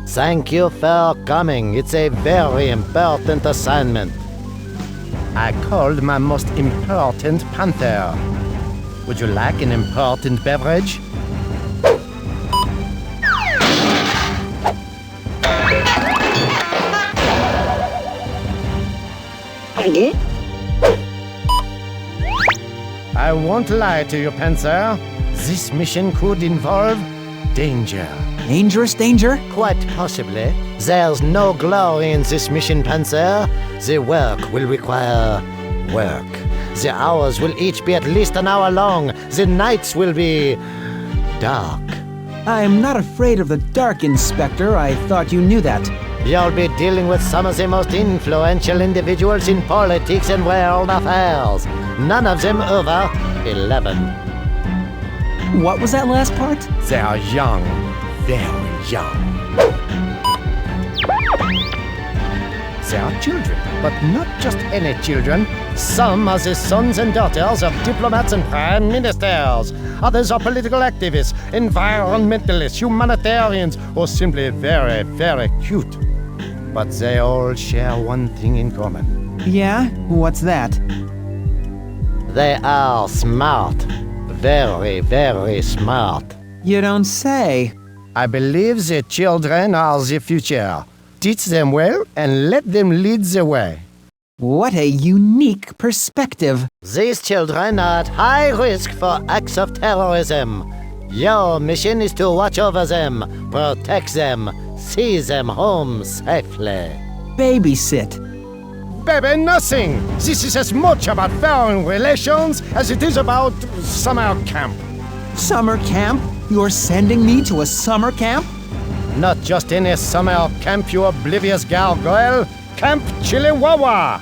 Thank you for coming. It's a very important assignment. I called my most important panther. Would you like an important beverage? I won't lie to you, Panther. This mission could involve danger. Dangerous danger? Quite possibly. There's no glory in this mission, Panther. The work will require work. The hours will each be at least an hour long. The nights will be dark. I'm not afraid of the dark, Inspector. I thought you knew that. You'll be dealing with some of the most influential individuals in politics and world affairs. None of them over 11. What was that last part? They are young, very young. They are children, but not just any children. Some are the sons and daughters of diplomats and prime ministers. Others are political activists, environmentalists, humanitarians, or simply very, very cute. But they all share one thing in common. Yeah? What's that? They are smart. Very, very smart. You don't say. I believe the children are the future. Teach them well and let them lead the way. What a unique perspective. These children are at high risk for acts of terrorism. Your mission is to watch over them, protect them, see them home safely. Babysit. Baby, nothing! This is as much about foreign relations as it is about summer camp. Summer camp? You're sending me to a summer camp? Not just any summer camp, you oblivious gargoyle. Camp Chiliwawa!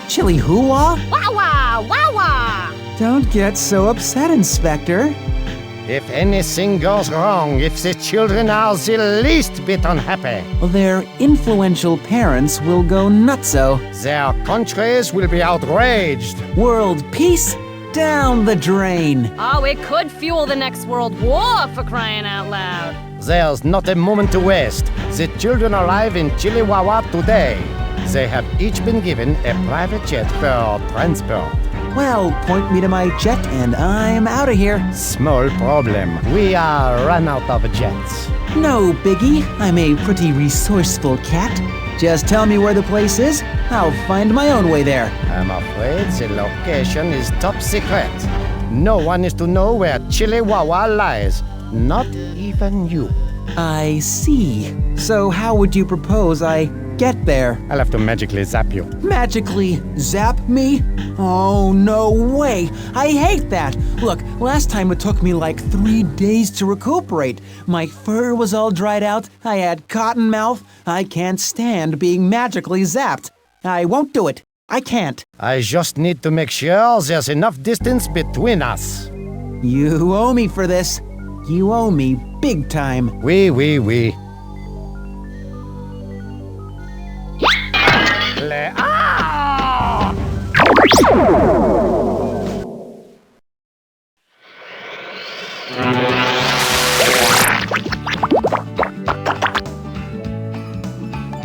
Chili hoo-wah? Wawa! Wawa! Don't get so upset, Inspector. If anything goes wrong, if the children are the least bit unhappy, Their influential parents will go nutso. their countries will be outraged. World peace? Down the drain. Oh, it could fuel the next world war, for crying out loud. There's not a moment to waste. The children arrive in Chiliwawa today. They have each been given a private jet for transport. Well, point me to my jet and I'm out of here. Small problem. We are run out of jets. No biggie. I'm a pretty resourceful cat. Just tell me where the place is. I'll find my own way there. I'm afraid the location is top secret. No one is to know where Chiliwawa lies. Not even you. I see. So how would you propose I get there? I'll have to magically zap you. Magically zap me? Oh, no way. I hate that. Look, last time it took me like 3 days to recuperate. My fur was all dried out. I had cotton mouth. I can't stand being magically zapped. I won't do it. I can't. I just need to make sure there's enough distance between us. You owe me for this. You owe me big time. Oui.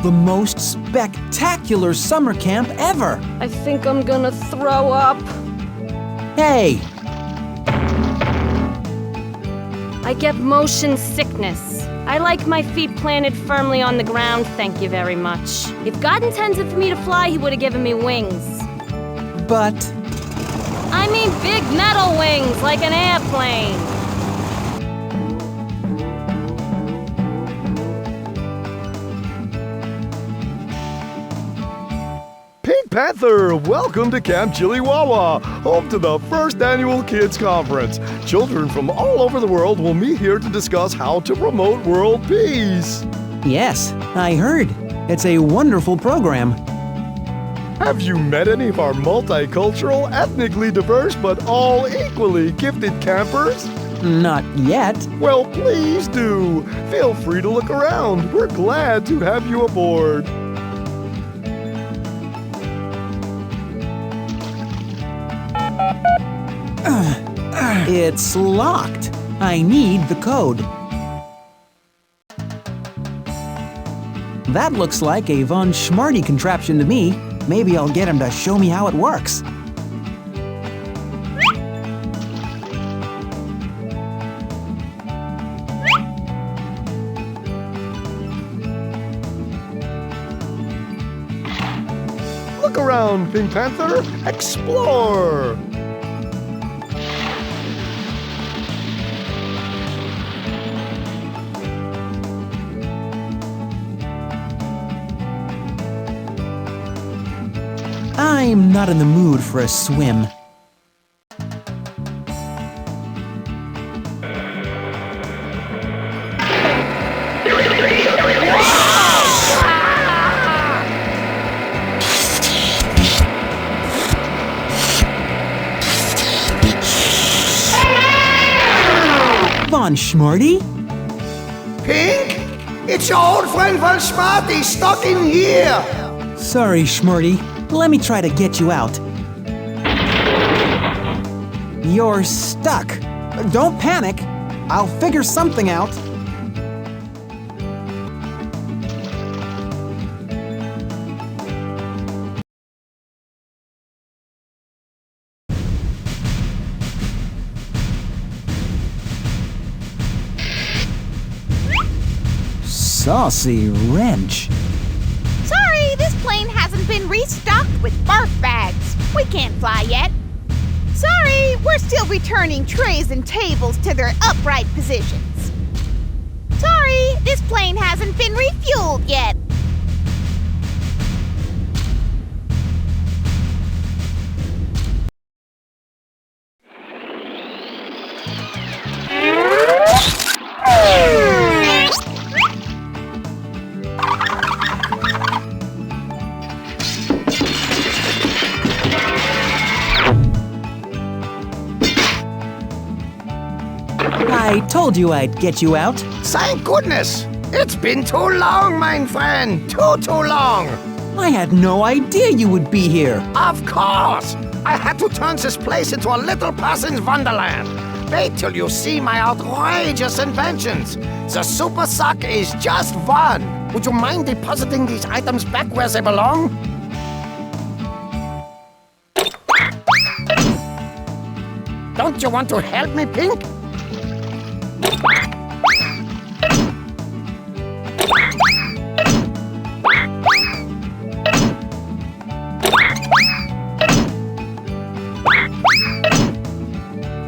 The most spectacular summer camp ever. I think I'm gonna throw up. Hey, I get motion sickness. I like my feet planted firmly on the ground, thank you very much. If God intended for me to fly, he would have given me wings. but I mean big metal wings, like an airplane. Pink Pink Panther! Welcome to Camp Chiliwawa, home to the first annual Kids Conference. Children from all over the world will meet here to discuss how to promote world peace. Yes, I heard. It's a wonderful program. Have you met any of our multicultural, ethnically diverse, but all equally gifted campers? Not yet. Well, please do. Feel free to look around. We're glad to have you aboard. It's locked. I need the code. That looks like a Von Schmarty contraption to me. Maybe I'll get him to show me how it works. Look around, Pink Panther. Explore. I'm not in the mood for a swim. Von Schmarty? Pink? It's your old friend Von Smarty stuck in here! Sorry, Schmarty. Let me try to get you out. You're stuck. Don't panic. I'll figure something out. Saucy wrench. Sorry, this plane hasn't been restocked with barf bags. We can't fly yet. Sorry, we're still returning trays and tables to their upright positions. Sorry, this plane hasn't been refueled yet. I told you I'd get you out. Thank goodness! It's been too long, my friend! Too long! I had no idea you would be here. Of course! I had to turn this place into a little person's wonderland. Wait till you see my outrageous inventions. The super sock is just one. Would you mind depositing these items back where they belong? Don't you want to help me, Pink?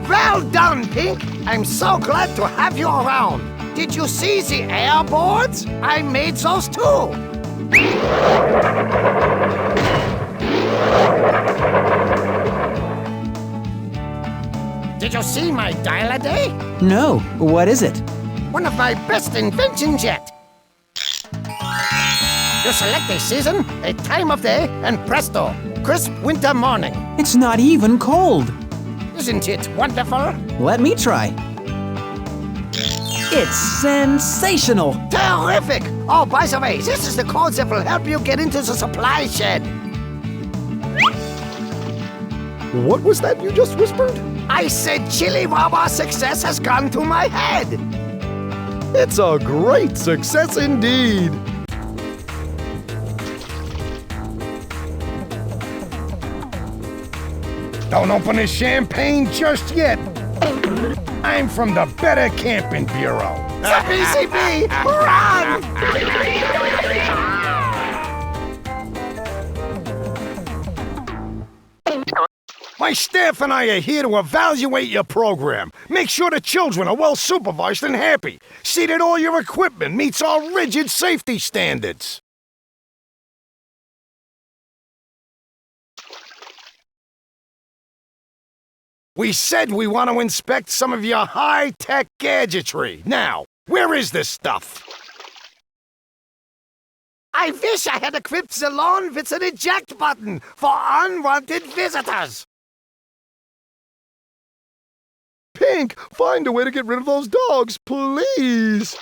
Well done, Pink! I'm so glad to have you around. Did you see the air boards? I made those too. Did you see my dial-a-day? No, what is it? One of my best inventions yet. You select a season, a time of day, and presto, crisp winter morning. It's not even cold. Isn't it wonderful? Let me try. It's sensational. Terrific! Oh, by the way, this is the code that will help you get into the supply shed. What was that you just whispered? I said Chiliwawa success has gone to my head. It's a great success indeed. Don't open the champagne just yet. I'm from the Better Camping Bureau. The BCB, run! My staff and I are here to evaluate your program. Make sure the children are well supervised and happy. See that all your equipment meets our rigid safety standards. We said we want to inspect some of your high-tech gadgetry. Now, where is this stuff? I wish I had equipped the lawn with an eject button for unwanted visitors. Pink, find a way to get rid of those dogs, please.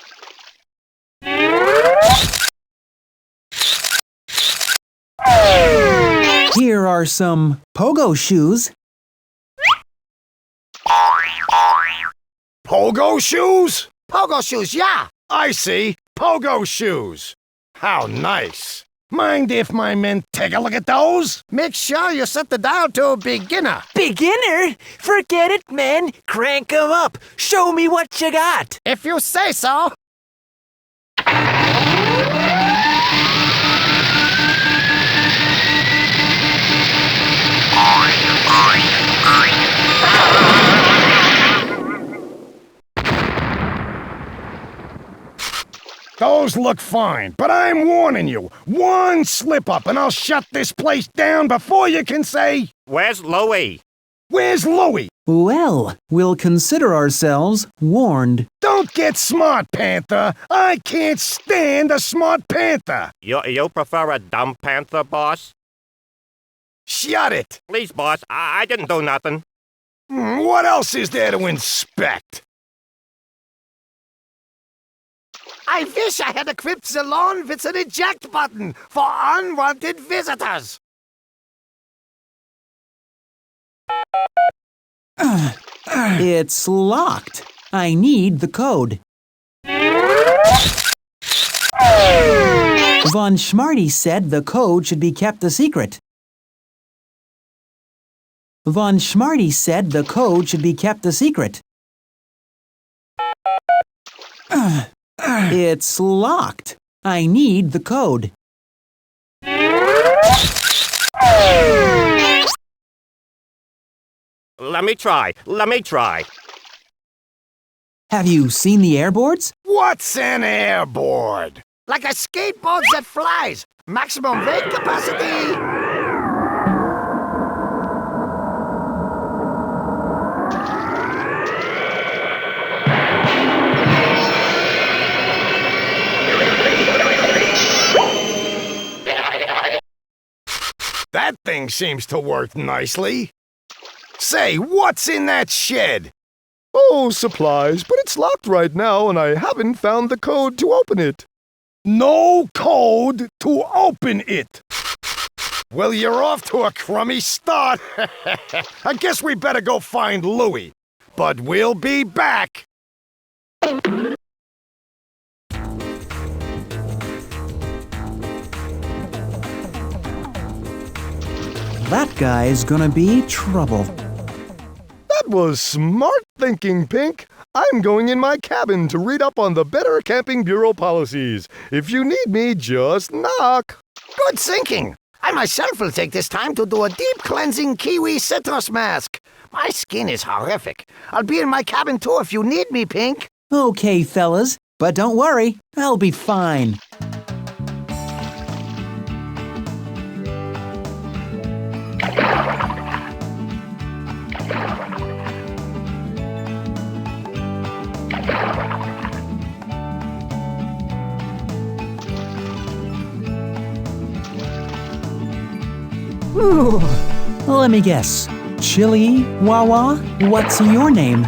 Here are some pogo shoes. Pogo shoes? Pogo shoes, yeah. I see. Pogo shoes. How nice. Mind if my men take a look at those? Make sure you set the dial to beginner. Beginner? Forget it, man. Crank 'em up. Show me what you got. If you say so. Those look fine, but I'm warning you, one slip-up and I'll shut this place down before you can say, Where's Louie? "Where's Louie?" Well, we'll consider ourselves warned. Don't get smart, Panther. I can't stand a smart panther. You prefer a dumb panther, boss? Shut it. Please, boss, I didn't do nothing. What else is there to inspect? I wish I had equipped the lawn with an eject button for unwanted visitors. It's locked. I need the code. Von Schmarty said the code should be kept a secret. Von Schmarty said the code should be kept a secret. It's locked. I need the code. Let me try. Have you seen the airboards? What's an airboard? Like a skateboard that flies. Maximum weight capacity. That thing seems to work nicely. Say, what's in that shed? Oh, supplies, but it's locked right now and I haven't found the code to open it. No code to open it. Well, you're off to a crummy start. I guess we better go find Louie. But we'll be back. That guy's gonna be trouble. That was smart thinking, Pink. I'm going in my cabin to read up on the Better Camping Bureau policies. If you need me, just knock. Good thinking. I myself will take this time to do a deep cleansing kiwi citrus mask. My skin is horrific. I'll be in my cabin too if you need me, Pink. Okay, fellas, but don't worry, I'll be fine. Ooh, let me guess. Chili Wawa, what's your name?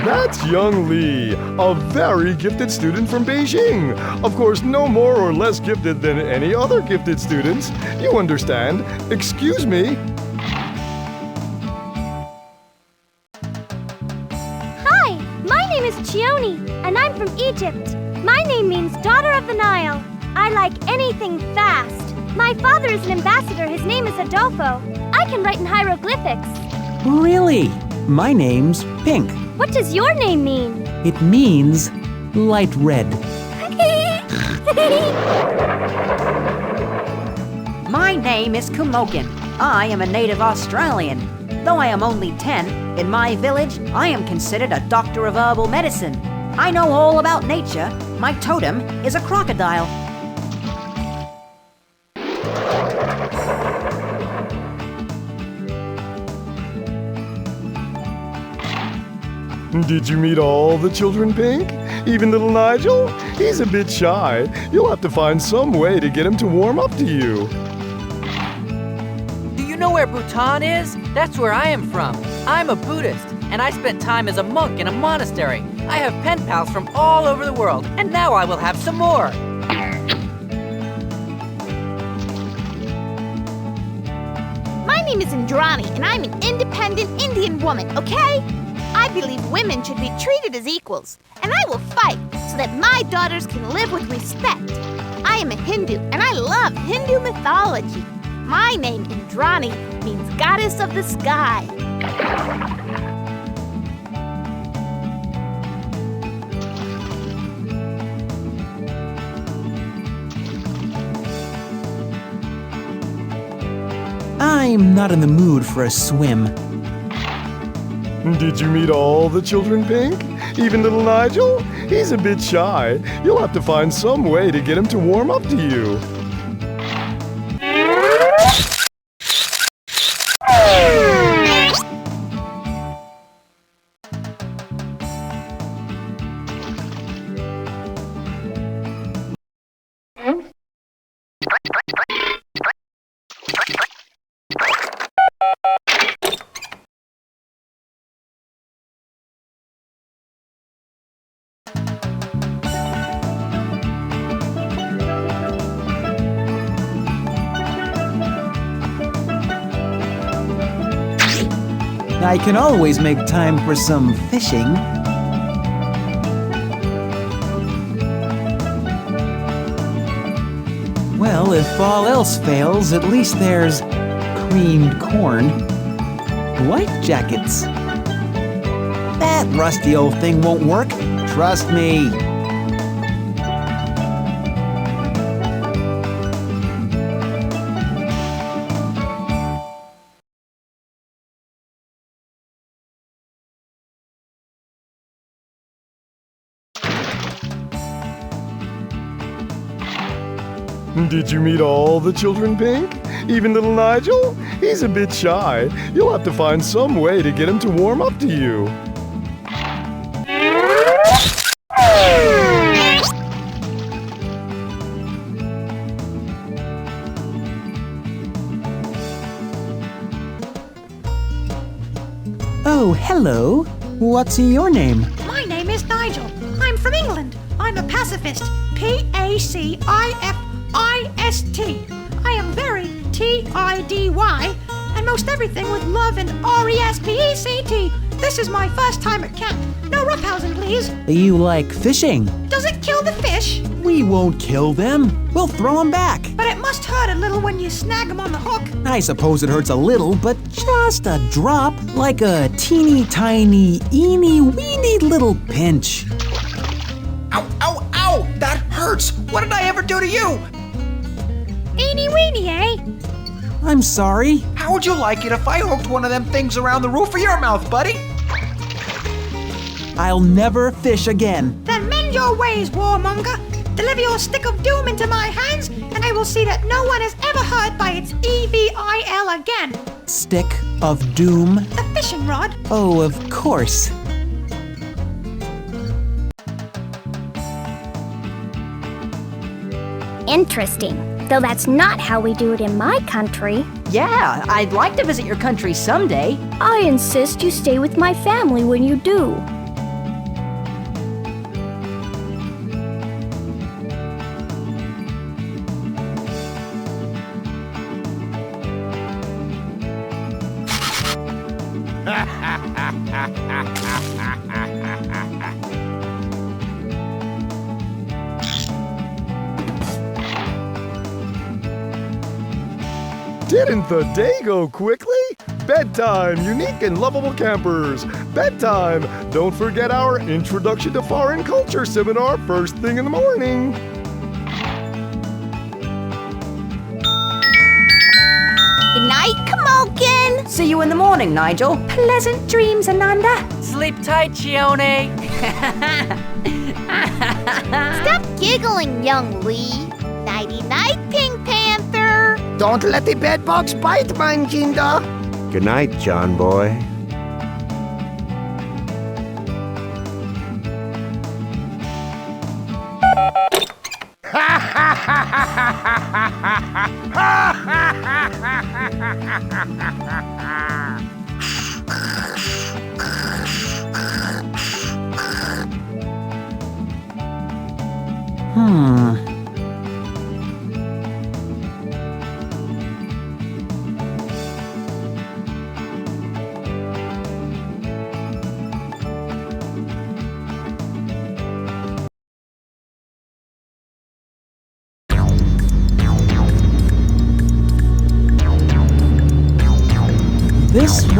That's young Lee, a very gifted student from Beijing. Of course, no more or less gifted than any other gifted students. You understand. Excuse me. Hi, my name is Chioni, and I'm from Egypt. My name means Daughter of the Nile. I like anything fast. My father is an ambassador. His name is Adolfo. I can write in hieroglyphics. Really? My name's Pink. What does your name mean? It means light red. My name is Kumokin. I am a native Australian. Though I am only 10, in my village, I am considered a doctor of herbal medicine. I know all about nature. My totem is a crocodile. Did you meet all the children, Pink? Even little Nigel? He's a bit shy. You'll have to find some way to get him to warm up to you. Do you know where Bhutan is? That's where I am from. I'm a Buddhist, and I spent time as a monk in a monastery. I have pen pals from all over the world, and now I will have some more. My name is Indrani, and I'm an independent Indian woman, okay? I believe women should be treated as equals, and I will fight so that my daughters can live with respect. I am a Hindu, and I love Hindu mythology. My name, Indrani, means goddess of the sky. I'm not in the mood for a swim. Did you meet all the children, Pink? Even little Nigel? He's a bit shy. You'll have to find some way to get him to warm up to you. I can always make time for some fishing. Well, if all else fails, at least there's creamed corn. White jackets. That rusty old thing won't work. Trust me. Did you meet all the children, Pink? Even little Nigel? He's a bit shy. You'll have to find some way to get him to warm up to you. Oh, hello. What's your name? My name is Nigel. I'm from England. I'm a pacifist. Pacifist. I am very TIDY and most everything with love and RESPECT. This is my first time at camp. No roughhousing, please. You like fishing? Does it kill the fish? We won't kill them. We'll throw them back. But it must hurt a little when you snag them on the hook. I suppose it hurts a little, but just a drop. Like a teeny tiny, eeny weeny little pinch. Ow, ow, ow! That hurts! What did I ever do to you? Eeny weeny, eh? I'm sorry. How would you like it if I hooked one of them things around the roof of your mouth, buddy? I'll never fish again. Then mend your ways, warmonger. Deliver your stick of doom into my hands, and I will see that no one is ever hurt by its EVIL again. Stick of doom? The fishing rod. Oh, of course. Interesting. Though that's not how we do it in my country. Yeah, I'd like to visit your country someday. I insist you stay with my family when you do. Didn't the day go quickly? Bedtime, unique and lovable campers. Bedtime. Don't forget our Introduction to Foreign Culture seminar first thing in the morning. Good night, Kamokin. See you in the morning, Nigel. Pleasant dreams, Ananda. Sleep tight, Chione. Stop giggling, young Lee. Nighty-night, Pink Panther. Don't let the bedbugs bite, mein Kinder. Good night, John boy.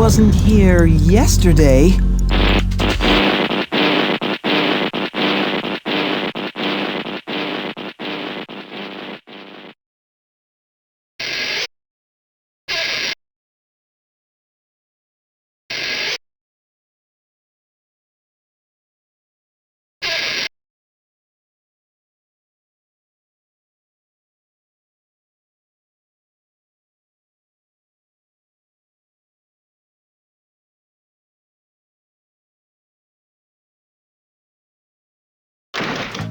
wasn't here yesterday.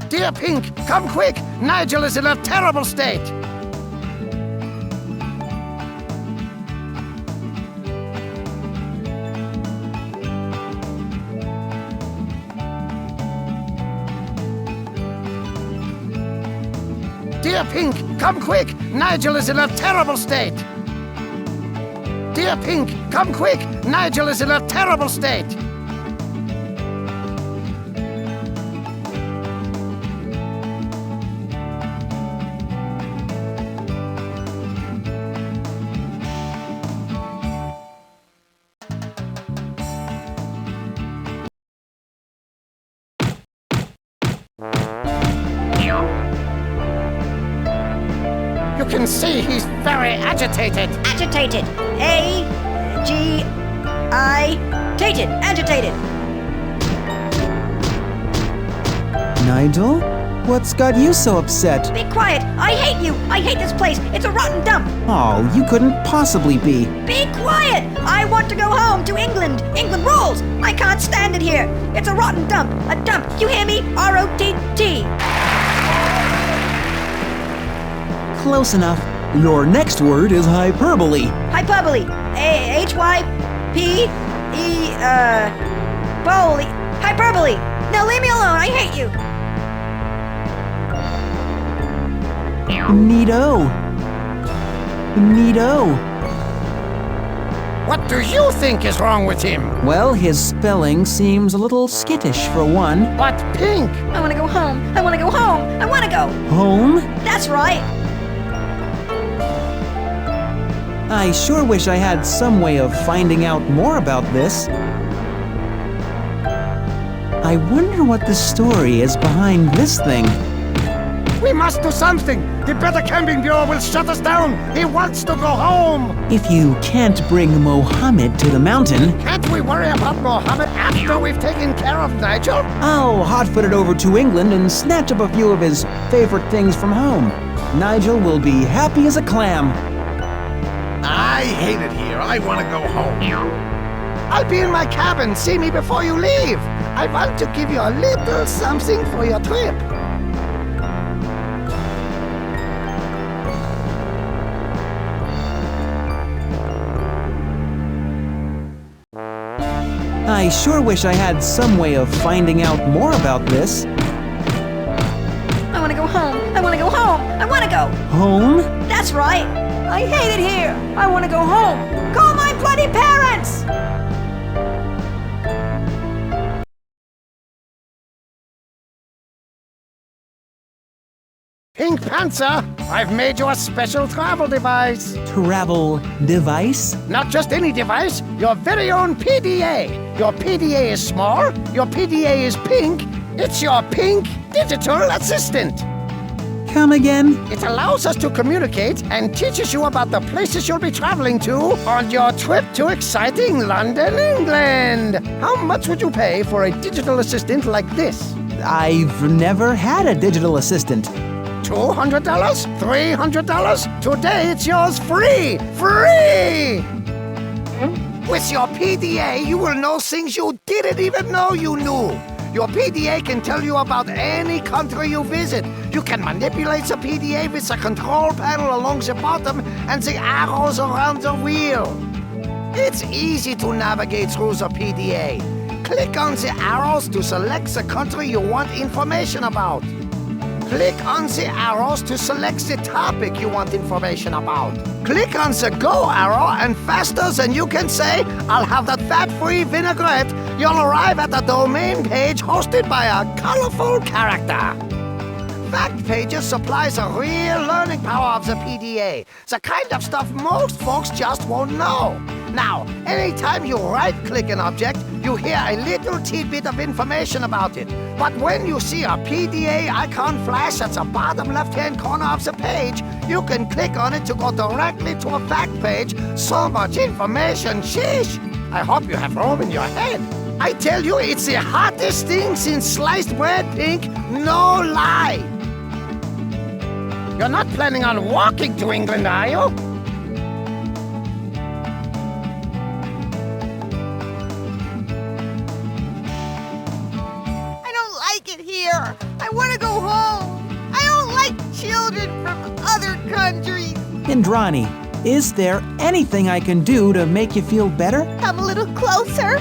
Dear Pink, come quick! Nigel is in a terrible state! Dear Pink, come quick! Nigel is in a terrible state! Dear Pink, come quick! Nigel is in a terrible state! You can see he's very agitated. Agitated. A-G-I-tated. Agitated. Nigel? What's got you so upset? Be quiet. I hate you. I hate this place. It's a rotten dump. Oh, you couldn't possibly be. Be quiet. I want to go home to England. England rules. I can't stand it here. It's a rotten dump. A dump. You hear me? R-O-T-T. Close enough. Your next word is hyperbole. Hyperbole. Boli. Hyperbole. Now leave me alone. I hate you. Neato. Neato. What do you think is wrong with him? Well, his spelling seems a little skittish for one. But Pink! I want to go home. I want to go home. I want to go. Home? That's right. I sure wish I had some way of finding out more about this. I wonder what the story is behind this thing. We must do something! The Better Camping Bureau will shut us down! He wants to go home! If you can't bring Mohammed to the mountain, Can't we worry about Mohammed after we've taken care of Nigel? I'll hot-foot it over to England and snatch up a few of his favorite things from home. Nigel will be happy as a clam. I hate it here. I want to go home. I'll be in my cabin. See me before you leave. I want to give you a little something for your trip. I sure wish I had some way of finding out more about this. I want to go home. I want to go home. I want to go. Home? That's right. I hate it here. I want to go home. Call my bloody parents! Pink Panther, I've made you a special travel device. Travel device? Not just any device, your very own PDA. Your PDA is small, your PDA is pink. It's your pink digital assistant. Come again? It allows us to communicate and teaches you about the places you'll be traveling to on your trip to exciting London, England. How much would you pay for a digital assistant like this? I've never had a digital assistant. $200? $300? Today it's yours free! Free! With your PDA, you will know things you didn't even know you knew. Your PDA can tell you about any country you visit. You can manipulate the PDA with the control panel along the bottom and the arrows around the wheel. It's easy to navigate through the PDA. Click on the arrows to select the country you want information about. Click on the arrows to select the topic you want information about. Click on the go arrow and faster than you can say, I'll have that fat-free vinaigrette, you'll arrive at the domain page hosted by a colorful character. Fact Pages supplies the real learning power of the PDA, the kind of stuff most folks just won't know. Now, anytime you right-click an object, you hear a little tidbit of information about it. But when you see a PDA icon flash at the bottom left-hand corner of the page, you can click on it to go directly to a fact page. So much information, sheesh! I hope you have room in your head. I tell you, it's the hottest thing since sliced bread, Pink. No lie. You're not planning on walking to England, are you? I don't like it here. I want to go home. I don't like children from other countries. Indrani, is there anything I can do to make you feel better? Come a little closer.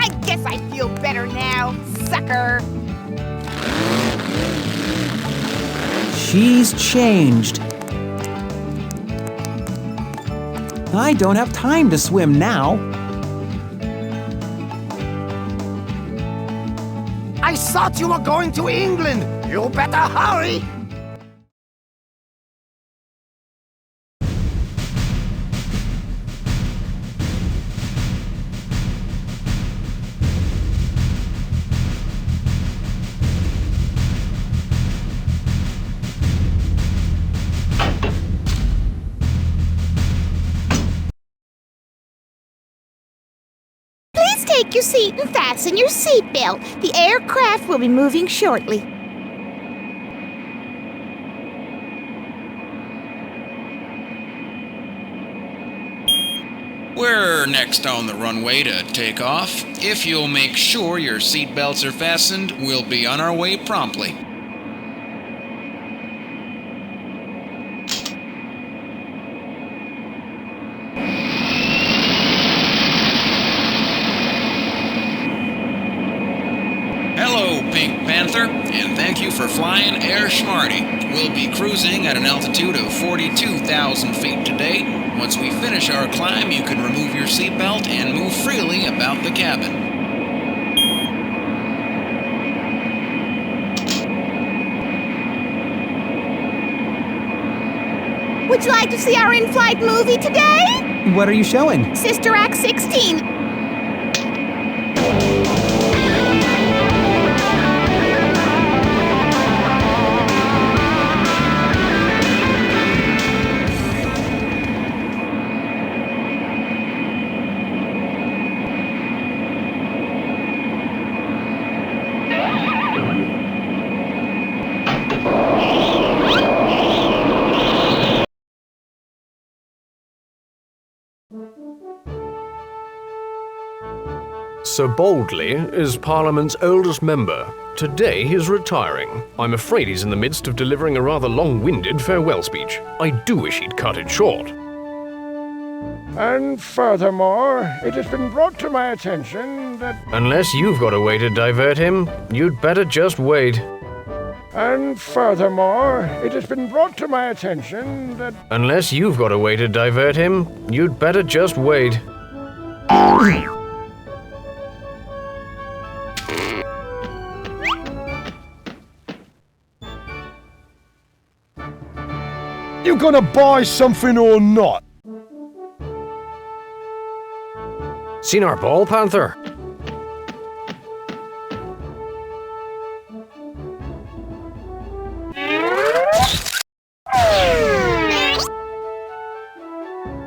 I guess I feel better now, sucker. She's changed. I don't have time to swim now. I thought you were going to England. You better hurry. Take your seat and fasten your seatbelt. The aircraft will be moving shortly. We're next on the runway to take off. If you'll make sure your seatbelts are fastened, we'll be on our way promptly. Hello, Pink Panther, and thank you for flying Air Schmarty. We'll be cruising at an altitude of 42,000 feet today. Once we finish our climb, you can remove your seatbelt and move freely about the cabin. Would you like to see our in-flight movie today? What are you showing? Sister Act 16. Sir Boldly is Parliament's oldest member. Today he's retiring. I'm afraid he's in the midst of delivering a rather long-winded farewell speech. I do wish he'd cut it short. And furthermore, it has been brought to my attention that... Unless you've got a way to divert him, you'd better just wait. And furthermore, it has been brought to my attention that... Unless you've got a way to divert him, you'd better just wait. You gonna buy something or not? Seen our ball, Panther?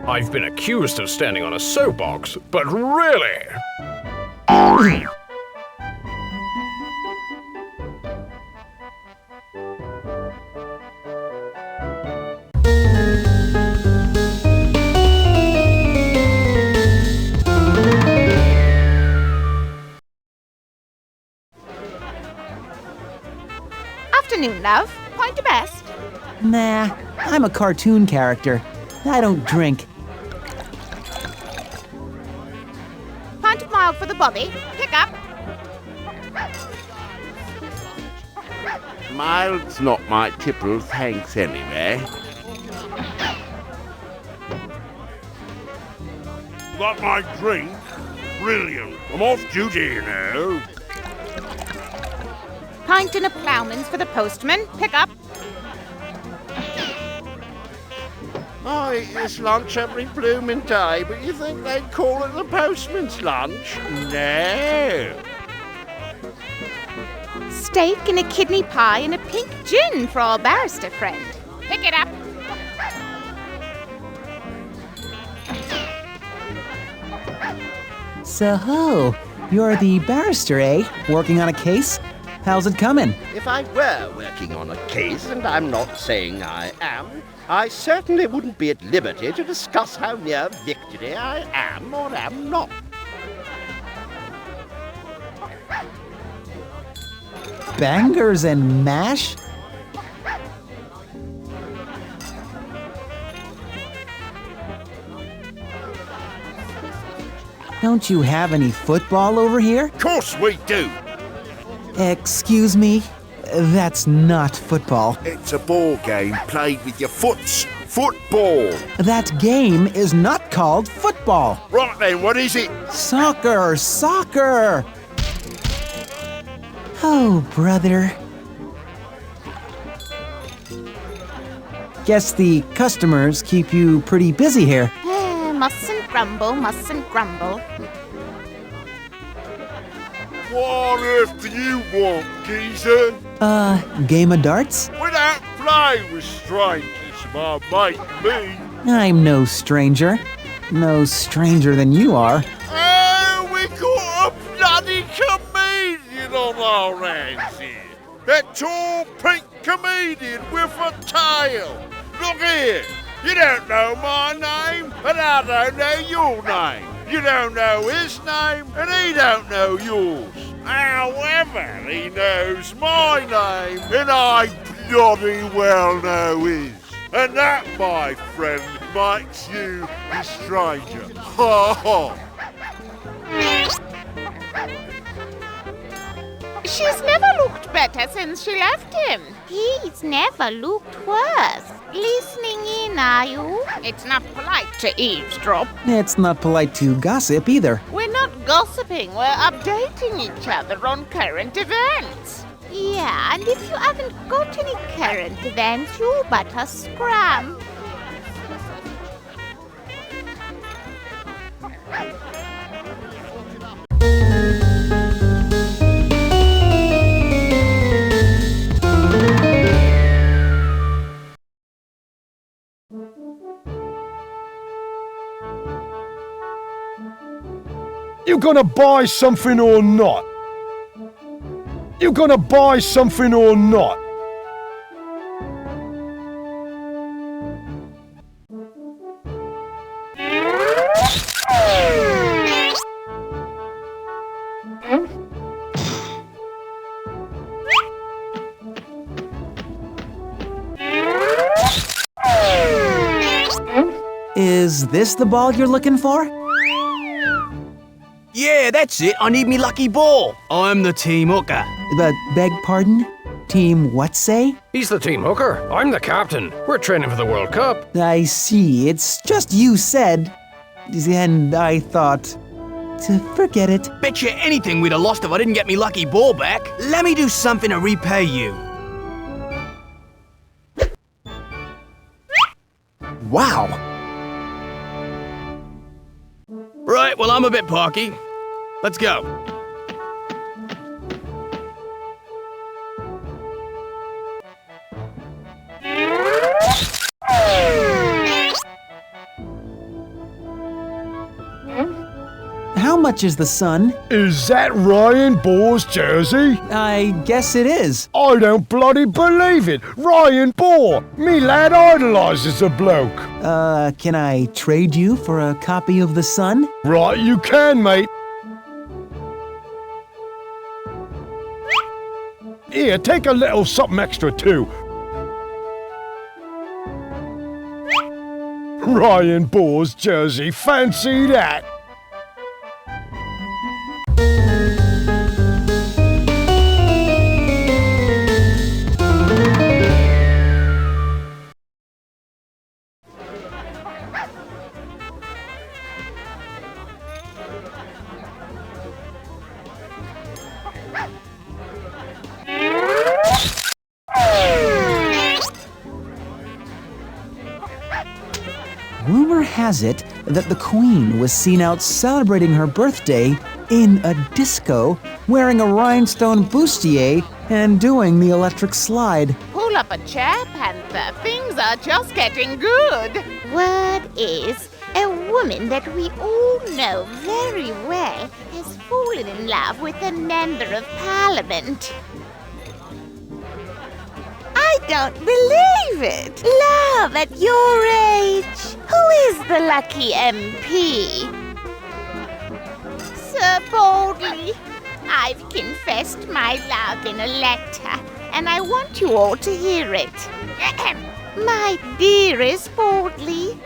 I've been accused of standing on a soapbox, but really? Afternoon, love. Point to best. Nah, I'm a cartoon character. I don't drink. Point mild for the bobby. Pick up. Mild's not my tipple, thanks anyway. Got my drink? Brilliant. I'm off duty now. Pint and a ploughman's for the postman. Pick up. I eat this lunch every blooming day, but you think they'd call it the postman's lunch? No. Steak and a kidney pie and a pink gin for our barrister friend. Pick it up. So, you're the barrister, eh? Working on a case? How's it coming? If I were working on a case, and I'm not saying I am, I certainly wouldn't be at liberty to discuss how near victory I am or am not. Bangers and mash? Don't you have any football over here? Of course we do. Excuse me? That's not football. It's a ball game played with your foots. Football. That game is not called football. Right then, what is it? Soccer! Soccer! Oh, brother. Guess the customers keep you pretty busy here. Mustn't grumble, mustn't grumble. What earth do you want, geezer? Game of darts? We don't play with strangers, my mate and me. I'm no stranger. No stranger than you are. Oh, we got a bloody comedian on our hands here. That tall pink comedian with a tail. Look here. You don't know my name, and I don't know your name. You don't know his name, and he don't know yours. However, he knows my name, and I bloody well know his. And that, my friend, makes you a stranger. Ha ha! She's never looked better since she left him. He's never looked worse. Listening in, are you? It's not polite to eavesdrop. It's not polite to gossip either. We're not gossiping, we're updating each other on current events. Yeah, and if you haven't got any current events, you better scram. You gonna buy something or not? You gonna buy something or not? Is this the ball you're looking for? Yeah, that's it. I need me lucky ball. I'm the team hooker. Beg pardon? Team what say? He's the team hooker. I'm the captain. We're training for the World Cup. I see. It's just you said. And I thought to forget it. Bet you anything we'd have lost if I didn't get me lucky ball back. Let me do something to repay you. Wow. Right, well, I'm a bit parky. Let's go. How much is the sun? Is that Ryan Bour's jersey? I guess it is. I don't bloody believe it! Ryan Bour! Me lad idolises the bloke! Can I trade you for a copy of the sun? Right, you can, mate. Here, take a little something extra too. Ryan Bour's jersey, fancy that! has it that the Queen was seen out celebrating her birthday in a disco, wearing a rhinestone bustier and doing the electric slide. Pull up a chair, Panther. Things are just getting good. Word is, a woman that we all know very well has fallen in love with a member of Parliament. I don't believe it. Love at your age. Who is the lucky MP? Sir Boldly, I've confessed my love in a letter, and I want you all to hear it. My dearest Boldly,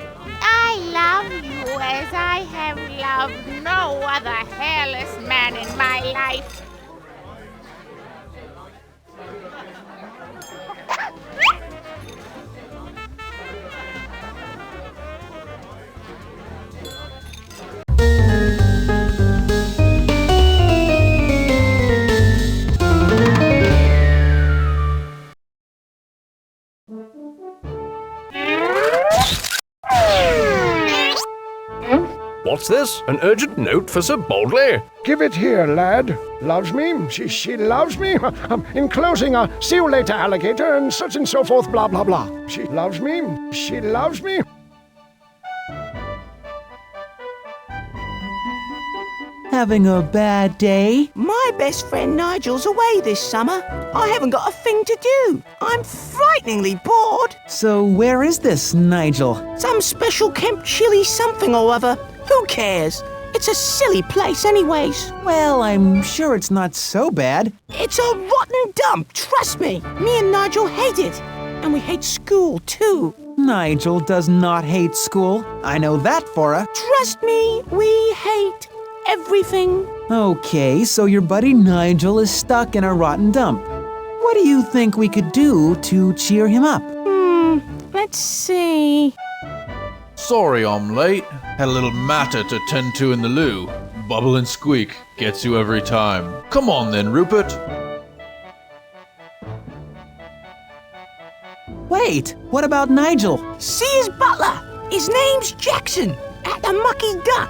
I love you as I have loved no other hairless man in my life. What's this? An urgent note for Sir Boldly? Give it here, lad. Loves me? She loves me? Enclosing a see you later, alligator, and so forth, blah, blah, blah. She loves me? She loves me? Having a bad day? My best friend Nigel's away this summer. I haven't got a thing to do. I'm frighteningly bored. So where is this Nigel? Some special Camp Chili something or other. Who cares? It's a silly place anyways. Well, I'm sure it's not so bad. It's a rotten dump, trust me. Me and Nigel hate it. And we hate school too. Nigel does not hate school. I know that for a... Trust me, we hate everything. Okay, so your buddy Nigel is stuck in a rotten dump. What do you think we could do to cheer him up? Let's see. Sorry I'm late. Had a little matter to tend to in the loo. Bubble and squeak gets you every time. Come on then, Rupert. Wait, what about Nigel? See his butler. His name's Jackson, at the Mucky Duck.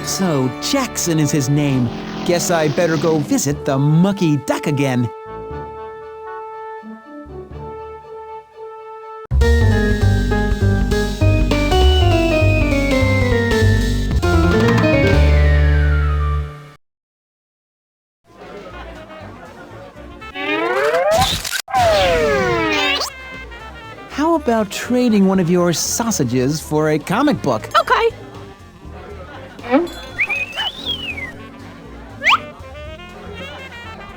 So Jackson is his name. Guess I better go visit the Mucky Duck again. How about trading one of your sausages for a comic book? Okay.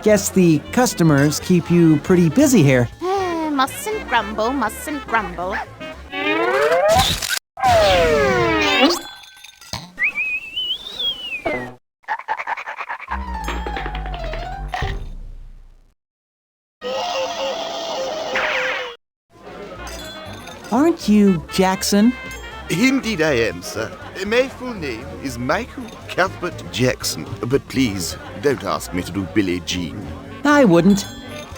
Guess the customers keep you pretty busy here. Mustn't grumble, mustn't grumble. Aren't you Jackson? Indeed I am, sir. My full name is Michael Cuthbert Jackson, but please don't ask me to do Billie Jean. I wouldn't.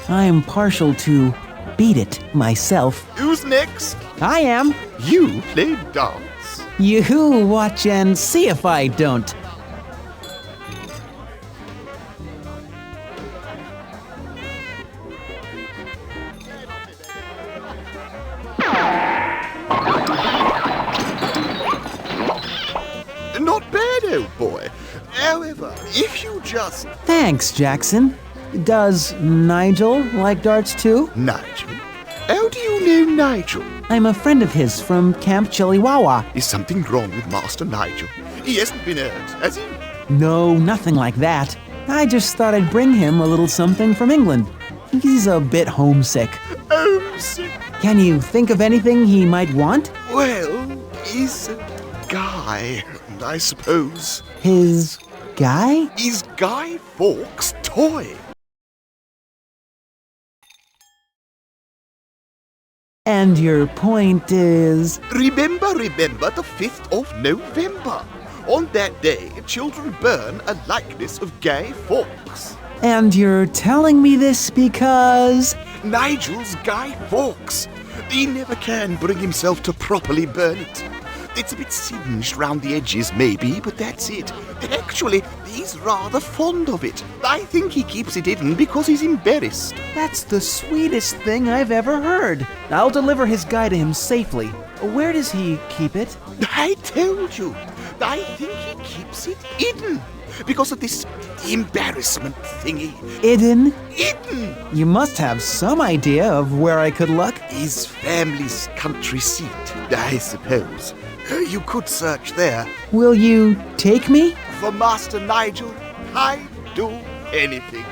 I'm partial to Beat It myself. Who's next? I am. You play dance. You watch and see if I don't. Not bad, old boy. However, if you just... Thanks, Jackson. Does Nigel like darts too? Nigel? How do you know Nigel? I'm a friend of his from Camp Chiliwawa. Is something wrong with Master Nigel? He hasn't been hurt, has he? No, nothing like that. I just thought I'd bring him a little something from England. He's a bit homesick. Homesick? Can you think of anything he might want? Well, he's a guy, I suppose. His guy? He's Guy Fawkes' toy. And your point is? Remember the 5th of November. On that day, children burn a likeness of Guy Fawkes. And you're telling me this because... Nigel's Guy Fawkes. He never can bring himself to properly burn it. It's a bit singed round the edges, maybe, but that's it. Actually, he's rather fond of it. I think he keeps it hidden because he's embarrassed. That's the sweetest thing I've ever heard. I'll deliver his guy to him safely. Where does he keep it? I told you. I think he keeps it hidden because of this embarrassment thingy. Hidden? Hidden! You must have some idea of where I could look. His family's country seat, I suppose. You could search there. Will you take me? For Master Nigel, I'd do anything.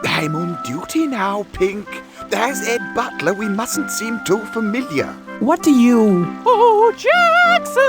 I'm on duty now, Pink. There's Ed Butler. We mustn't seem too familiar. What do you... Oh, Jackson!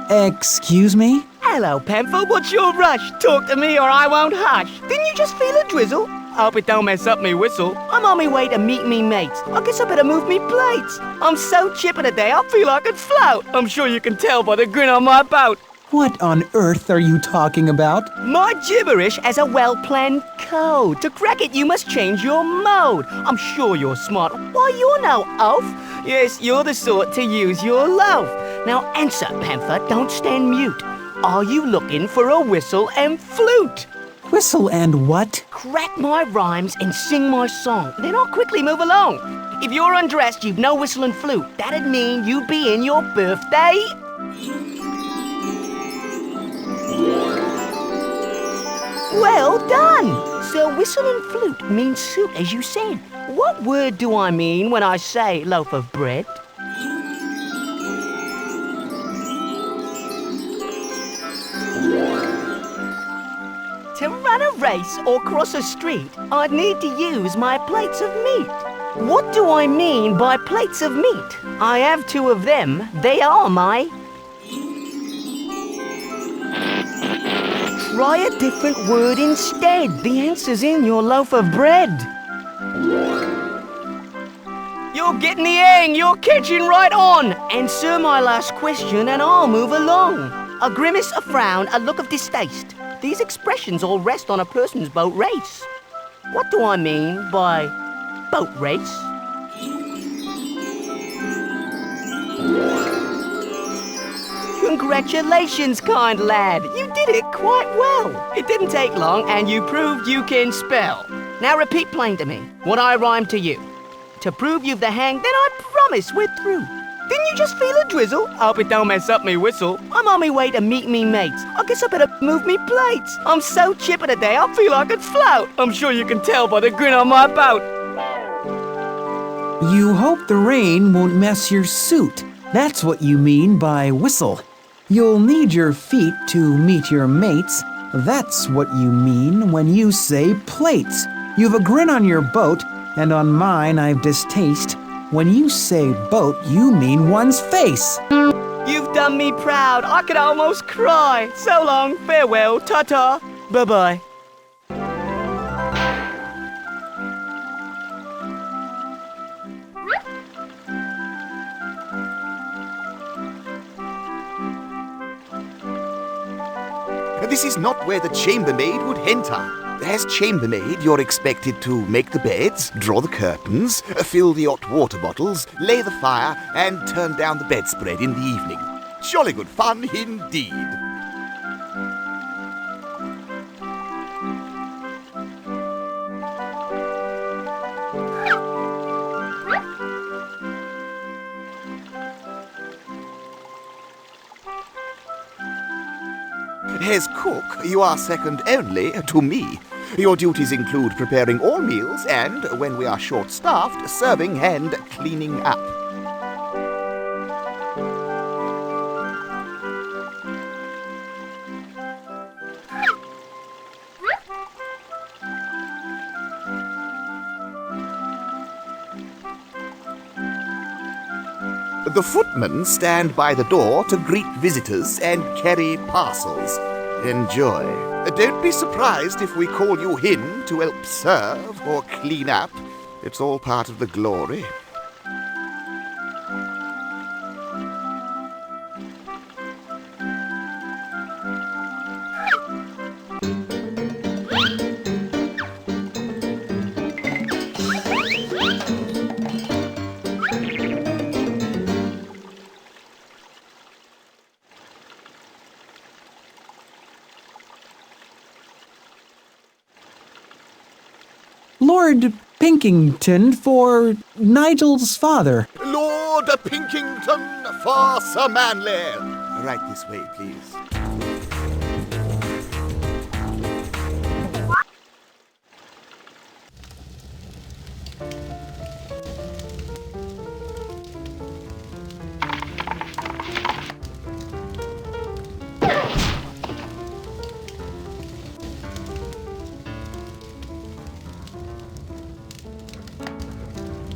Excuse me? Hello, Panther. What's your rush? Talk to me or I won't hush. Didn't you just feel a drizzle? Hope it don't mess up me whistle. I'm on my way to meet me mates. I guess I better move me plates. I'm so chipper today, I feel I could float. I'm sure you can tell by the grin on my boat. What on earth are you talking about? My gibberish has a well-planned code. To crack it, you must change your mode. I'm sure you're smart. Why, you're no oaf. Yes, you're the sort to use your loaf. Now answer, Panther, don't stand mute. Are you looking for a whistle and flute? Whistle and what? Crack my rhymes and sing my song. Then I'll quickly move along. If you're undressed, you've no whistle and flute. That'd mean you'd be in your birthday. Well done! So whistle and flute means suit, as you said. What word do I mean when I say loaf of bread? To run a race or cross a street, I'd need to use my plates of meat. What do I mean by plates of meat? I have two of them. They are my... Try a different word instead. The answer's in your loaf of bread. You're getting the hang. You're catching right on. Answer my last question and I'll move along. A grimace, a frown, a look of distaste. These expressions all rest on a person's boat race. What do I mean by boat race? Congratulations, kind lad. You did it quite well. It didn't take long and you proved you can spell. Now repeat plain to me what I rhymed to you. To prove you've the hang, then I promise we're through. Didn't you just feel a drizzle? Hope it don't mess up me whistle. I'm on my way to meet me mates. I guess I better move me plates. I'm so chipper today, I feel I could float. I'm sure you can tell by the grin on my boat. You hope the rain won't mess your suit. That's what you mean by whistle. You'll need your feet to meet your mates. That's what you mean when you say plates. You've a grin on your boat, and on mine I've distaste. When you say boat, you mean one's face. You've done me proud. I could almost cry. So long, farewell, ta-ta, bye-bye. This is not where the chambermaid would enter. As chambermaid, you're expected to make the beds, draw the curtains, fill the hot water bottles, lay the fire, and turn down the bedspread in the evening. Jolly good fun indeed. As cook, you are second only to me. Your duties include preparing all meals and, when we are short-staffed, serving and cleaning up. The footmen stand by the door to greet visitors and carry parcels. Enjoy. Don't be surprised if we call you in to help serve or clean up. It's all part of the glory. Lord Pinkington for Nigel's father. Lord Pinkington for Sir Manley. Right this way, please.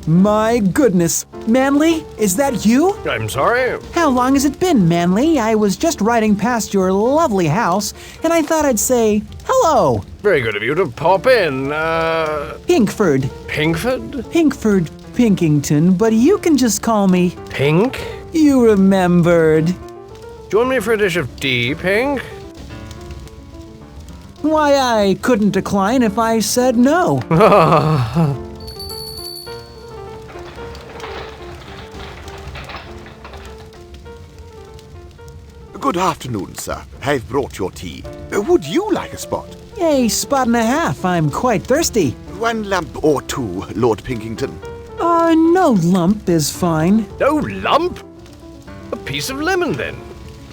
My goodness. Manly, is that you? I'm sorry? How long has it been, Manly? I was just riding past your lovely house, and I thought I'd say hello. Very good of you to pop in, Pinkford. Pinkford? Pinkford Pinkington, but you can just call me... Pink? You remembered. Join me for a dish of tea, Pink? Why, I couldn't decline if I said no. Good afternoon, sir. I've brought your tea. Would you like a spot? A spot and a half. I'm quite thirsty. 1 lump or 2, Lord Pinkington. No lump is fine. No lump? A piece of lemon, then.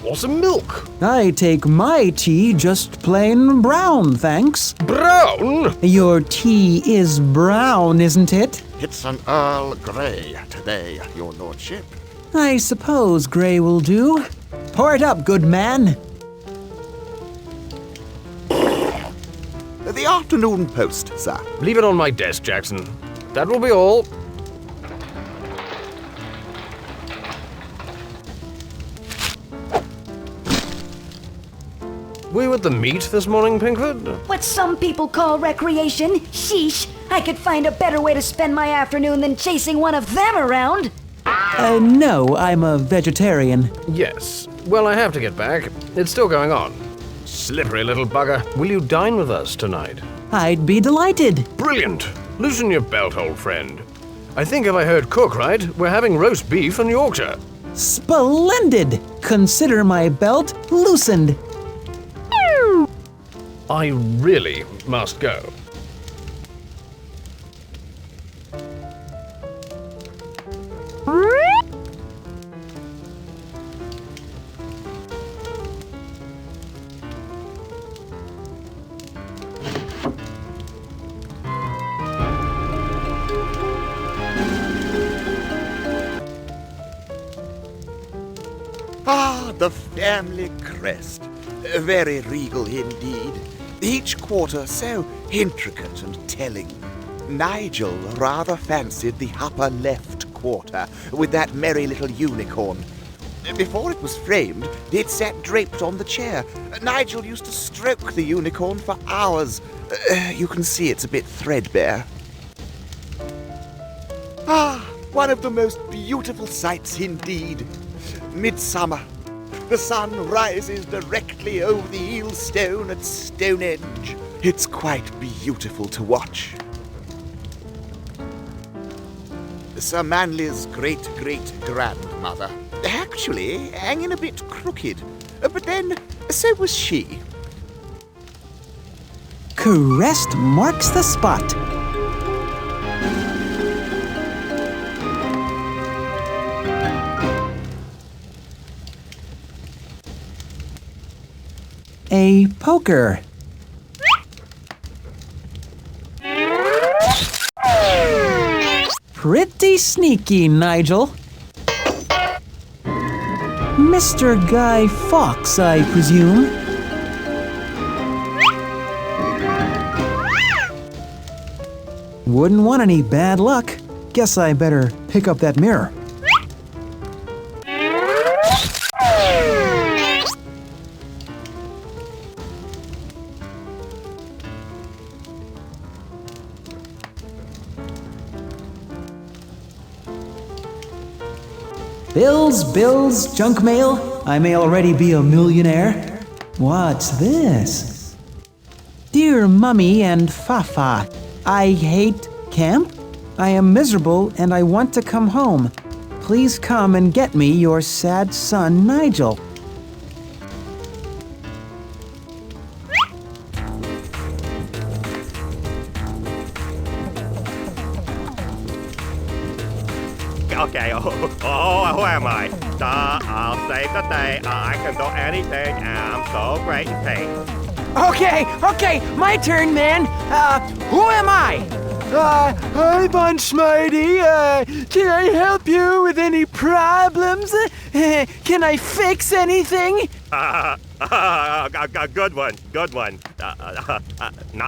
Or some milk. I take my tea just plain brown, thanks. Brown? Your tea is brown, isn't it? It's an Earl Grey today, your lordship. I suppose Grey will do. Pour it up, good man. The afternoon post, sir. Leave it on my desk, Jackson. That will be all. Were you at the meet this morning, Pinkford? What some people call recreation? Sheesh, I could find a better way to spend my afternoon than chasing one of them around. No, I'm a vegetarian. Yes. Well, I have to get back. It's still going on. Slippery little bugger. Will you dine with us tonight? I'd be delighted. Brilliant. Loosen your belt, old friend. I think if I heard Cook right, we're having roast beef and Yorkshire. Splendid! Consider my belt loosened. I really must go. Ah, the family crest. Very regal indeed. Each quarter so intricate and telling. Nigel rather fancied the upper left quarter with that merry little unicorn. Before it was framed, it sat draped on the chair. Nigel used to stroke the unicorn for hours. You can see it's a bit threadbare. Ah, one of the most beautiful sights indeed. Midsummer. The sun rises directly over the eel stone at Stonehenge. It's quite beautiful to watch. Sir Manley's great-great-grandmother. Actually, hanging a bit crooked. But then, so was she. Crest marks the spot. a poker. Pretty sneaky, Nigel. Mr. Guy Fawkes, I presume. Wouldn't want any bad luck. Guess I better pick up that mirror. Bills, junk mail. I may already be a millionaire. What's this? Dear Mummy and Fafa, I hate camp. I am miserable and I want to come home. Please come and get me your sad son, Nigel. Okay, who am I? I'll save the day. I can do anything. I'm so great and paid. Okay, my turn, man. Who am I? Hi, Bon Smarty. Can I help you with any problems? Can I fix anything? Good one.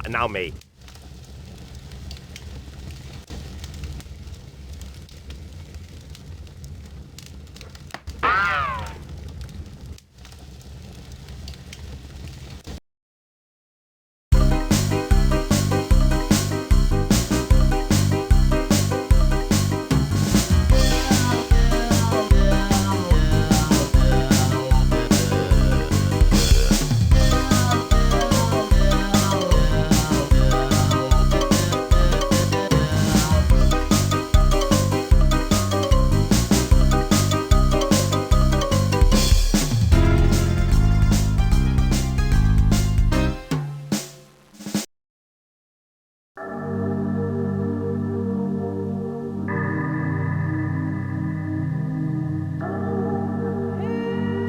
Now me.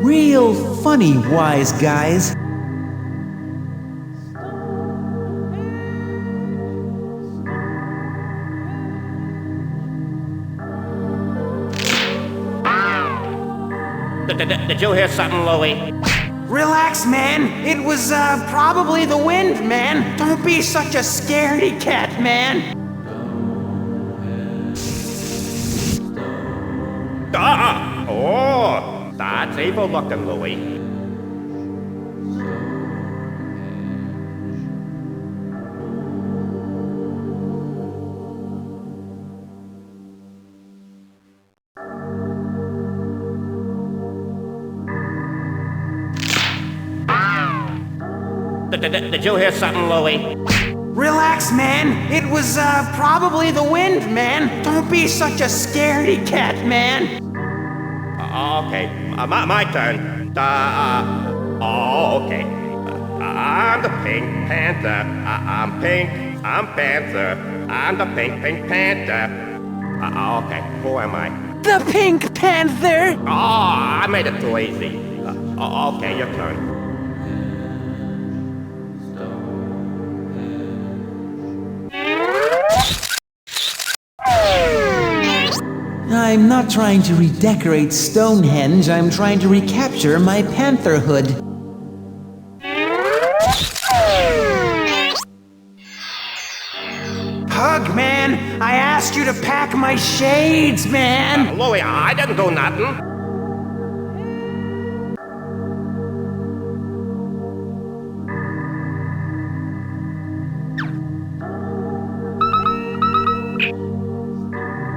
Real funny, wise guys. Did you hear something, Louie? Relax, man. It was probably the wind, man. Don't be such a scaredy cat, man. Oh, that's evil looking, Louie. Did you hear something, Louie? Relax, man. It was probably the wind, man. Don't be such a scaredy cat, man. Okay, my turn. Okay. I'm the Pink Panther. I'm Pink. I'm Panther. I'm the Pink Panther. Okay, who am I? The Pink Panther! Oh, I made it too easy. Okay, your turn. I'm not trying to redecorate Stonehenge, I'm trying to recapture my pantherhood. Pug, man, I asked you to pack my shades, man! Louie, I didn't do nothing.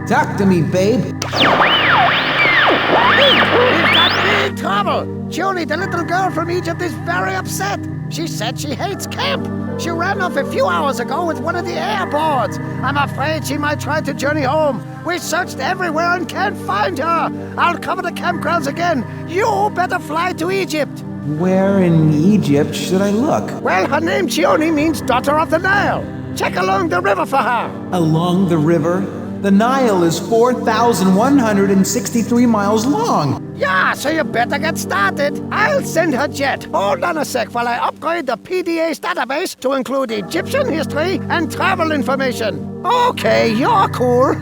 Talk to me, babe. We've got big trouble. Julie, the little girl from Egypt, is very upset. She said she hates camp. She ran off a few hours ago with one of the airboards. I'm afraid she might try to journey home. We searched everywhere and can't find her. I'll cover the campgrounds again. You better fly to Egypt. Where in Egypt should I look? Well, her name Chione means daughter of the Nile. Check along the river for her. Along the river? The Nile is 4,163 miles long. Yeah, so you better get started. I'll send her jet. Hold on a sec while I upgrade the PDA's database to include Egyptian history and travel information. Okay, you're cool.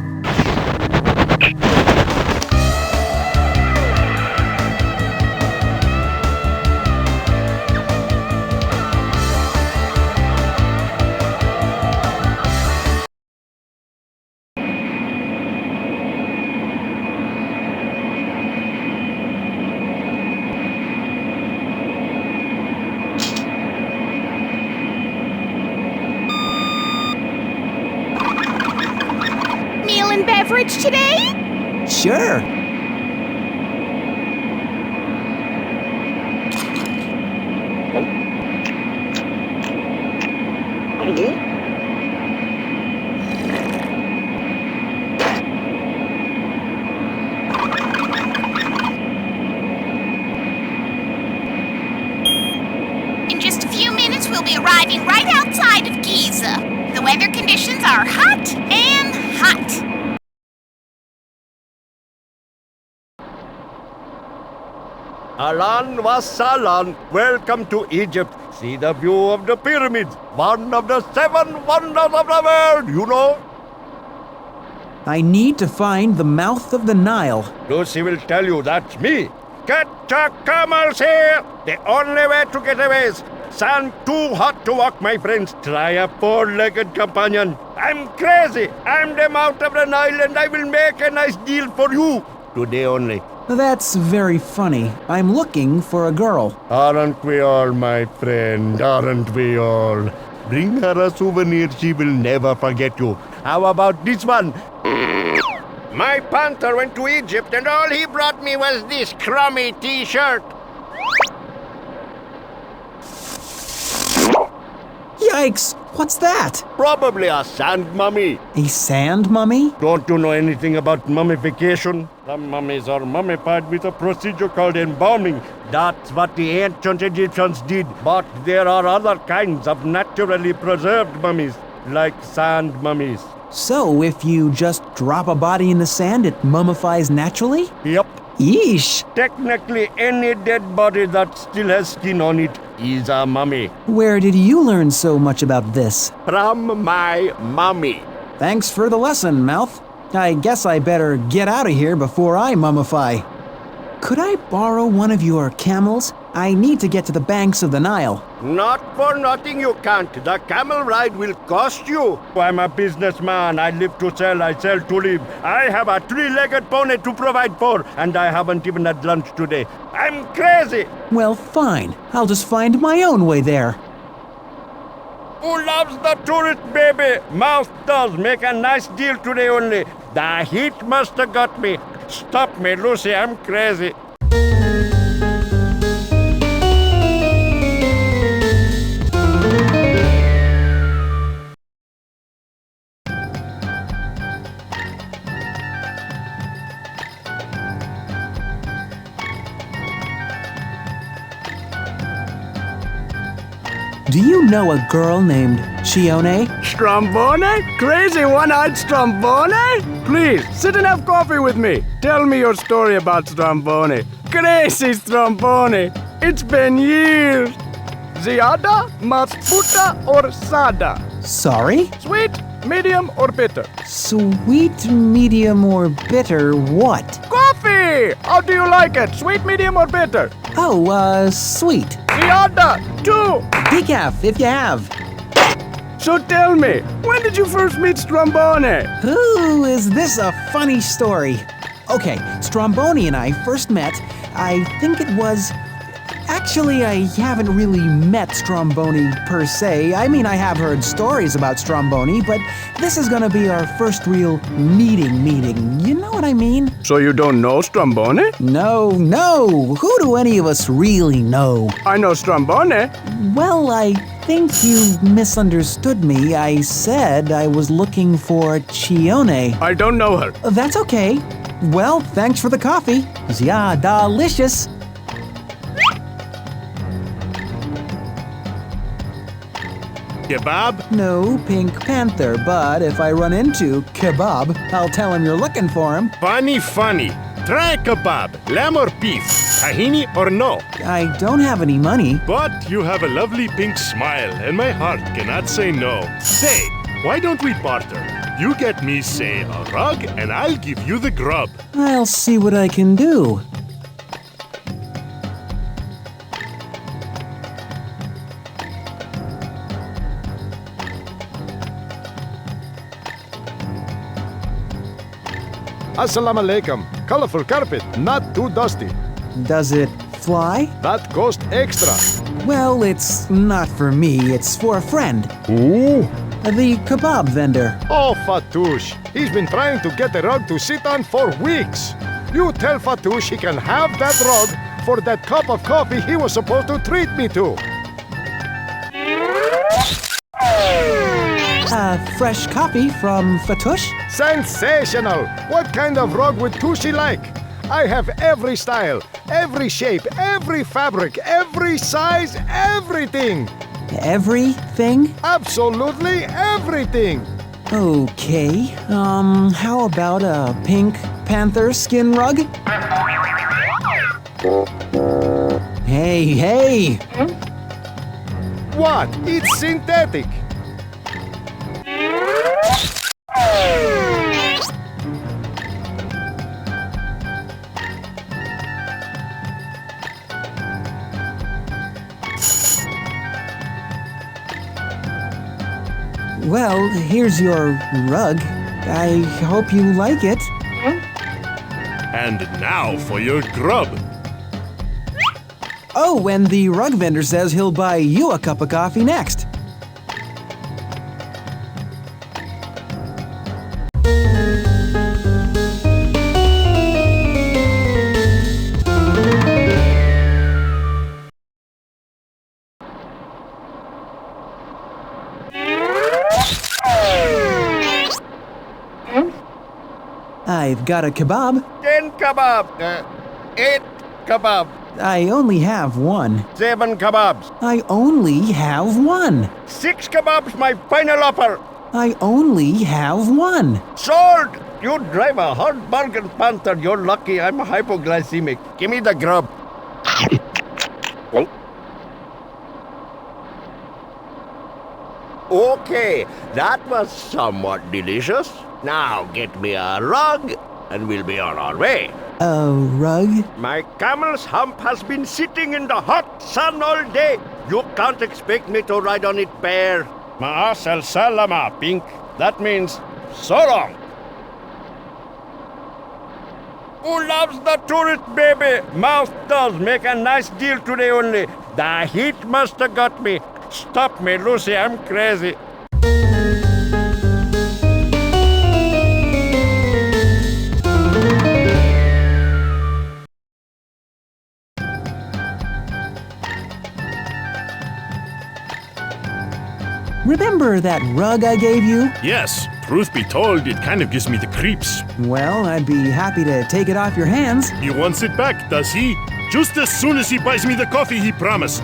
Meal and beverage today? Sure. In just a few minutes, we'll be arriving right outside of Giza. The weather conditions are hot and hot. Alan Wassalan, welcome to Egypt. See the view of the pyramids, one of the 7 wonders of the world, you know. I need to find the mouth of the Nile. Lucy will tell you that's me. Get your camels here! The only way to get away is sand too hot to walk, my friends. Try a 4-legged companion. I'm crazy. I'm the mouth of the Nile and I will make a nice deal for you. Today only. That's very funny. I'm looking for a girl. Aren't we all, my friend? Aren't we all? Bring her a souvenir, she will never forget you. How about this one? My panther went to Egypt and all he brought me was this crummy t-shirt. Yikes! What's that? Probably a sand mummy. A sand mummy? Don't you know anything about mummification? Some mummies are mummified with a procedure called embalming. That's what the ancient Egyptians did. But there are other kinds of naturally preserved mummies, like sand mummies. So, if you just drop a body in the sand, it mummifies naturally? Yep. Yeesh! Technically, any dead body that still has skin on it is a mummy. Where did you learn so much about this? From my mummy. Thanks for the lesson, Mouth. I guess I better get out of here before I mummify. Could I borrow one of your camels? I need to get to the banks of the Nile. Not for nothing you can't. The camel ride will cost you. I'm a businessman. I live to sell. I sell to live. I have a 3-legged pony to provide for, and I haven't even had lunch today. I'm crazy. Well, fine. I'll just find my own way there. Who loves the tourist, baby? Mouth does. Make a nice deal today only. The heat must have got me. Stop me, Lucy. I'm crazy. Do you know a girl named Chione? Strombone? Crazy one-eyed Strombone? Please, sit and have coffee with me. Tell me your story about Strombone. Crazy Strombone. It's been years. Ziada, masputa, or sada? Sorry? Sweet, medium, or bitter? Sweet, medium, or bitter what? Coffee! How do you like it? Sweet, medium, or bitter? Oh, sweet. Ziada, 2. Decaf, if you have. So tell me, when did you first meet Strombone? Ooh, is this a funny story? Okay, Strombone and I first met, I think it was... Actually, I haven't really met Strombone per se. I mean, I have heard stories about Strombone, but this is gonna be our first real meeting. You know what I mean? So you don't know Strombone? No. Who do any of us really know? I know Strombone. Well, I think you misunderstood me. I said I was looking for Chione. I don't know her. That's okay. Well, thanks for the coffee. Yeah, delicious. Kebab? No, Pink Panther, but if I run into Kebab, I'll tell him you're looking for him. Funny. Try kebab, lamb or beef, tahini or no? I don't have any money. But you have a lovely pink smile, and my heart cannot say no. Say, why don't we barter? You get me, say, a rug, and I'll give you the grub. I'll see what I can do. Assalamu alaikum. Colorful carpet, not too dusty. Does it fly? That cost extra. Well, it's not for me, it's for a friend. Who? The kebab vendor. Oh, Fatouche. He's been trying to get a rug to sit on for weeks. You tell Fatouche he can have that rug for that cup of coffee he was supposed to treat me to. Fresh copy from Fatouche? Sensational! What kind of rug would Tushy like? I have every style, every shape, every fabric, every size, everything! Everything? Absolutely everything! Okay, how about a Pink Panther skin rug? Hey! What? It's synthetic! Well, here's your rug. I hope you like it. And now for your grub. Oh, and the rug vendor says he'll buy you a cup of coffee next. I've got a kebab. 10 kebab. 8 kebab. I only have one. 7 kebabs. I only have one. 6 kebabs, my final offer. I only have one. Sold! You drive a hard bargain, Panther. You're lucky I'm hypoglycemic. Give me the grub. Okay, that was somewhat delicious. Now get me a rug, and we'll be on our way. A rug? My camel's hump has been sitting in the hot sun all day. You can't expect me to ride on it bare. Ma'as al salama, Pink. That means so long. Who loves the tourist, baby? Mouth does. Make a nice deal today only. The heat must have got me. Stop me, Lucy. I'm crazy. Remember that rug I gave you? Yes, truth be told, it kind of gives me the creeps. Well, I'd be happy to take it off your hands. He wants it back, does he? Just as soon as he buys me the coffee he promised.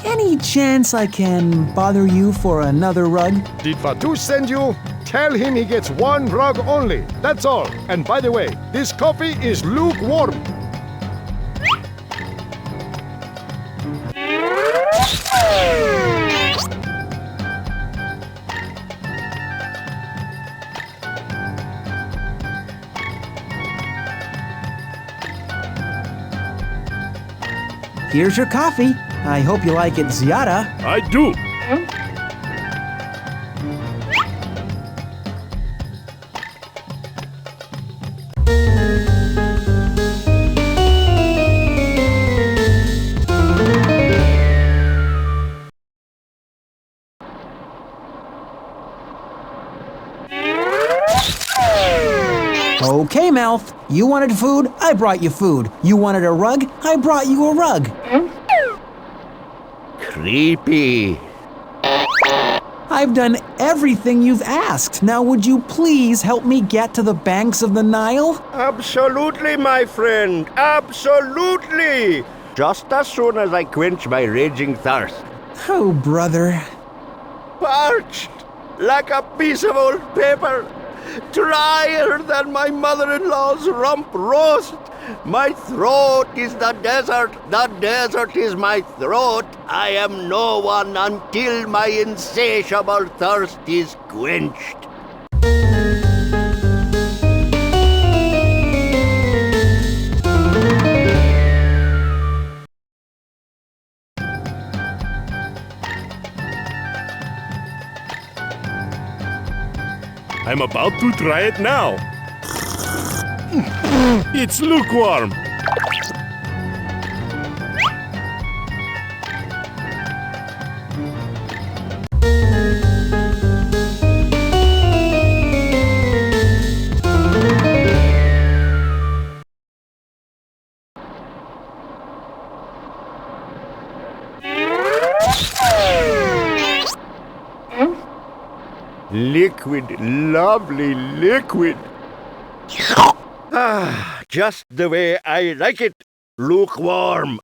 Any chance I can bother you for another rug? Did Fatouche send you? Tell him he gets one rug only. That's all. And by the way, this coffee is lukewarm. Here's your coffee. I hope you like it, Ziada. I do. Okay, Mouth. You wanted food, I brought you food. You wanted a rug, I brought you a rug. Creepy. I I've done everything you've asked. Now would you please help me get to the banks of the Nile? Absolutely, my friend. Absolutely. Just as soon as I quench my raging thirst. Oh, brother. Parched like a piece of old paper. Drier than my mother-in-law's rump roast. My throat is the desert is my throat. I am no one until my insatiable thirst is quenched. I'm about to try it now. It's lukewarm. Liquid, lovely liquid. Ah, just the way I like it. Lukewarm.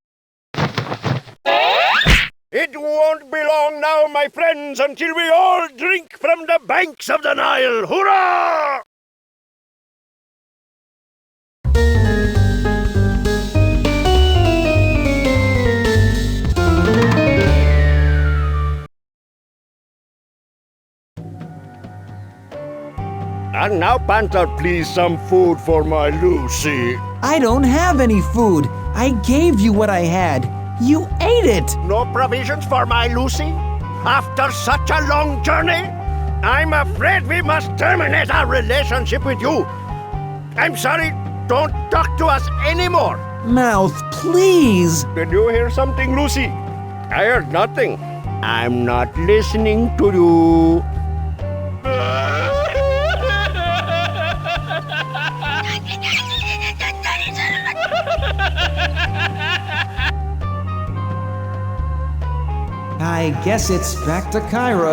It won't be long now, my friends, until we all drink from the banks of the Nile. Hurrah! And now, Panther, please some food for my Lucy. I don't have any food. I gave you what I had. You ate it. No provisions for my Lucy? After such a long journey? I'm afraid we must terminate our relationship with you. I'm sorry, don't talk to us anymore. Mouth, please. Did you hear something, Lucy? I heard nothing. I'm not listening to you. I guess it's back to Cairo.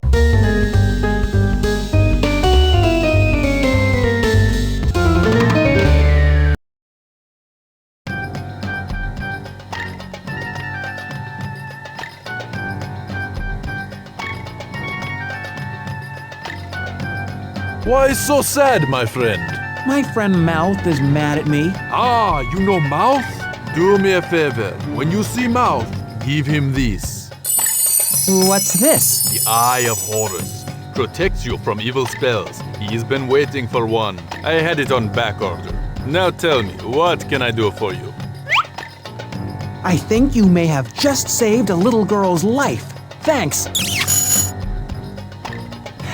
Why so sad, my friend? My friend Mouth is mad at me. Ah, you know Mouth? Do me a favor. When you see Mouth, give him this. What's this? The Eye of Horus. Protects you from evil spells. He's been waiting for one. I had it on back order. Now tell me, what can I do for you? I think you may have just saved a little girl's life. Thanks.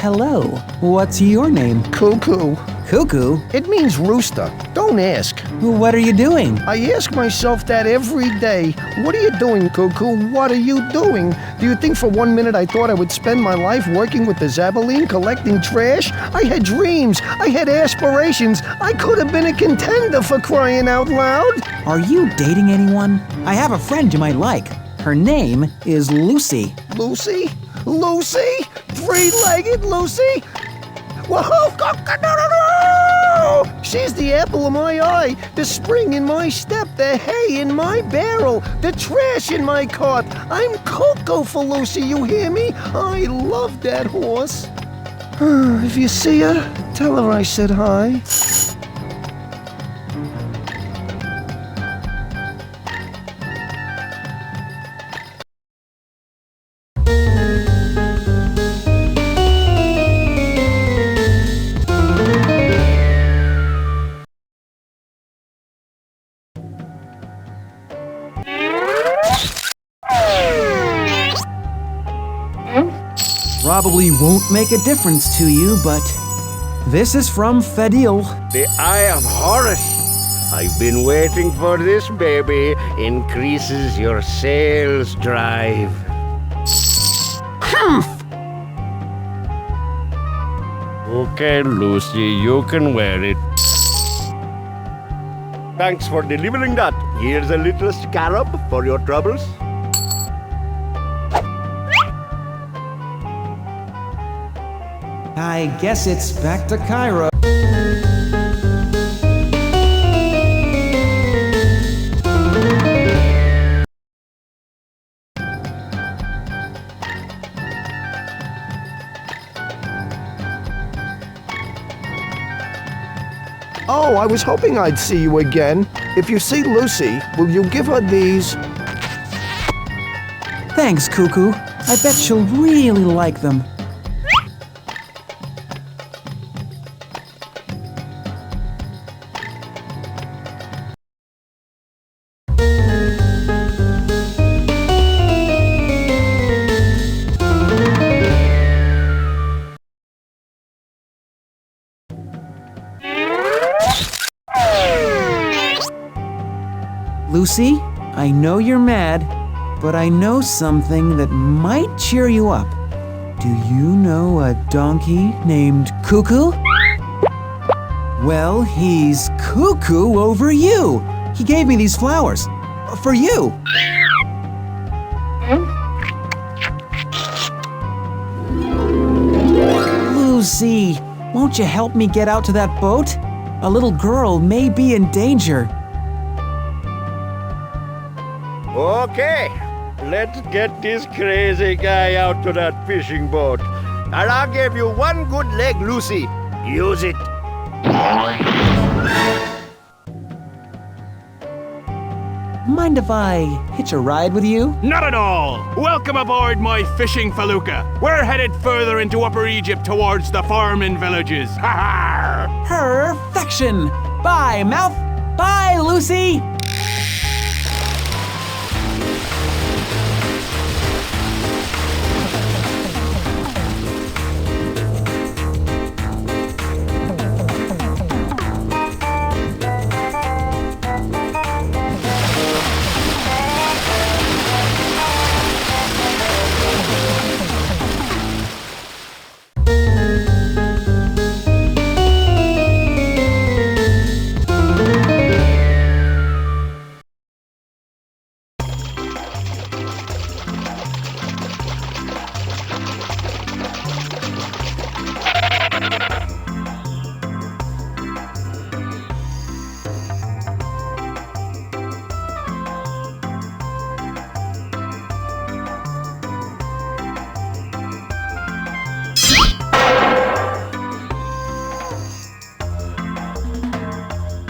Hello. What's your name? Cuckoo. Cuckoo? It means rooster. Don't ask. What are you doing? I ask myself that every day. What are you doing, Cuckoo? What are you doing? Do you think for 1 minute I thought I would spend my life working with the Zabaline collecting trash? I had dreams. I had aspirations. I could have been a contender, for crying out loud. Are you dating anyone? I have a friend you might like. Her name is Lucy. Lucy? Lucy? Three-legged Lucy? Whoa! No! She's the apple of my eye, the spring in my step, the hay in my barrel, the trash in my cart. I'm Coco for Lucy, you hear me? I love that horse. If you see her, tell her I said hi. Probably won't make a difference to you, but this is from Fadil. The Eye of Horus. I've been waiting for this, baby. Increases your sales drive. Okay, Lucy, you can wear it. Thanks for delivering that. Here's a little scarab for your troubles. I guess it's back to Cairo. Oh, I was hoping I'd see you again. If you see Lucy, will you give her these? Thanks, Cuckoo. I bet she'll really like them. Lucy, I know you're mad, but I know something that might cheer you up. Do you know a donkey named Cuckoo? Well, he's cuckoo over you. He gave me these flowers. For you. Lucy, won't you help me get out to that boat? A little girl may be in danger. Okay, let's get this crazy guy out to that fishing boat. And I'll give you one good leg, Lucy. Use it. Mind if I hitch a ride with you? Not at all! Welcome aboard my fishing felucca. We're headed further into Upper Egypt towards the farming villages. Ha ha! Perfection! Bye, Mouth! Bye, Lucy!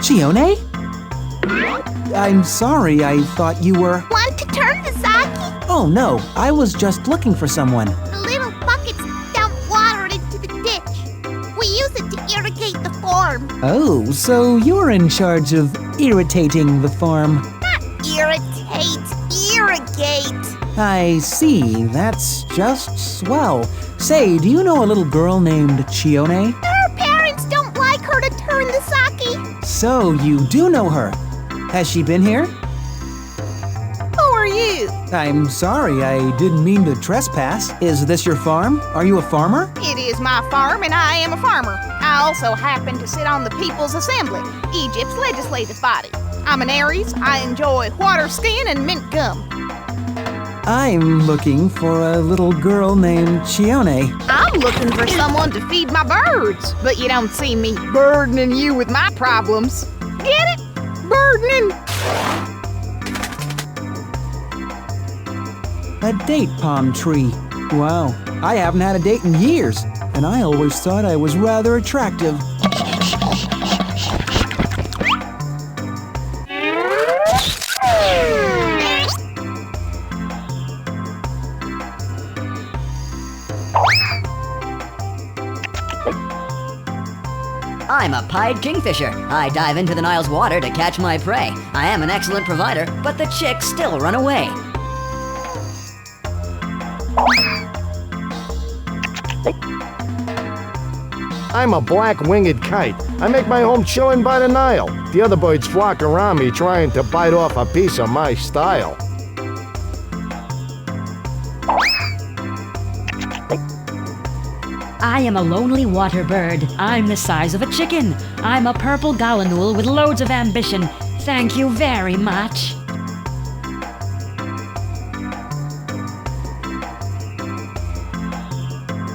Chione? I'm sorry, I thought you were... Want to turn the sake? Oh no, I was just looking for someone. The little buckets dump water into the ditch. We use it to irrigate the farm. Oh, so you're in charge of irritating the farm. Not irritate, irrigate. I see, that's just swell. Say, do you know a little girl named Chione? Her parents don't like her to turn the sake. So you do know her. Has she been here? Who are you? I'm sorry, I didn't mean to trespass. Is this your farm? Are you a farmer? It is my farm and I am a farmer. I also happen to sit on the People's Assembly, Egypt's legislative body. I'm an Aries. I enjoy water skiing and mint gum. I'm looking for a little girl named Chione. I'm looking for someone to feed my birds, but you don't see me burdening you with my problems. Get it? Burdening. A date palm tree. Wow, I haven't had a date in years, and I always thought I was rather attractive. I'm a pied kingfisher. I dive into the Nile's water to catch my prey. I am an excellent provider, but the chicks still run away. I'm a black-winged kite. I make my home chillin' by the Nile. The other birds flock around me trying to bite off a piece of my style. I am a lonely water bird. I'm the size of a chicken. I'm a purple gallinule with loads of ambition. Thank you very much.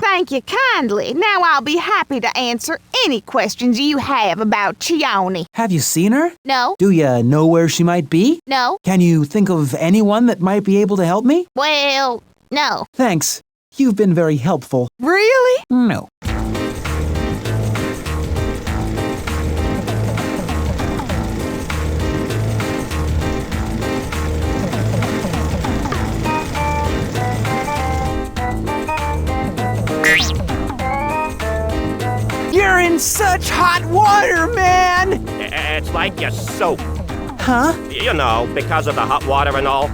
Thank Thank you kindly. Now I'll be happy to answer any questions you have about Chione. Have you seen her? No. Do you know where she might be? No. Can you think of anyone that might be able to help me? Well, no. Thanks. You've been very helpful. Really? No. You're in such hot water, man! It's like your soap. Huh? You know, because of the hot water and all.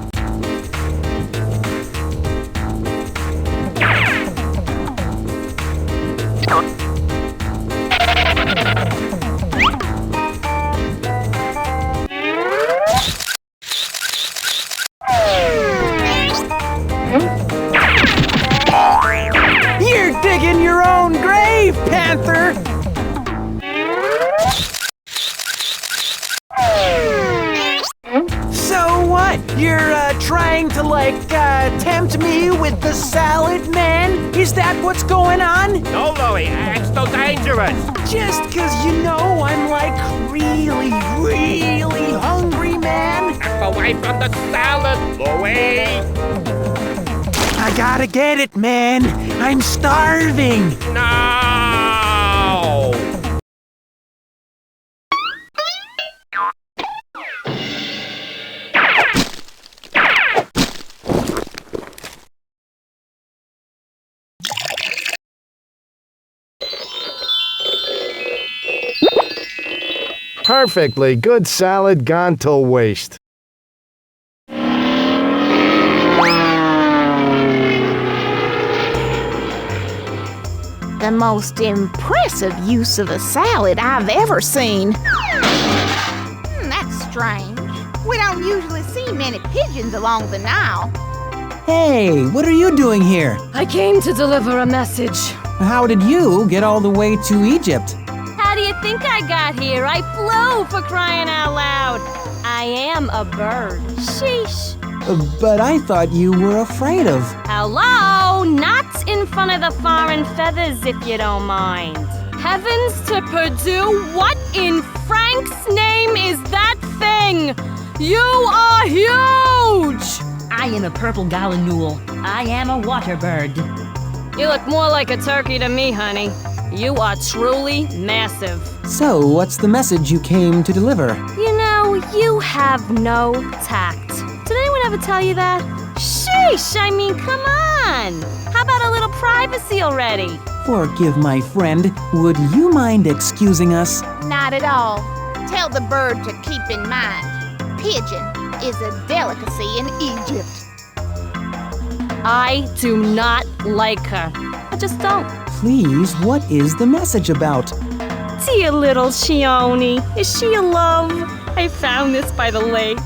You're digging your own grave, Panther! So what? You're trying to, tempt me with the salad, man? Is that what's going on? No, Louie, it's so dangerous. Just 'cause you know I'm, really, really hungry, man. Away from the salad, Louie. I gotta get it, man. I'm starving. No! Perfectly good salad gone to waste. The most impressive use of a salad I've ever seen. That's strange. We don't usually see many pigeons along the Nile. Hey, what are you doing here? I came to deliver a message. How did you get all the way to Egypt? How do you think I got here? I flew, for crying out loud. I am a bird. Sheesh. But I thought you were afraid of. Hello? Not in front of the foreign feathers, if you don't mind. Heavens to Purdue, what in Frank's name is that thing? You are huge! I am a purple gallinule. I am a water bird. You look more like a turkey to me, honey. You are truly massive. So, what's the message you came to deliver? You know, you have no tact. Did anyone ever tell you that? Sheesh, I mean, come on! How about a little privacy already? Forgive my friend. Would you mind excusing us? Not at all. Tell the bird to keep in mind, pigeon is a delicacy in Egypt. I do not like her. I just don't. Please, what is the message about? Dear little Chione, is she a love? I found this by the lake.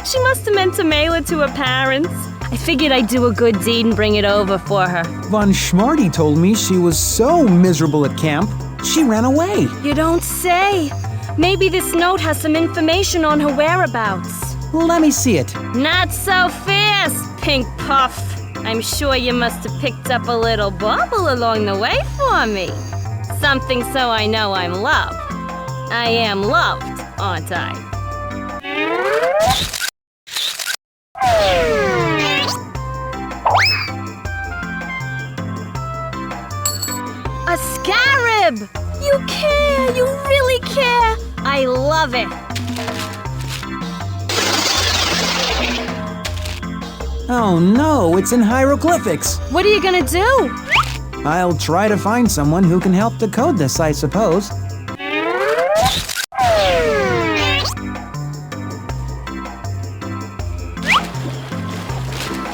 She must have meant to mail it to her parents. I figured I'd do a good deed and bring it over for her. Von Schmarty told me she was so miserable at camp, she ran away. You don't say. Maybe this note has some information on her whereabouts. Let me see it. Not so fierce, Pink Puff. I'm sure you must have picked up a little bubble along the way for me. Something so I know I'm loved. I am loved, aren't I? A scarab! You care! You really care! I love it! Oh no, it's in hieroglyphics. What are you gonna do? I'll try to find someone who can help decode this, I suppose.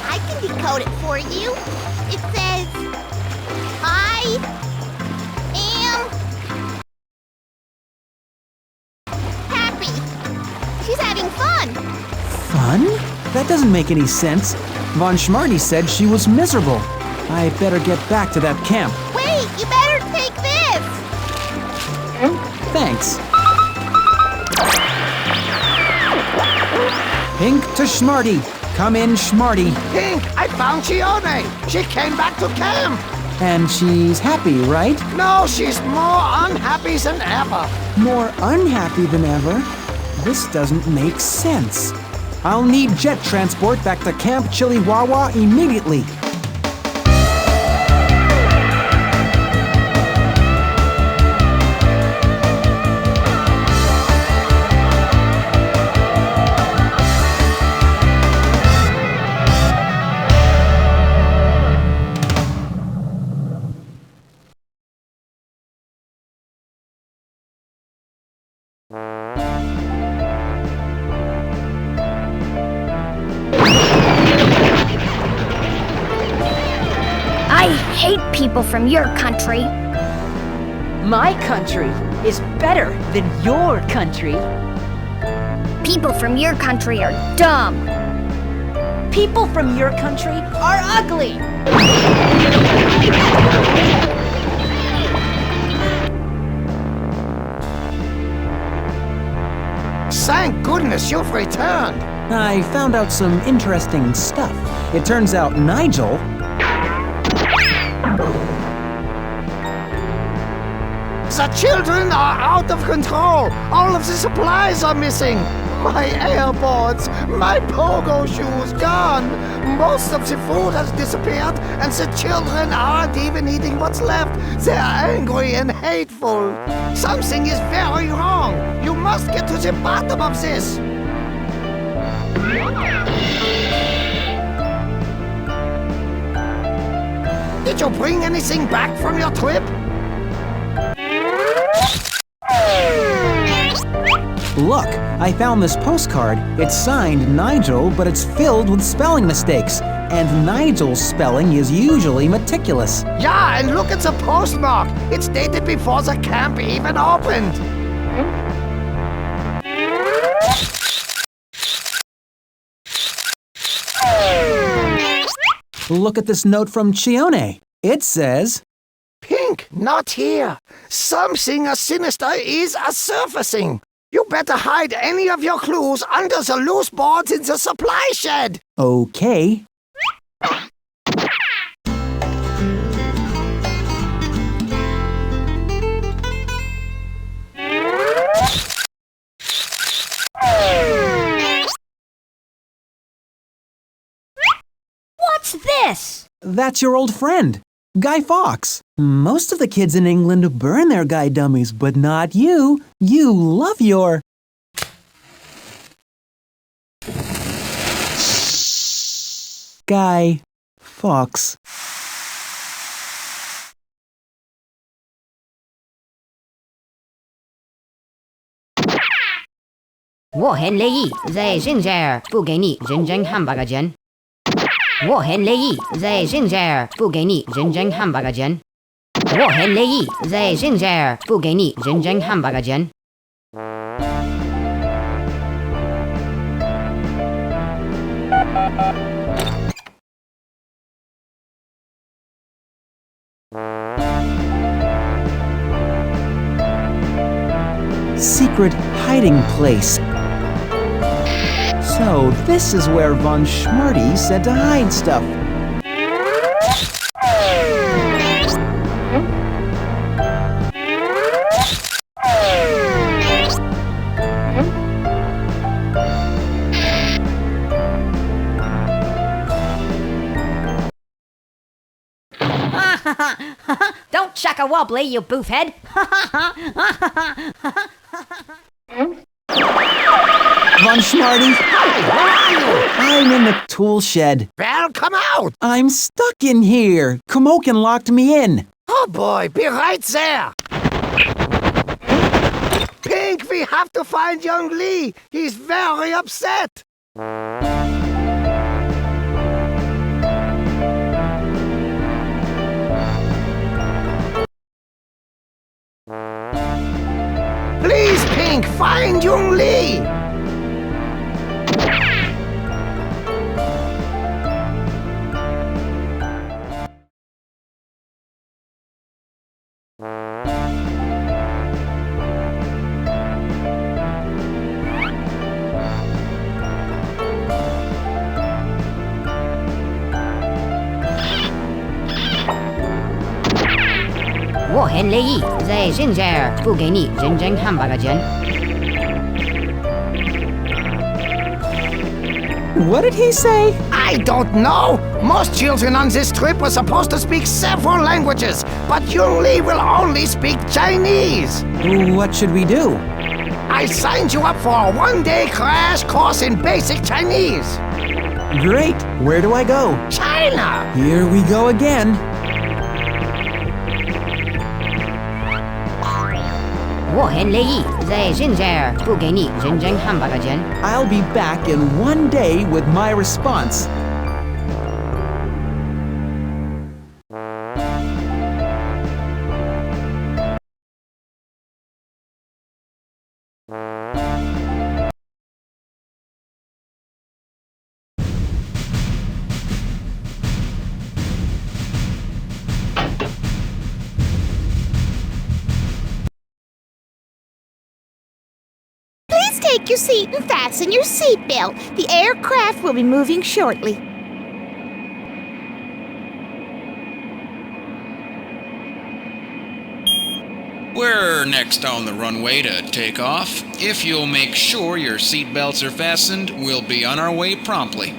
I can decode it for you. It says, I am happy. She's having fun. Fun? That doesn't make any sense. Von Schmarty said she was miserable. I better get back to that camp. Wait, you better take this. Thanks. Pink to Schmarty. Come in, Schmarty. Pink, I found Chione. She came back to camp. And she's happy, right? No, she's more unhappy than ever. More unhappy than ever? This doesn't make sense. I'll need jet transport back to Camp Chiliwawa immediately. I hate people from your country. My country is better than your country. People from your country are dumb. People from your country are ugly. Thank goodness you've returned. I found out some interesting stuff. It turns out Nigel... The children are out of control. All of the supplies are missing. My airboards, my pogo shoes gone. Most of the food has disappeared, and the children aren't even eating what's left. They're angry and hateful. Something is very wrong. You must get to the bottom of this. Did you bring anything back from your trip? Look, I found this postcard. It's signed Nigel, but it's filled with spelling mistakes. And Nigel's spelling is usually meticulous. Yeah, and look at the postmark. It's dated before the camp even opened. Look at this note from Chione. It says... Pink, not here. Something sinister is surfacing. You better hide any of your clues under the loose boards in the supply shed. Okay. What's this? That's your old friend, Guy Fawkes. Most of the kids in England burn their guy dummies, but not you. You love your... Guy Fawkes.我很乐意在现在不给你认真汉堡卷。我很乐意在现在不给你认真汉堡卷。我很乐意在现在不给你认真汉堡卷。Secret hiding place. So this is where Von Schmarty said to hide stuff. Don't chuck a wobbly, you boofhead. Von Schmarty? Where are you? I'm in the tool shed. Well, come out. I'm stuck in here. Kumokin locked me in. Oh boy, be right there. Pink, we have to find young Lee. He's very upset. Please, Pink, find young Lee. 我很乐意在现在付给你认真汉堡钱。 What did he say? I don't know. Most children on this trip were supposed to speak several languages, but Yun Li will only speak Chinese. What should we do? I signed you up for a one-day crash course in basic Chinese. Great. Where do I go? China. Here we go again. 我很乐意在现在付给你认真汉堡钱。 I'll be back in one day with my response. Please take your seat and fasten your seatbelt. The aircraft will be moving shortly. We're next on the runway to take off. If you'll make sure your seatbelts are fastened, we'll be on our way promptly.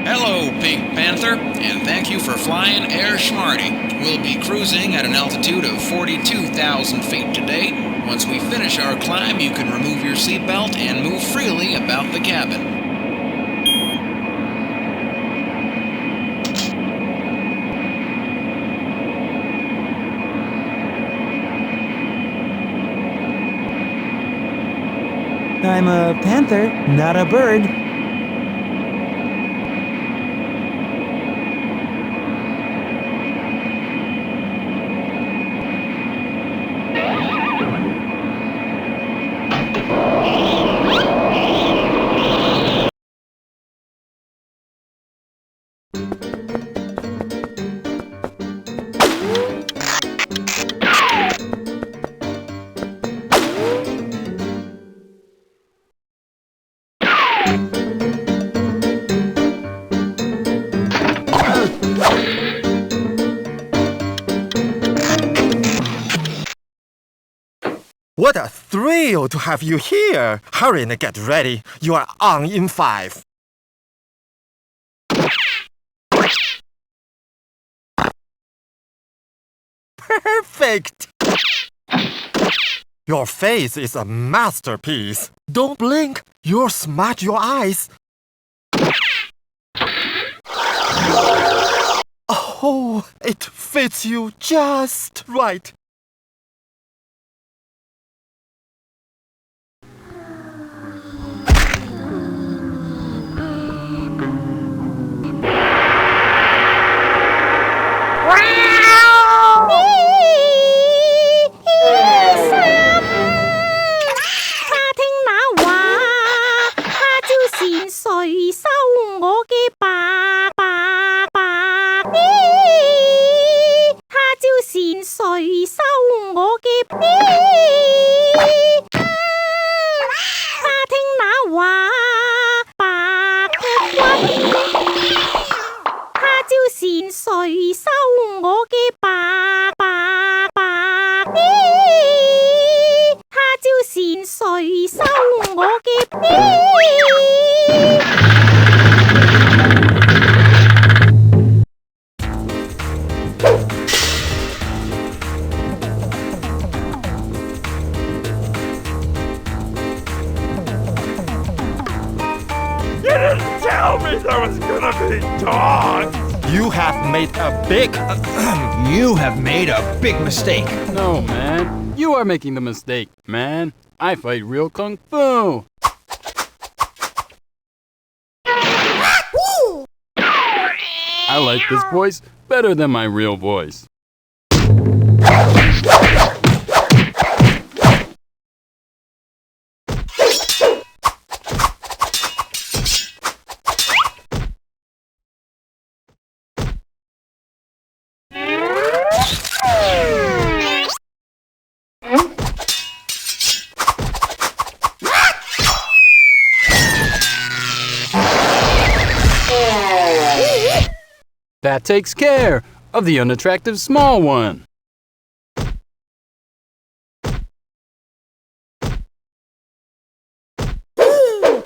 Hello, Pink Panther, and thank you for flying Air Schmarty. We'll be cruising at an altitude of 42,000 feet today. Once we finish our climb, you can remove your seatbelt and move freely about the cabin. I'm a panther, not a bird. What a thrill to have you here! Hurry and get ready. You are on in 5. Perfect! Your face is a masterpiece. Don't blink. You'll smudge your eyes. Oh, it fits you just right. Tell me there was gonna be dogs! You have made a big... You have made a big mistake. No, man. You are making the mistake, man. I fight real kung fu. I like this voice better than my real voice. That takes care of the unattractive small one. You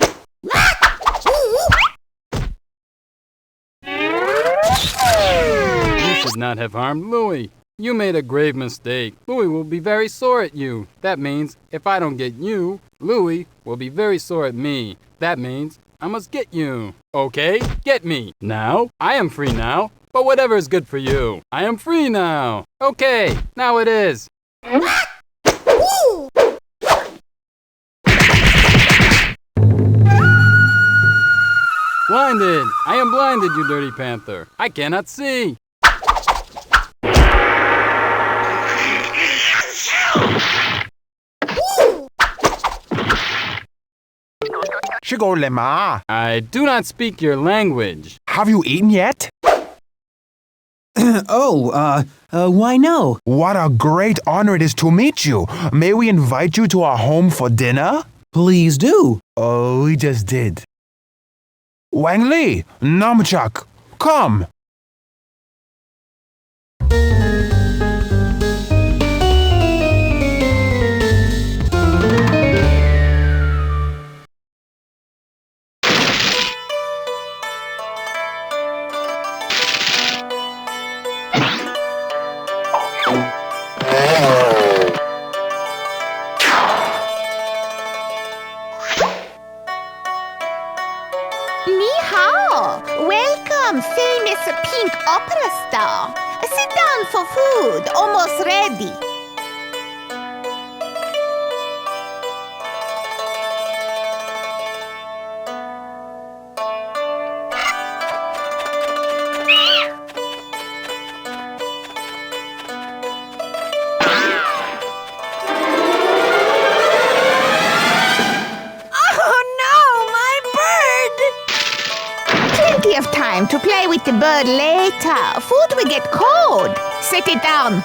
should not have harmed Louis. You made a grave mistake. Louis will be very sore at you. That means if I don't get you, Louis will be very sore at me. That means I must get you. Okay? Get me. Now, I am free now, but whatever is good for you. I am free now. Okay, now it is. Blinded! I am blinded, you dirty panther. I cannot see. I do not speak your language. Have you eaten yet? Why no? What a great honor it is to meet you. May we invite you to our home for dinner? Please do. Oh, we just did. Wang Li, Namchak, come. Ni hao! Welcome, famous pink opera star. Sit down for food, almost ready. Plenty of time to play with the bird later. Food will get cold. Set it down.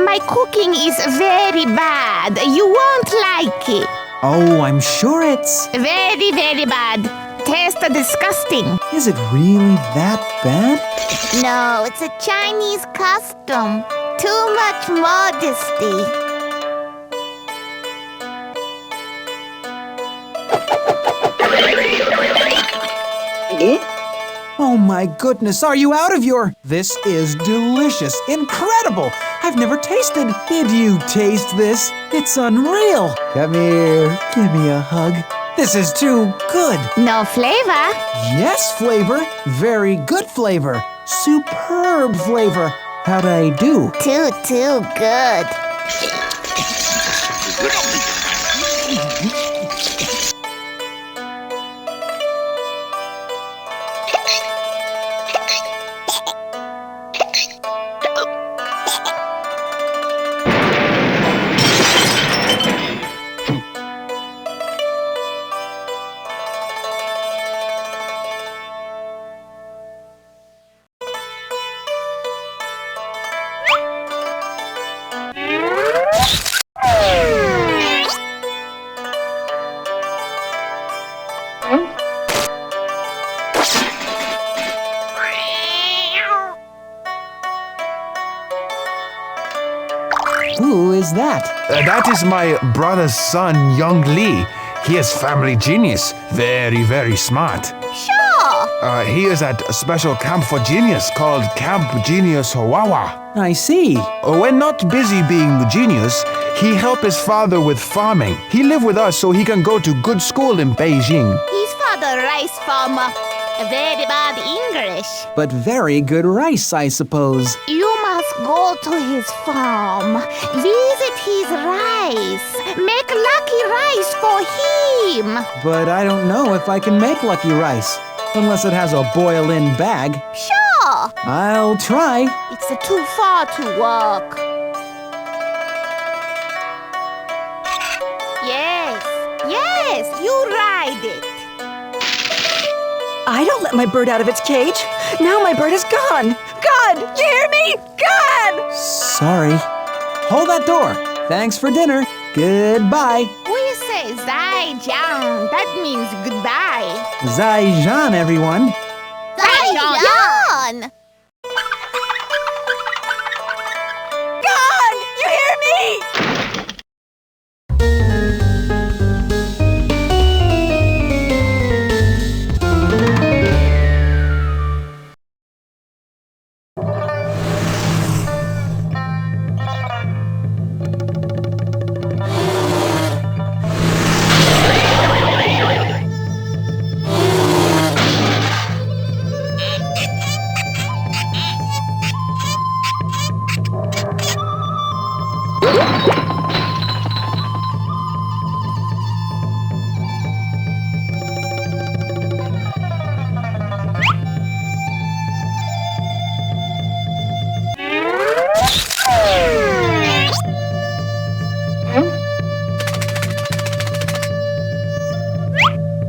My cooking is very bad. You won't like it. Oh, I'm sure it's... Very, very bad. Tastes disgusting. Is it really that bad? No, it's a Chinese custom. Too much modesty. Oh my goodness, are you out of your... This is delicious, incredible. I've never tasted. Did you taste this? It's unreal. Come here, give me a hug. This is too good. No flavor? Yes, flavor. Very good flavor. Superb flavor. How'd I do? Too good. Who is that? That is my brother's son, Young Li. He is family genius. Very, very smart. Sure. He is at a special camp for genius called Camp Genius Hawawa. I see. When not busy being the genius, he helped his father with farming. He lived with us so he can go to good school in Beijing. His father rice farmer. Very bad English. But very good rice, I suppose. You must go to his farm. Visit his rice. Make lucky rice for him. But I don't know if I can make lucky rice. Unless it has a boil-in bag. Sure. I'll try. It's too far to walk. Yes, you ride it. I don't let my bird out of its cage. Now my bird is gone. God, you hear me? God! Sorry. Hold that door. Thanks for dinner. Goodbye. We say Zai Jiang. That means goodbye. Zaijian, everyone. Zai Jiang! Gone! You hear me?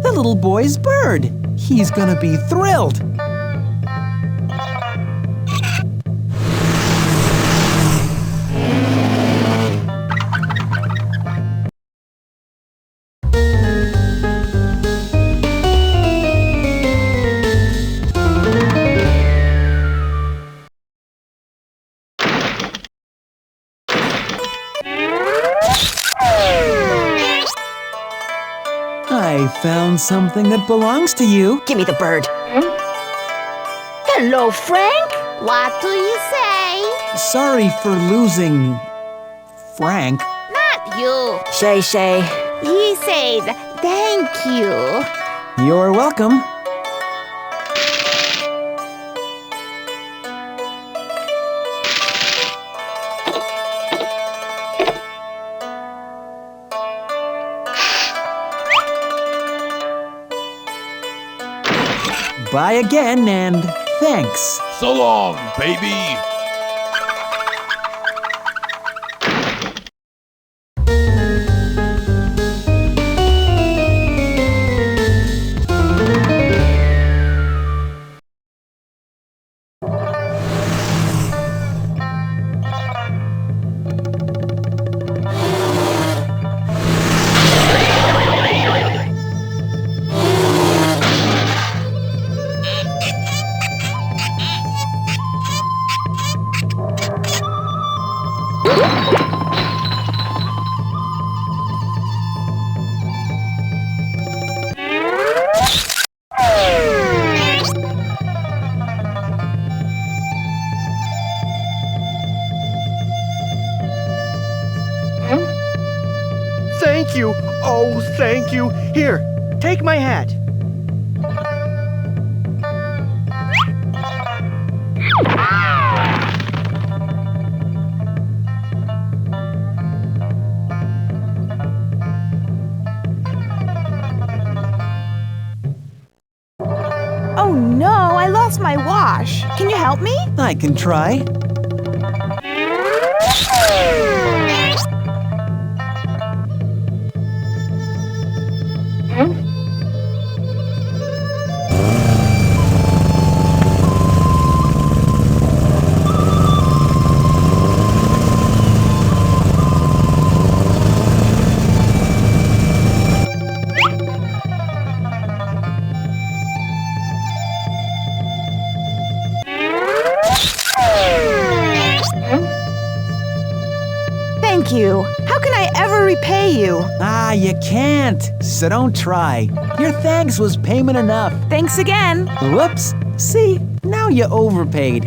The little boy's bird. He's gonna be thrilled. I found something that belongs to you. Give me the bird. Hello, Frank. What do you say? Sorry for losing Frank. Not you. Shay Shay. He said thank you. You're welcome. Bye again, and thanks. So long, baby. Thank you. Oh, thank you. Here, take my hat. Oh no, I lost my wash. Can you help me? I can try. Thank you. How can I ever repay you? Ah, you can't. So don't try. Your thanks was payment enough. Thanks again. Whoops. See, now you overpaid.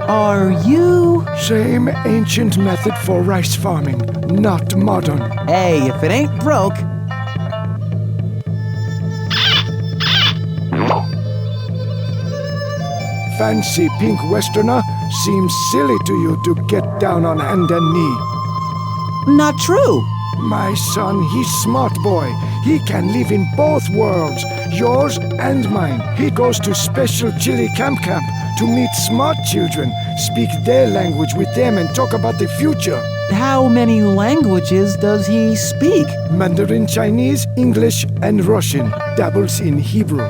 Are you? Same ancient method for rice farming, not modern. Hey, if it ain't broke. Fancy pink westerner seems silly to you to get down on hand and knee. Not true. My son, he's smart boy. He can live in both worlds, yours and mine. He goes to special chili camp to meet smart children, speak their language with them and talk about the future. How many languages does he speak? Mandarin Chinese, English, and Russian. Dabbles in Hebrew.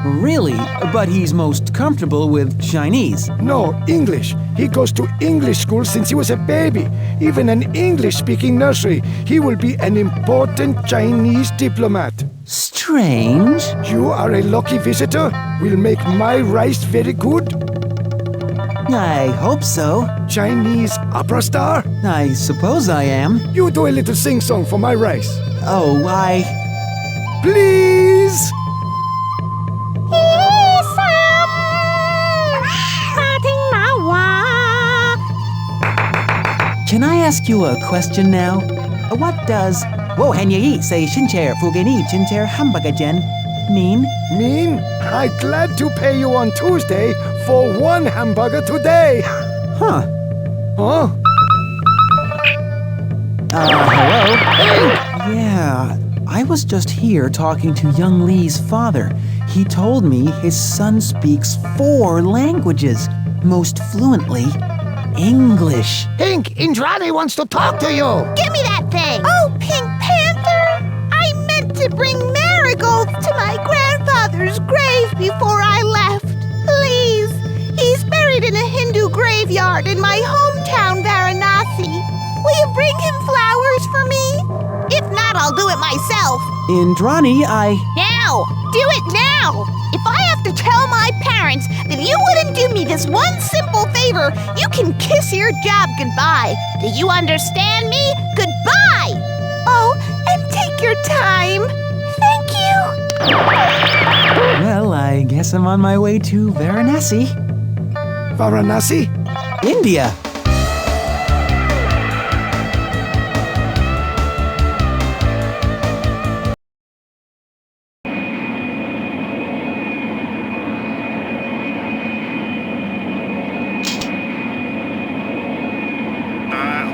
Really? But he's most comfortable with Chinese. No, English. He goes to English school since he was a baby. Even an English-speaking nursery. He will be an important Chinese diplomat. Strange. You are a lucky visitor. Will make my rice very good. I hope so. Chinese opera star? I suppose I am. You do a little sing-song for my rice. Oh, Please! Can I ask you a question now? What does "Wo hen yi say shincher fugeni chincher hambagajen" mean? Mean? I'm glad to pay you on Tuesday for 1 hamburger today. Huh. Huh? Hello? Yeah, I was just here talking to young Lee's father. He told me his son speaks 4 languages, most fluently English. Pink, Indrani wants to talk to you. Give me that thing! Oh, Pink Panther! I meant to bring marigolds to my grandfather's grave before I left. Please! He's buried in a Hindu graveyard in my hometown, Varanasi. Will you bring him flowers for me? If not, I'll do it myself. Indrani, Now! Do it now! If I have to tell my parents that you wouldn't do me this one simple favor, you can kiss your job goodbye. Do you understand me? Goodbye! Oh, and take your time. Thank you. Well, I guess I'm on my way to Varanasi. Varanasi? India.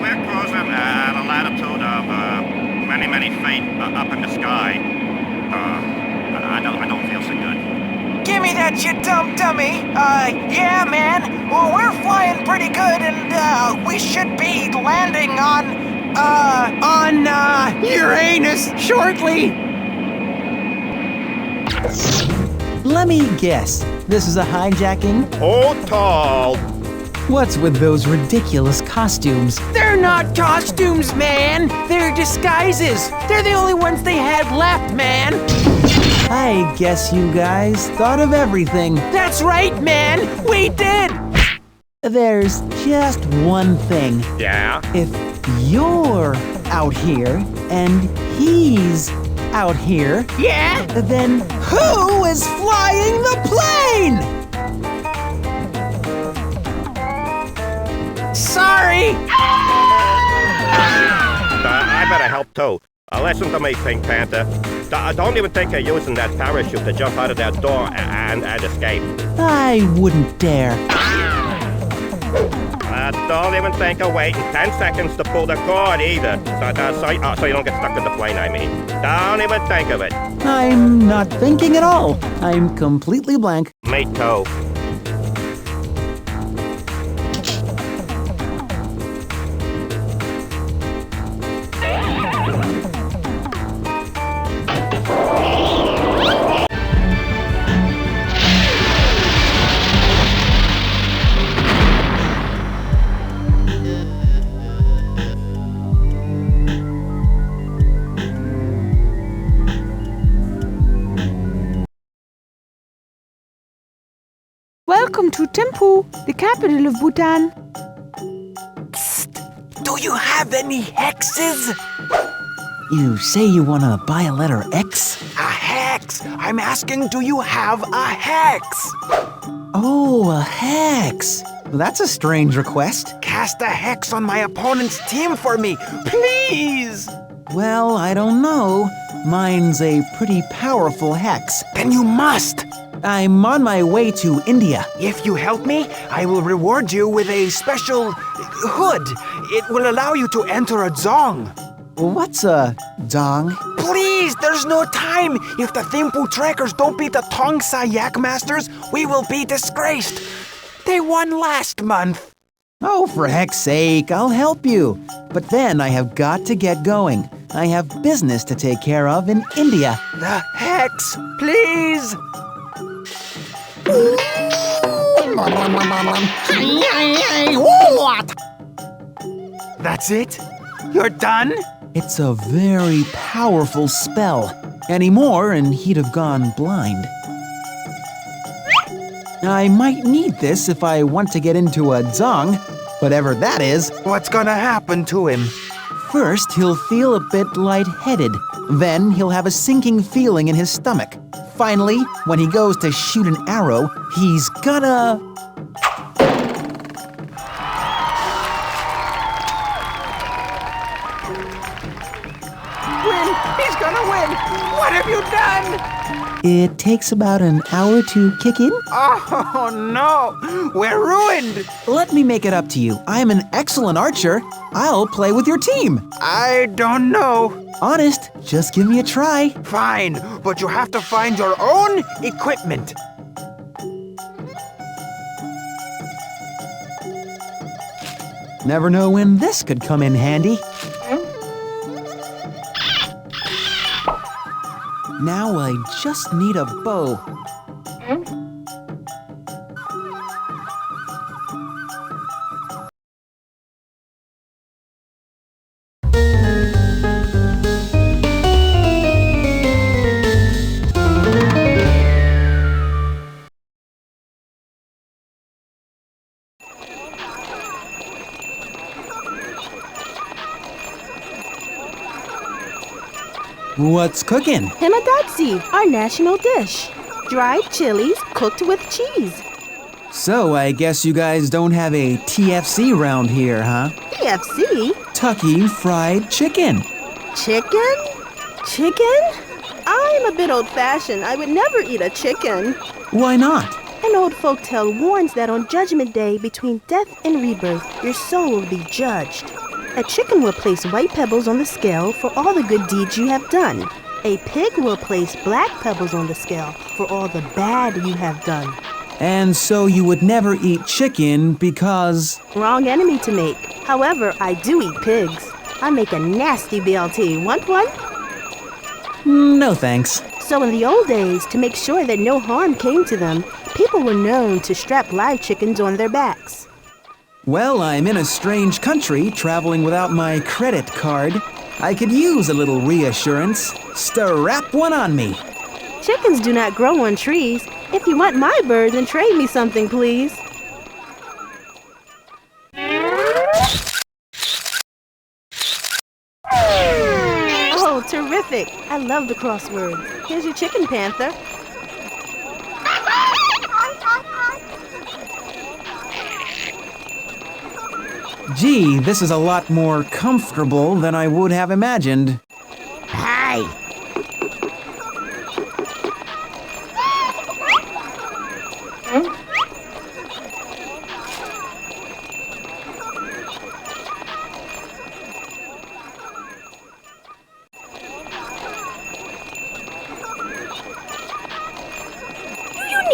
We're cruising at a latitude of many feet up in the sky. I don't feel so good. Give me that, you dumb dummy. Yeah, man. Well, we're flying pretty good, and, we should be landing on Uranus shortly. Let me guess. This is a hijacking? Oh, tall. What's with those ridiculous costumes? They're not costumes, man. They're disguises. They're the only ones they had left, man. I guess you guys thought of everything. That's right, man. We did. There's just one thing. Yeah? If you're out here and he's out here, yeah, then who is flying the plane? Sorry. I better help too. Listen to me, Pink Panther. Don't even think of using that parachute to jump out of that door and escape. I wouldn't dare. Don't even think of waiting 10 seconds to pull the cord either. So you don't get stuck in the plane, I mean. Don't even think of it. I'm not thinking at all. I'm completely blank. Me too. Welcome to Thimphu, the capital of Bhutan. Do you have any hexes? You say you want to buy a letter X? A hex. I'm asking, do you have a hex? Oh, a hex. That's a strange request. Cast a hex on my opponent's team for me, please. Well, I don't know. Mine's a pretty powerful hex. Then you must. I'm on my way to India. If you help me, I will reward you with a special hood. It will allow you to enter a dzong. What's a dzong? Please, there's no time. If the Thimphu Trekkers don't beat the Tongsa Yak Masters, we will be disgraced. They won last month. Oh, for heck's sake, I'll help you. But then I have got to get going. I have business to take care of in India. The hex, please. What? That's it? You're done? It's a very powerful spell. Any more and he'd have gone blind. I might need this if I want to get into a dzong, whatever that is. What's gonna happen to him? First, he'll feel a bit lightheaded. Then he'll have a sinking feeling in his stomach. Finally, when he goes to shoot an arrow, he's gonna... Win! He's gonna win! What have you done? It takes about an hour to kick in. Oh no! We're ruined! Let me make it up to you. I'm an excellent archer. I'll play with your team. I don't know. Honest, just give me a try. Fine, but you have to find your own equipment. Never know when this could come in handy. Now I just need a bow. What's cooking? Himadotsi, our national dish. Dried chilies cooked with cheese. So I guess you guys don't have a TFC round here, huh? TFC? Tucky Fried Chicken. Chicken? Chicken? I'm a bit old-fashioned. I would never eat a chicken. Why not? An old folktale warns that on Judgment Day, between death and rebirth, your soul will be judged. A chicken will place white pebbles on the scale for all the good deeds you have done. A pig will place black pebbles on the scale for all the bad you have done. And so you would never eat chicken because... Wrong enemy to make. However, I do eat pigs. I make a nasty BLT. Want one? No thanks. So in the old days, to make sure that no harm came to them, people were known to strap live chickens on their backs. Well, I'm in a strange country, traveling without my credit card. I could use a little reassurance. Strap one on me. Chickens do not grow on trees. If you want my bird, then trade me something, please. Oh, terrific. I love the crosswords. Here's your chicken, Panther. Gee, this is a lot more comfortable than I would have imagined. Hi.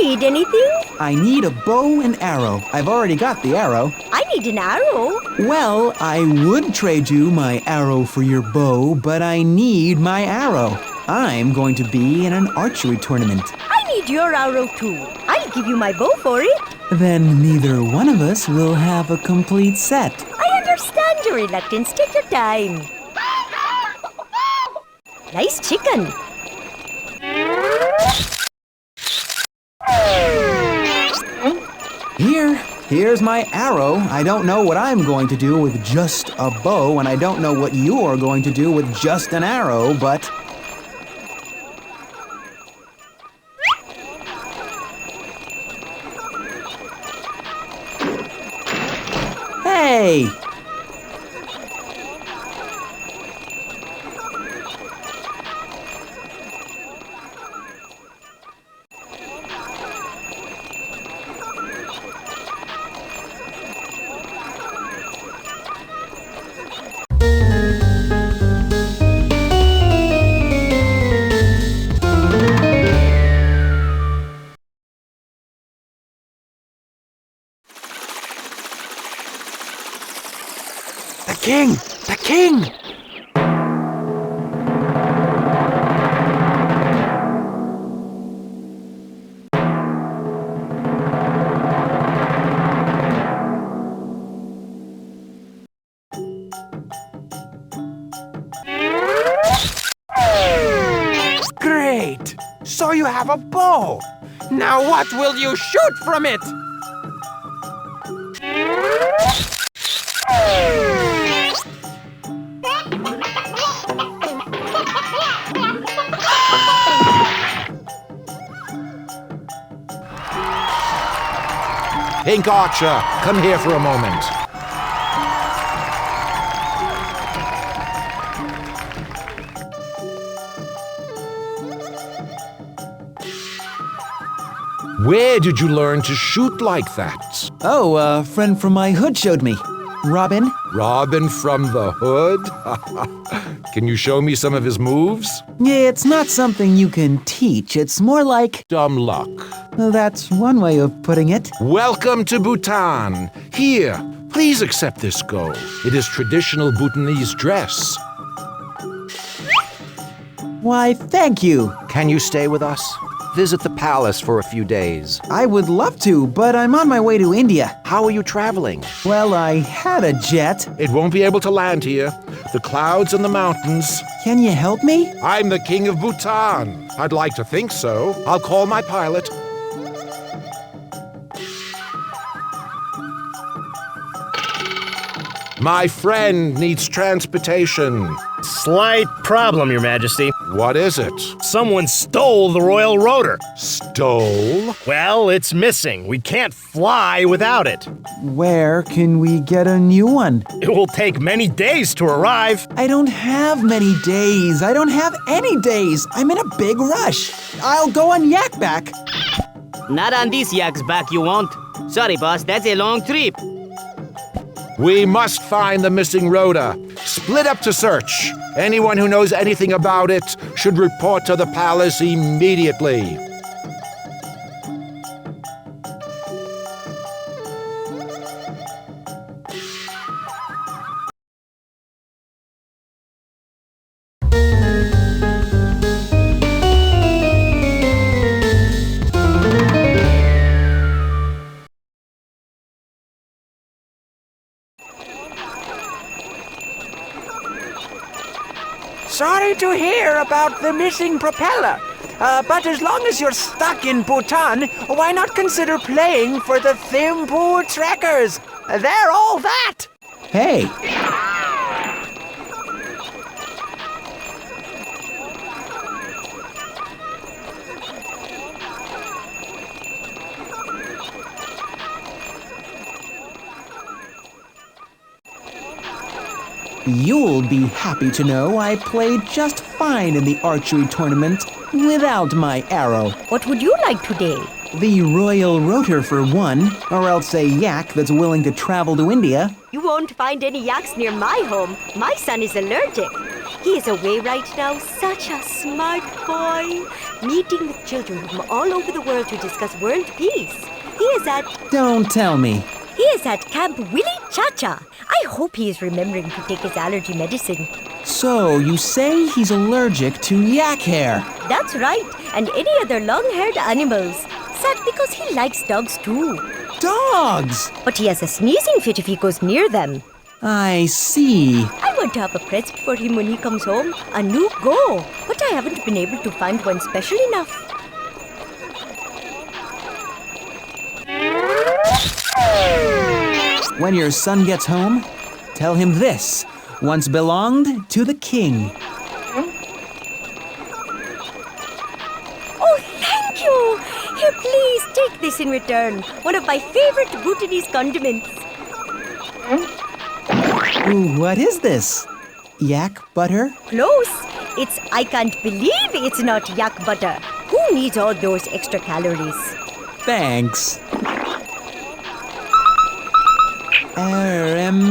Need anything? I need a bow and arrow. I've already got the arrow. I need an arrow. Well, I would trade you my arrow for your bow, but I need my arrow. I'm going to be in an archery tournament. I need your arrow too. I'll give you my bow for it. Then neither one of us will have a complete set. I understand your reluctance. Take your time. Nice chicken. Here's my arrow. I don't know what I'm going to do with just a bow, and I don't know what you're going to do with just an arrow, but... Hey! king! The king! So you have a bow. Now what will you shoot from it? Pink Archer, come here for a moment. Where did you learn to shoot like that? Oh, a friend from my hood showed me. Robin? Robin from the hood? Can you show me some of his moves? It's not something you can teach. It's more like dumb luck. That's one way of putting it. Welcome to Bhutan. Here, please accept this go. It is traditional Bhutanese dress. Why, thank you. Can you stay with us? Visit the palace for a few days. I would love to, but I'm on my way to India. How are you traveling? Well, I had a jet. It won't be able to land here. The clouds and the mountains. Can you help me? I'm the king of Bhutan. I'd like to think so. I'll call my pilot. My friend needs transportation. Slight problem, Your Majesty. What is it? Someone stole the royal rotor. Stole? Well, it's missing. We can't fly without it. Where can we get a new one? It will take many days to arrive. I don't have many days. I don't have any days. I'm in a big rush. I'll go on Yak Back. Not on this Yak's Back, you won't. Sorry, boss, that's a long trip. We must find the missing rotor. Split up to search. Anyone who knows anything about it should report to the palace immediately. Sorry to hear about the missing propeller. But as long as you're stuck in Bhutan, why not consider playing for the Thimpu Trekkers? They're all that! Hey! You'll be happy to know I played just fine in the archery tournament without my arrow. What would you like today? The royal rotor for one, or else a yak that's willing to travel to India. You won't find any yaks near my home. My son is allergic. He is away right now, such a smart boy. Meeting with children from all over the world to discuss world peace. He is at... Don't tell me. He is at Camp Willy Chacha. I hope he is remembering to take his allergy medicine. So, you say he's allergic to yak hair? That's right, and any other long-haired animals. Sad because he likes dogs too. Dogs? But he has a sneezing fit if he goes near them. I see. I want to have a present for him when he comes home, a new go, but I haven't been able to find one special enough. When your son gets home, tell him this once belonged to the king. Oh, thank you! Here, please take this in return. One of my favorite Bhutanese condiments. Ooh, what is this? Yak butter? Close. It's I can't believe it's not yak butter. Who needs all those extra calories? Thanks.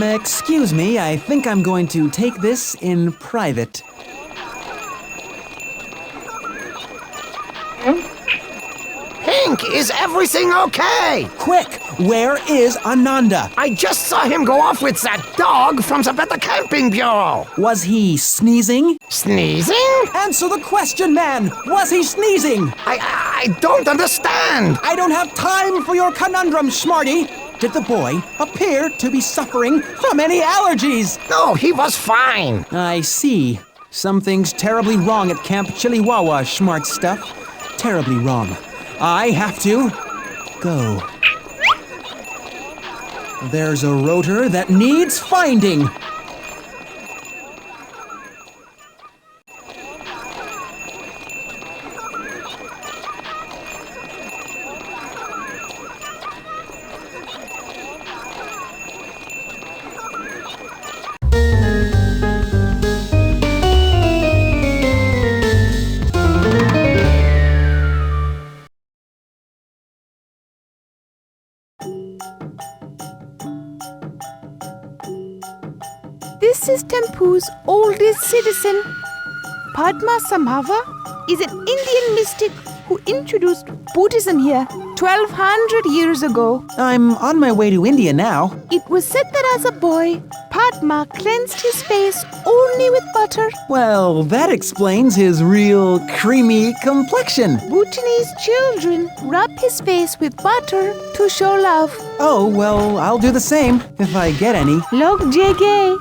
Excuse me, I think I'm going to take this in private. Pink, is everything okay? Quick, where is Ananda? I just saw him go off with that dog from the Better Camping Bureau. Was he sneezing? Sneezing? Answer the question, man! Was he sneezing? I don't understand. I don't have time for your conundrum, Smarty. Did the boy appear to be suffering from any allergies? No, he was fine. I see. Something's terribly wrong at Camp Chiliwawa, smart stuff. terribly wrong. I have to go. There's a rotor that needs finding. This is Tempu's oldest citizen. Padma Sambhava is an Indian mystic who introduced Buddhism here 1200 years ago. I'm on my way to India now. It was said that as a boy, Padma cleansed his face only with butter. Well, that explains his real creamy complexion. Bhutanese children rub his face with butter to show love. Oh, well, I'll do the same if I get any. Log jege.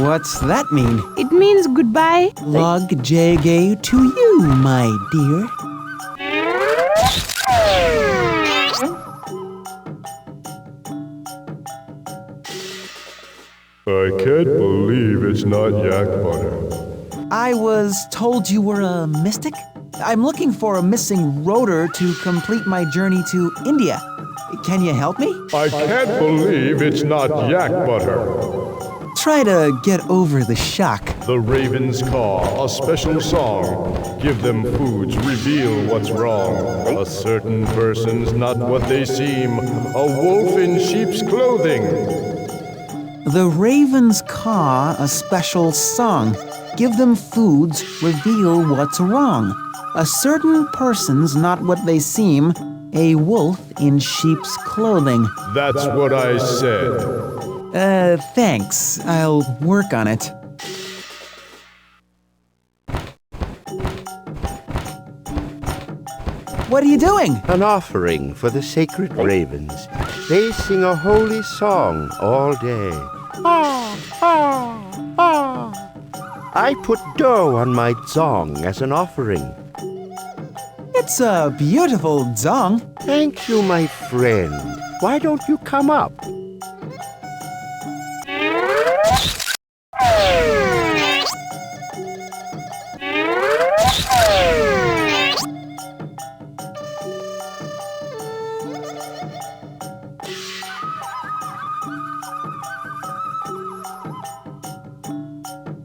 What's that mean? It means goodbye. Log jege to you, my dear. I can't believe it's not yak butter. I was told you were a mystic? I'm looking for a missing rotor to complete my journey to India. Can you help me? I can't believe it's not yak butter. Try to get over the shock. The Raven's Call, a special song. Give them foods, reveal what's wrong. A certain person's not what they seem. A wolf in sheep's clothing. The ravens caw a special song. Give them foods, reveal what's wrong. A certain person's not what they seem, a wolf in sheep's clothing. That's what I said. Thanks. I'll work on it. What are you doing? An offering for the sacred ravens. They sing a holy song all day. I put dough on my dzong as an offering. It's a beautiful dzong. Thank you, my friend. Why don't you come up?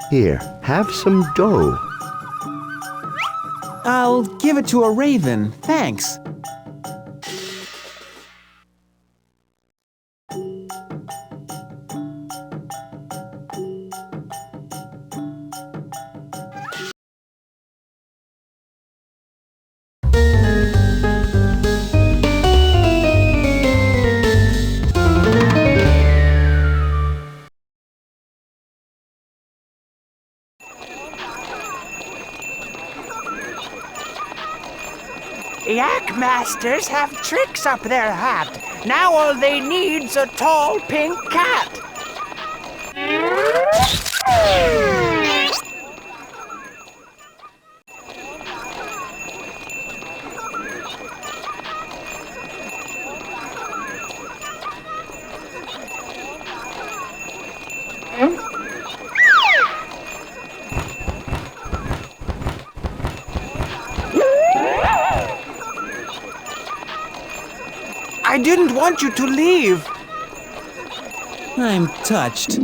Here, have some dough. I'll give it to a raven, thanks. Yak masters have tricks up their hat. Now all they need's a tall pink cat. I didn't want you to leave. I'm touched.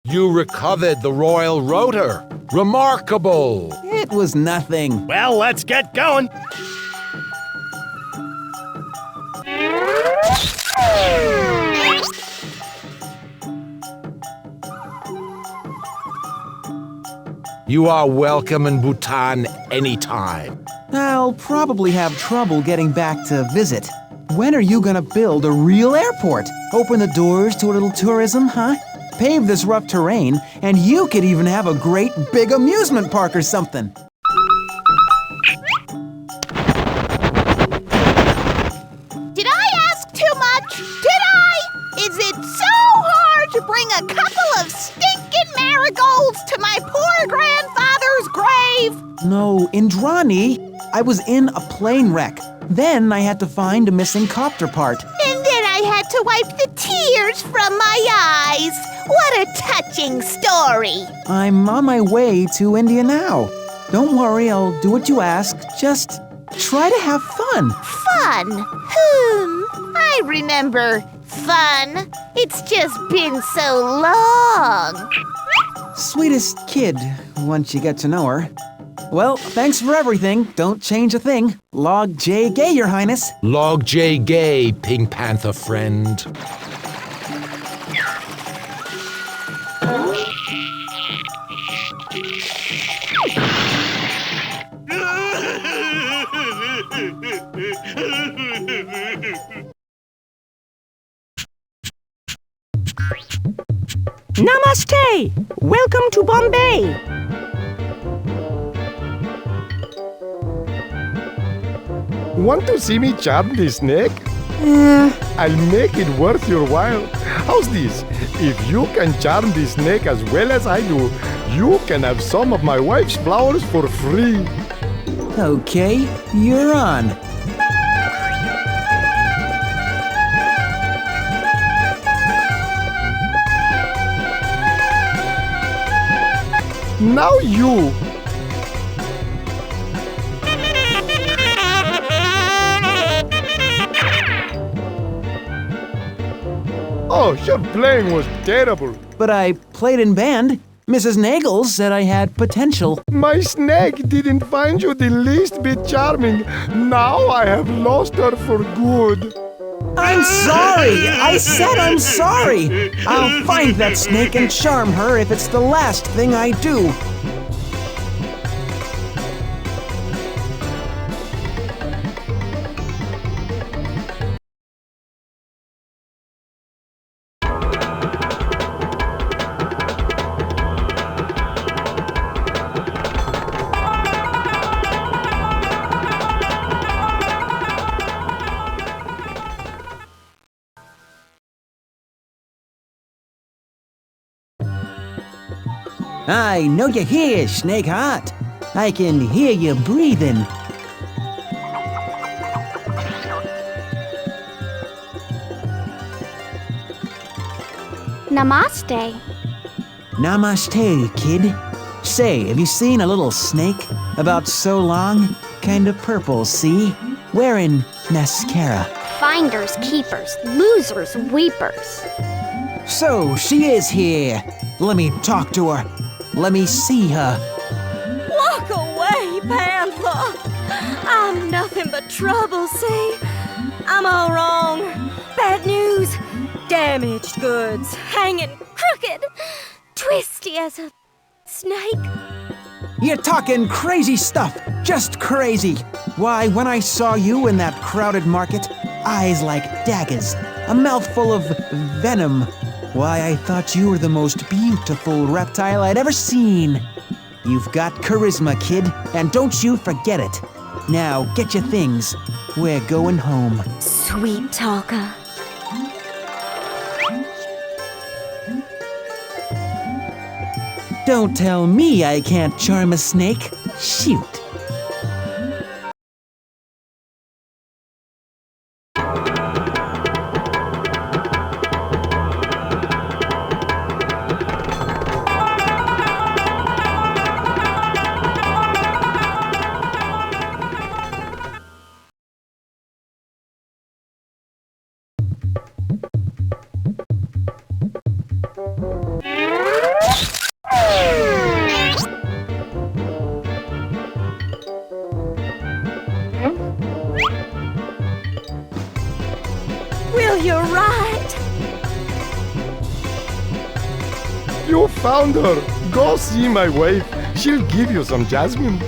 You recovered the royal rotor. Remarkable. It was nothing. Well, let's get going. You are welcome in Bhutan anytime. I'll probably have trouble getting back to visit. When are you gonna build a real airport? Open the doors to a little tourism, huh? Pave this rough terrain, and you could even have a great big amusement park or something. Indrani, I was in a plane wreck. Then I had to find a missing copter part. And then I had to wipe the tears from my eyes. What a touching story. I'm on my way to India now. Don't worry, I'll do what you ask. Just try to have fun. Fun? I remember fun. It's just been so long. Sweetest kid, once you get to know her. Well, thanks for everything. Don't change a thing. Log J Gay, Your Highness. Log J Gay, Pink Panther friend. Namaste! Welcome to Bombay! Want to see me charm the snake? I'll make it worth your while. How's this? If you can charm the snake as well as I do, you can have some of my wife's flowers for free. Okay, you're on. Now you. Oh, your playing was terrible. But I played in band. Mrs. Nagel said I had potential. My snake didn't find you the least bit charming. Now I have lost her for good. I'm sorry! I said I'm sorry! I'll find that snake and charm her if it's the last thing I do. I know you're here, Snake Heart. I can hear you breathing. Namaste. Namaste, kid. Say, have you seen a little snake? About so long, kind of purple, see? Wearing mascara. Finders, keepers, losers, weepers. So, she is here. Let me talk to her. Let me see her. Walk away, Panther! I'm nothing but trouble, see? I'm all wrong. Bad news. Damaged goods. Hanging crooked. Twisty as a snake. You're talking crazy stuff. Just crazy. Why, when I saw you in that crowded market, eyes like daggers, a mouthful of venom. Why, I thought you were the most beautiful reptile I'd ever seen. You've got charisma, kid, and don't you forget it. Now, get your things. We're going home. Sweet talker. Don't tell me I can't charm a snake. Shoot. Will you ride? You found her. Go see my wife. She'll give you some jasmine.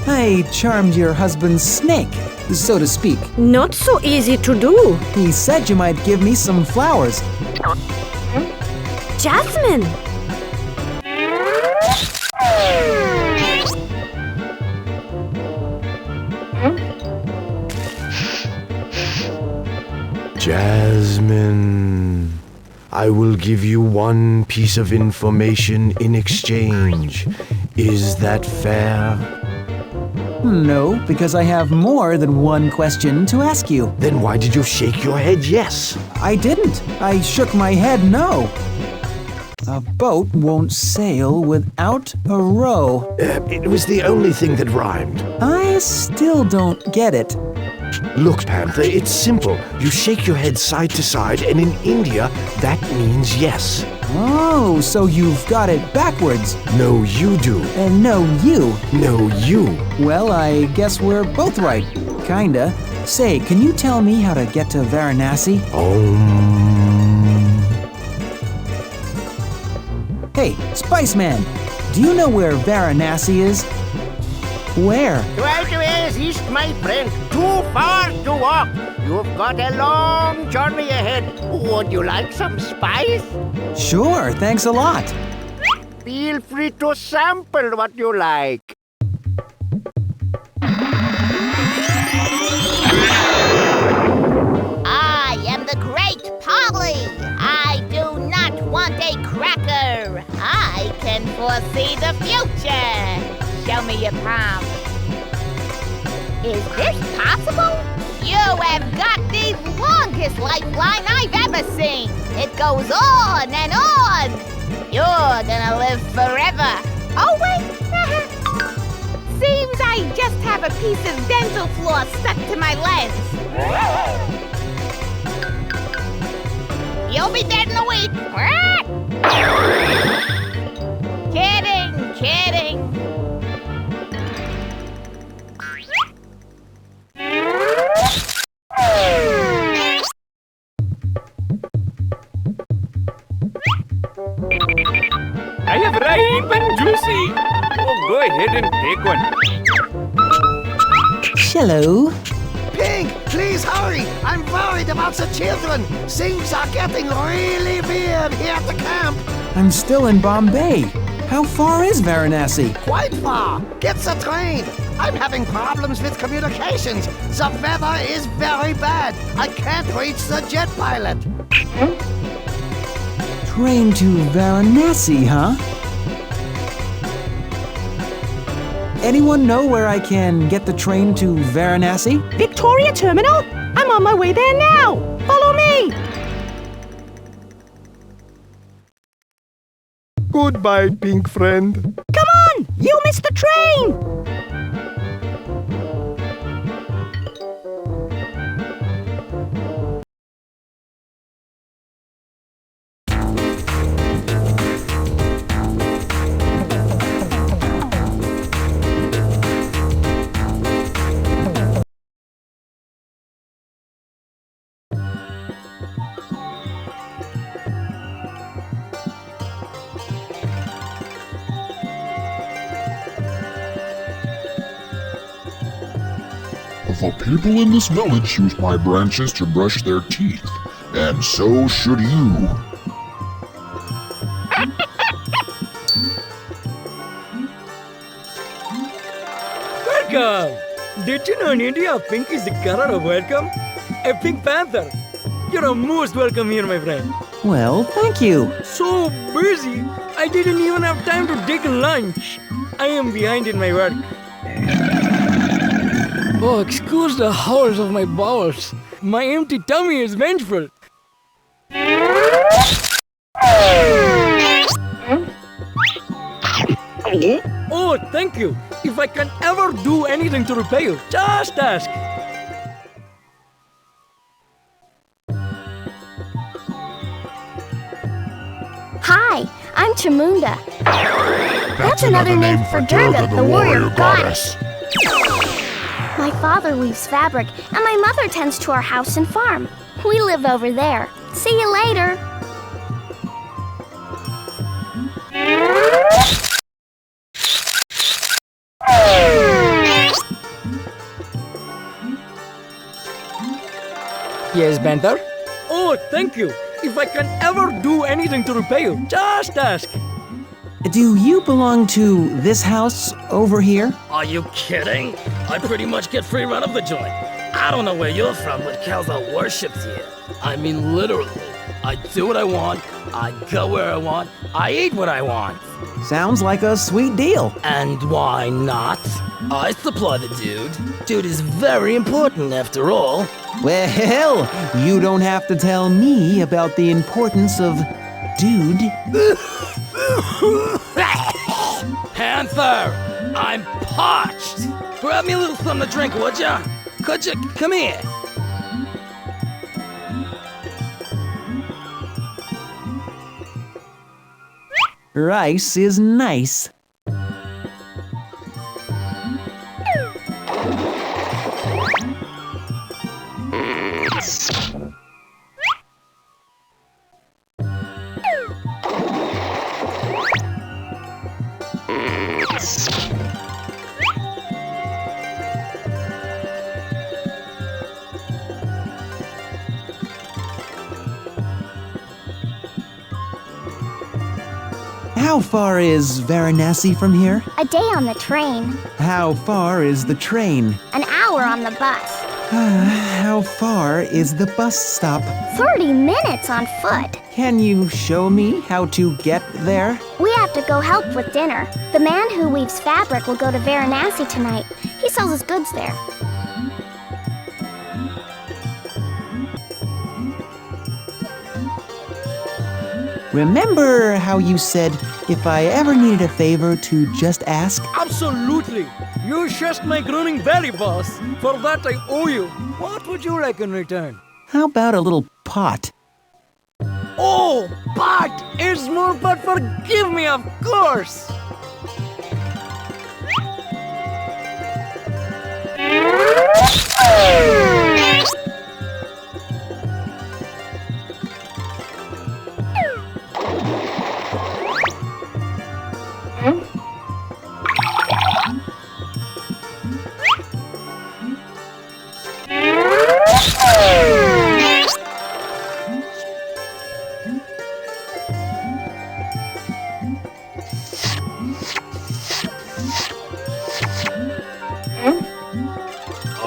I charmed your husband's snake, so to speak. Not so easy to do. He said you might give me some flowers. Jasmine! Jasmine. I will give you one piece of information in exchange. Is that fair? No, because I have more than one question to ask you. Then why did you shake your head yes? I didn't. I shook my head no. A boat won't sail without a row. It was the only thing that rhymed. I still don't get it. Look, Panther, it's simple. You shake your head side to side, and in India, that means yes. Oh, so you've got it backwards. No, you do. And no, you. No, you. Well, I guess we're both right. Kinda. Say, can you tell me how to get to Varanasi? Hey, Spiceman, do you know where Varanasi is? Where? 12 ways east, my friend. Too far to walk. You've got a long journey ahead. Would you like some spice? Sure, thanks a lot. Feel free to sample what you like. I am the Great Polly. I do not want a cracker. I can foresee the future. Show me your palm. Is this possible? You have got the longest lifeline I've ever seen. It goes on and on. You're gonna live forever. Oh, wait. Seems I just have a piece of dental floss stuck to my lens. You'll be dead in a week. Kidding, kidding. I have ripe and juicy. Oh, go ahead and take one. Hello. Pink, please hurry. I'm worried about the children. Things are getting really weird here at the camp. I'm still in Bombay. How far is Varanasi? Quite far. Get the train. I'm having problems with communications. The weather is very bad. I can't reach the jet pilot. Train to Varanasi, huh? Anyone know where I can get the train to Varanasi? Victoria Terminal? I'm on my way there now. Follow me. Goodbye, pink friend. Come on, you missed the train. The people in this village use my branches to brush their teeth, and so should you. Welcome! Did you know in India, pink is the color of welcome? A Pink Panther. You're most welcome here, my friend. Well, thank you. So busy, I didn't even have time to take lunch. I am behind in my work. Oh, excuse the howls of my bowels. My empty tummy is vengeful. Oh, thank you. If I can ever do anything to repay you, just ask. Hi, I'm Chamunda. That's another name for Durga, the warrior goddess. My father weaves fabric, and my mother tends to our house and farm. We live over there. See you later. Yes, Panther? Oh, thank you. If I can ever do anything to repay you, just ask. Do you belong to this house over here? Are you kidding? I pretty much get free run of the joint. I don't know where you're from, but Kalza worships here. I mean literally. I do what I want, I go where I want, I eat what I want. Sounds like a sweet deal. And why not? I supply the dude. Dude is very important after all. Well, you don't have to tell me about the importance of dude. Panther! I'm parched! Grab me a little something to drink, would ya? Could ya? Come here. Rice is nice. How far is Varanasi from here? A day on the train. How far is the train? An hour on the bus. How far is the bus stop? 30 minutes on foot. Can you show me how to get there? We have to go help with dinner. The man who weaves fabric will go to Varanasi tonight. He sells his goods there. Remember how you said if I ever needed a favor to just ask? Absolutely. You just my groaning belly, boss. For that I owe you. What would you like in return? How about a little pot? Oh, pot is more, but forgive me, of course.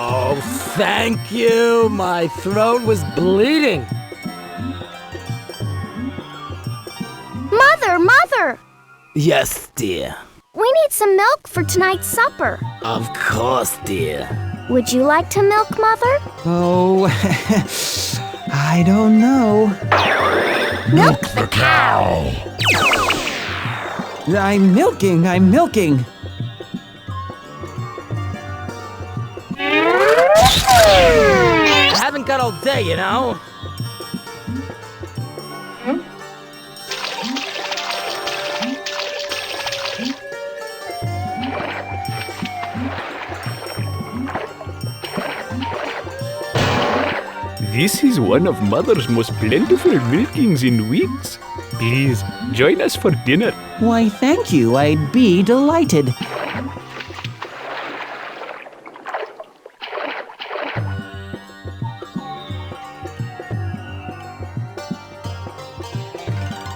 Oh, thank you. My throat was bleeding. Mother! Yes, dear. We need some milk for tonight's supper. Of course, dear. Would you like to milk, Mother? Oh, I don't know. Milk the cow! I'm milking. I haven't got all day, you know. This is one of Mother's most plentiful milkings in weeks. Please, join us for dinner. Why, thank you. I'd be delighted.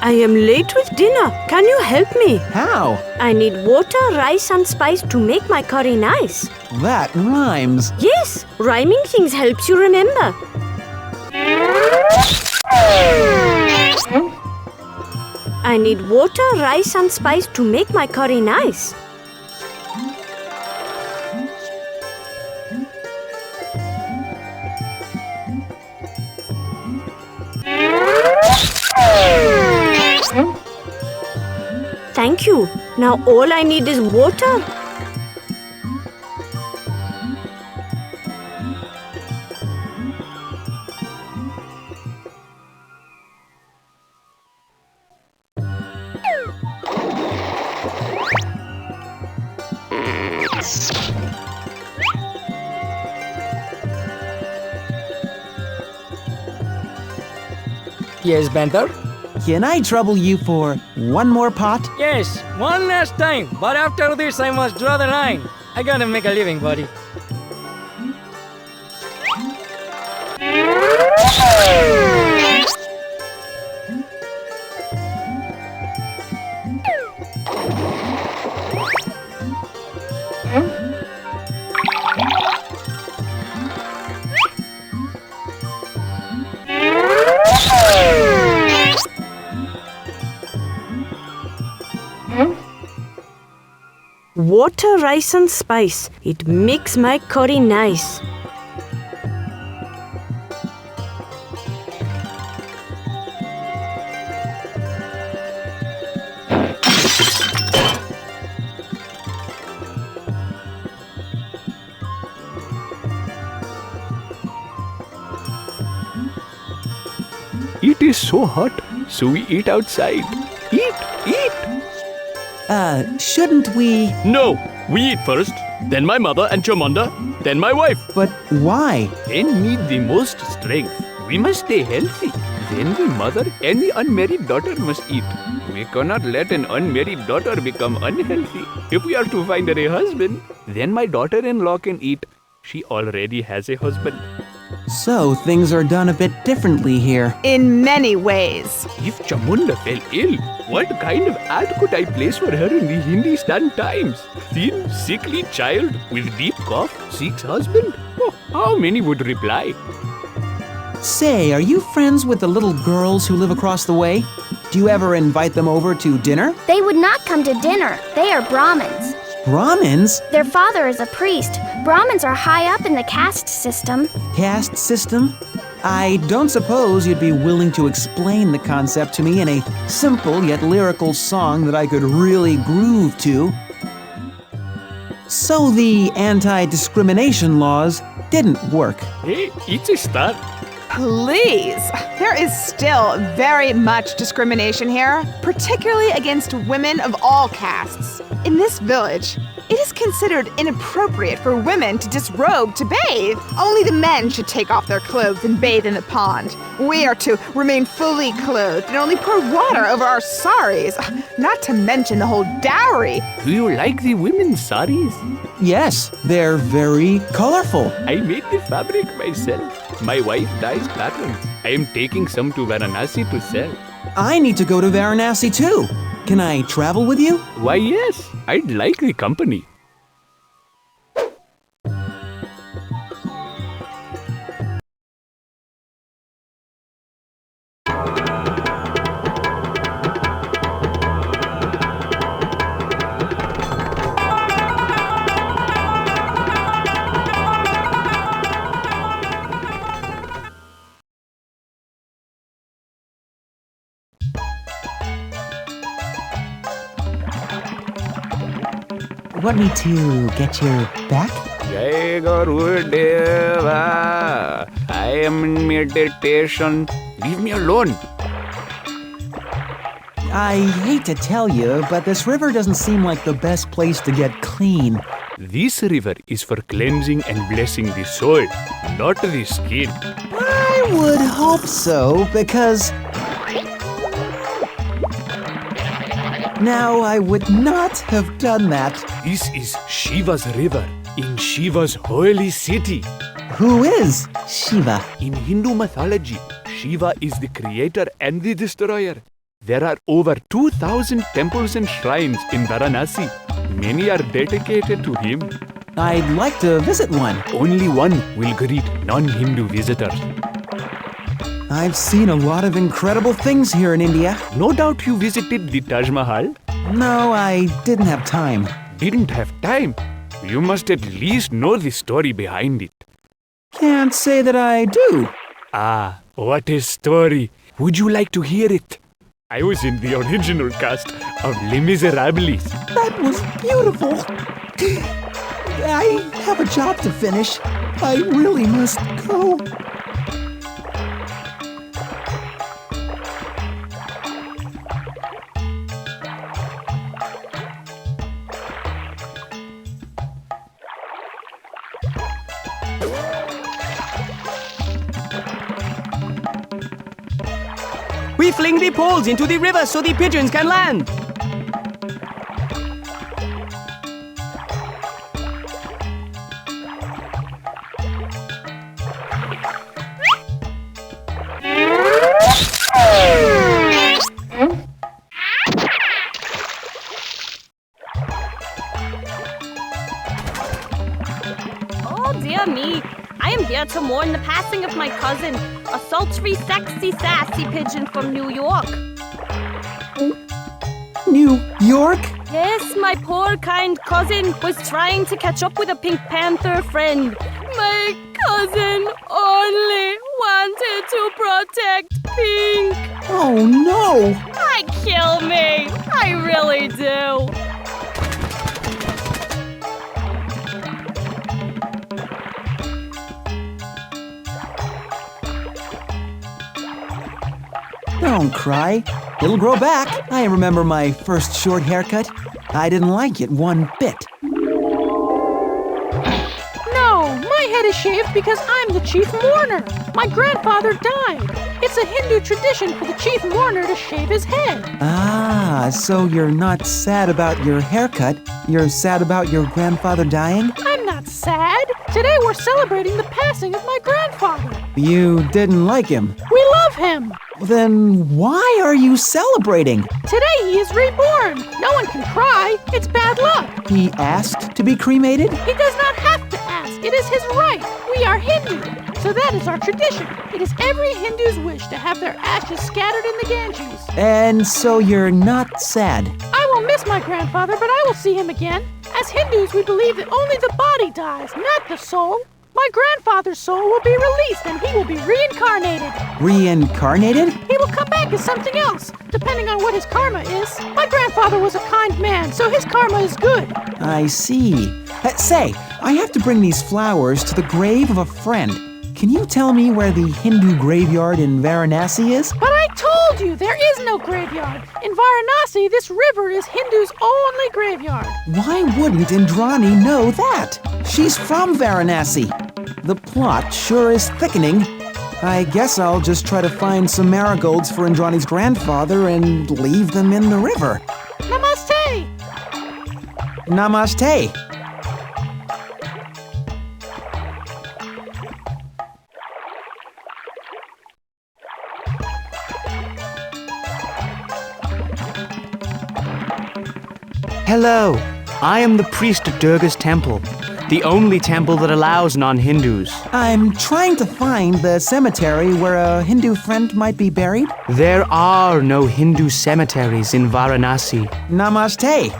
I am late with dinner. Can you help me? How? I need water, rice and spice to make my curry nice. That rhymes. Yes, rhyming things helps you remember. I need water, rice and spice to make my curry nice. Thank you. Now all I need is water. Yes, Panther? Can I trouble you for one more pot? Yes, one last time. But after this, I must draw the line. I gotta make a living, buddy. Water, rice and spice. It makes my curry nice. It is so hot, so we eat outside. Eat! Shouldn't we? No! We eat first, then my mother and Chamunda, then my wife. But why? Then need the most strength. We must stay healthy. Then the mother and the unmarried daughter must eat. We cannot let an unmarried daughter become unhealthy. If we are to find her a husband, then my daughter-in-law can eat. She already has a husband. So things are done a bit differently here. In many ways. If Chamunda fell ill, what kind of ad could I place for her in the Hindustan Times? Thin, sickly child with deep cough seeks husband? Oh, how many would reply? Say, are you friends with the little girls who live across the way? Do you ever invite them over to dinner? They would not come to dinner. They are Brahmins. Brahmins? Their father is a priest. Brahmins are high up in the caste system. Caste system? I don't suppose you'd be willing to explain the concept to me in a simple yet lyrical song that I could really groove to. So the anti-discrimination laws didn't work. Hey, it's a start. Please! There is still very much discrimination here, particularly against women of all castes. In this village, it is considered inappropriate for women to disrobe to bathe. Only the men should take off their clothes and bathe in the pond. We are to remain fully clothed and only pour water over our saris, not to mention the whole dowry. Do you like the women's saris? Yes, they're very colorful. I made the fabric myself. My wife dyes patterns. I am taking some to Varanasi to sell. I need to go to Varanasi too. Can I travel with you? Why, yes. I'd like the company. Want me to get your back? Jai Gurudeva. I am in meditation. Leave me alone. I hate to tell you, but this river doesn't seem like the best place to get clean. This river is for cleansing and blessing the soul, not the skin. I would hope so, because... Now, I would not have done that. This is Shiva's river in Shiva's holy city. Who is Shiva? In Hindu mythology, Shiva is the creator and the destroyer. There are over 2,000 temples and shrines in Varanasi. Many are dedicated to him. I'd like to visit one. Only one will greet non-Hindu visitors. I've seen a lot of incredible things here in India. No doubt you visited the Taj Mahal? No, I didn't have time. Didn't have time? You must at least know the story behind it. Can't say that I do. Ah, what a story. Would you like to hear it? I was in the original cast of Les Miserables. That was beautiful. I have a job to finish. I really must go. We fling the poles into the river so the pigeons can land. Oh, dear me. I am here to mourn the passing of my cousin, a sultry, sexy, sassy pigeon from New York. New York? Yes, my poor kind cousin was trying to catch up with a Pink Panther friend. My cousin only wanted to protect Pink. Oh no! Kill me. I really do. Don't cry. It'll grow back. I remember my first short haircut. I didn't like it one bit. No, my head is shaved because I'm the chief mourner. My grandfather died. It's a Hindu tradition for the chief mourner to shave his head. Ah, so you're not sad about your haircut. You're sad about your grandfather dying? I'm not sad. Today we're celebrating the passing of my grandfather. You didn't like him. We love him. Then why are you celebrating? Today he is reborn. No one can cry. It's bad luck. He asked to be cremated? He does not have to ask. It is his right. We are Hindu, so that is our tradition. It is every Hindu's wish to have their ashes scattered in the Ganges. And so you're not sad? I will miss my grandfather, but I will see him again. As Hindus, we believe that only the body dies, not the soul. My grandfather's soul will be released and he will be reincarnated. Reincarnated? He will come back as something else, depending on what his karma is. My grandfather was a kind man, so his karma is good. I see. Say, I have to bring these flowers to the grave of a friend. Can you tell me where the Hindu graveyard in Varanasi is? But I told you, there is no graveyard. In Varanasi, this river is Hindu's only graveyard. Why wouldn't Indrani know that? She's from Varanasi. The plot sure is thickening. I guess I'll just try to find some marigolds for Indrani's grandfather and leave them in the river. Namaste! Namaste! Hello, I am the priest at Durga's temple, the only temple that allows non-Hindus. I'm trying to find the cemetery where a Hindu friend might be buried. There are no Hindu cemeteries in Varanasi. Namaste.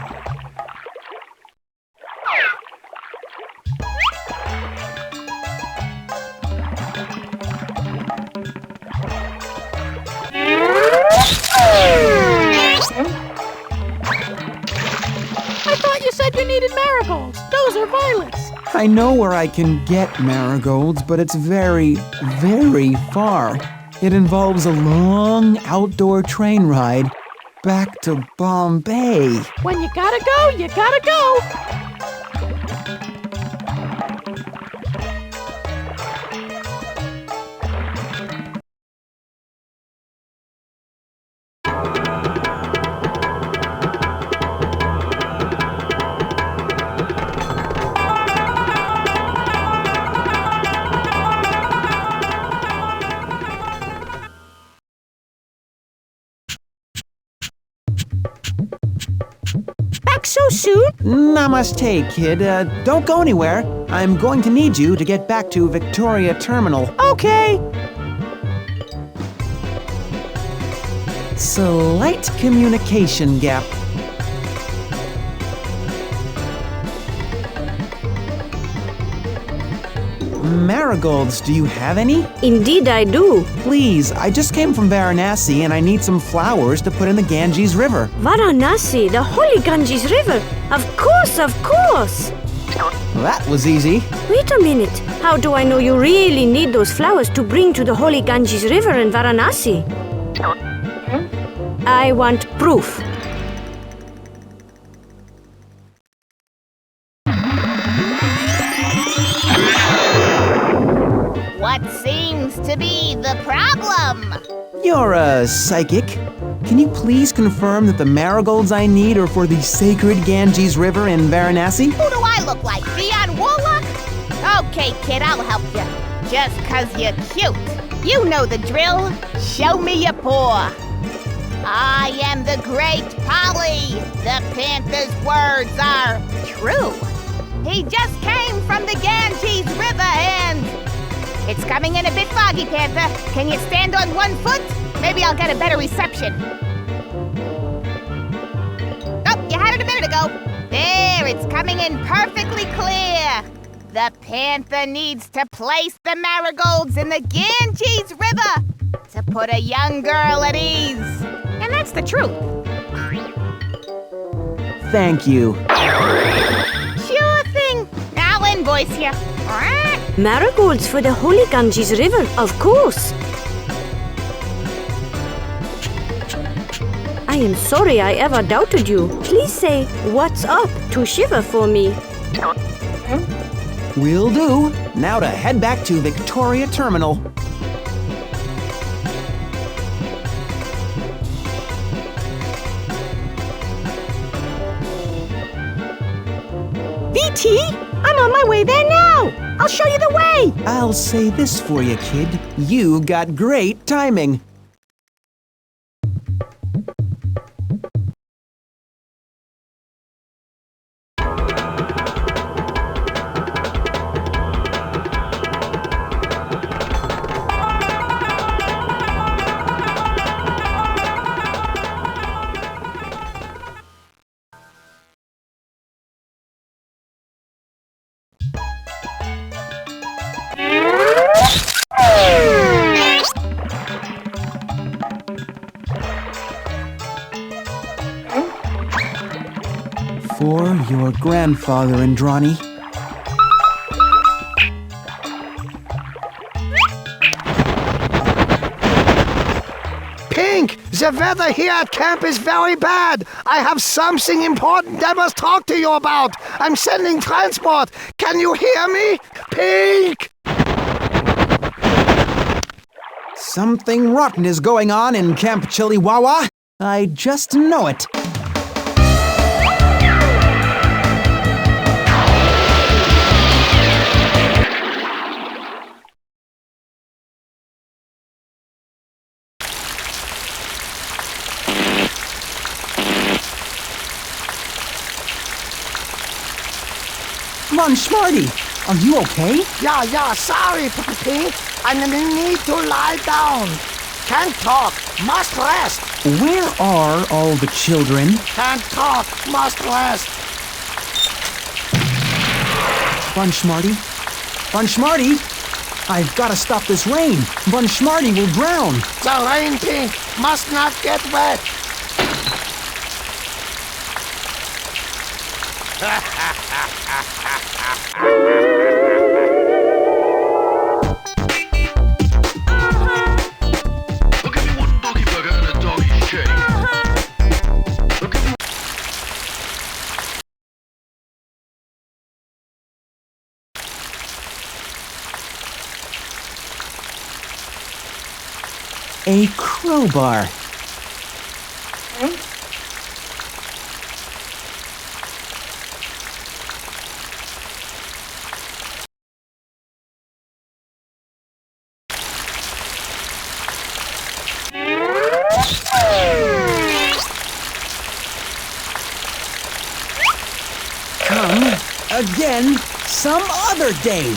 You needed marigolds. Those are violets. I know where I can get marigolds, but it's very, very far. It involves a long outdoor train ride back to Bombay. When you gotta go, you gotta go. So soon? Namaste, kid. Don't go anywhere. I'm going to need you to get back to Victoria Terminal. Okay. Slight communication gap. Marigolds, do you have any? Indeed I do. Please, I just came from Varanasi and I need some flowers to put in the Ganges River. Varanasi, the holy Ganges River? Of course, of course. That was easy. Wait a minute. How do I know you really need those flowers to bring to the holy Ganges River in Varanasi? I want proof. What seems to be the problem? You're a psychic. Can you please confirm that the marigolds I need are for the sacred Ganges River in Varanasi? Who do I look like, Dionne Warlock? Okay, kid, I'll help you. Just 'cause you're cute. You know the drill. Show me your paw. I am the great Polly. The Panther's words are true. He just came from the Ganges River and... It's coming in a bit foggy, Panther. Can you stand on one foot? Maybe I'll get a better reception. Oh, you had it a minute go. There, it's coming in perfectly clear. The panther needs to place the marigolds in the Ganges River to put a young girl at ease. And that's the truth. Thank you. Sure thing. I'll invoice you. Marigolds for the Holy Ganges River, of course. I am sorry I ever doubted you. Please say, what's up to Shiva for me? Will do. Now to head back to Victoria Terminal. VT, I'm on my way there now. I'll show you the way. I'll say this for you, kid. You got great timing. For your grandfather, Indrani. Pink, the weather here at camp is very bad. I have something important I must talk to you about. I'm sending transport. Can you hear me? Pink! Something rotten is going on in Camp Chiliwawa. I just know it. Come on, Smarty. Are you okay? Yeah, sorry, Pink. I need to lie down. Can't talk, must rest. Where are all the children? Can't talk, must rest. Bun Smarty. Bun Smarty! I've got to stop this rain. Bun Smarty will drown. The rain, Pink, must not get wet. A crowbar. Come again some other day.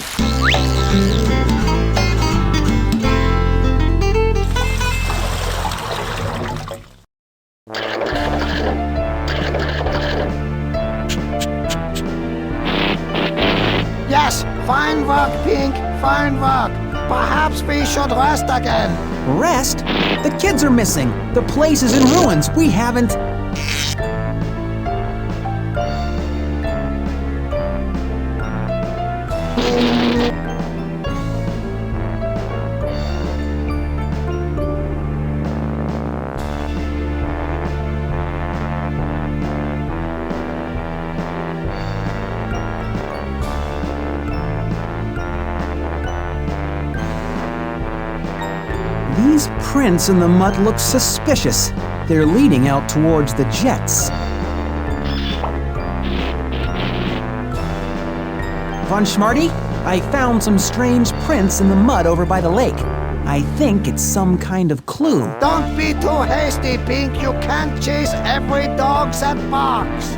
Yes, fine work, Pink, fine work. Perhaps we should rest again. Rest? The kids are missing. The place is in ruins. We haven't... These prints in the mud look suspicious. They're leading out towards the jets. Von Schmarty, I found some strange prints in the mud over by the lake. I think it's some kind of clue. Don't be too hasty, Pink. You can't chase every dog that barks.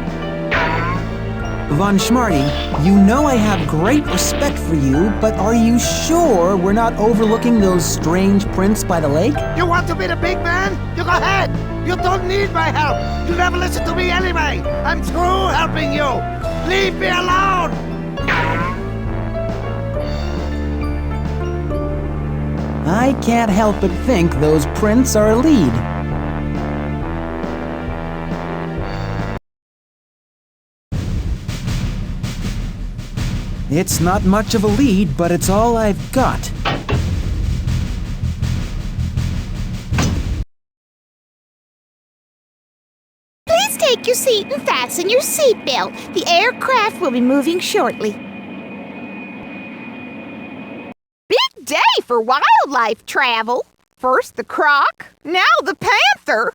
Von Schmarty, you know I have great respect for you, but are you sure we're not overlooking those strange prints by the lake? You want to be the big man? You go ahead. You don't need my help. You never listen to me anyway. I'm through helping you. Leave me alone. I can't help but think those prints are a lead. It's not much of a lead, but it's all I've got. Please take your seat and fasten your seatbelt. The aircraft will be moving shortly. Big day for wildlife travel. First the croc, now the panther.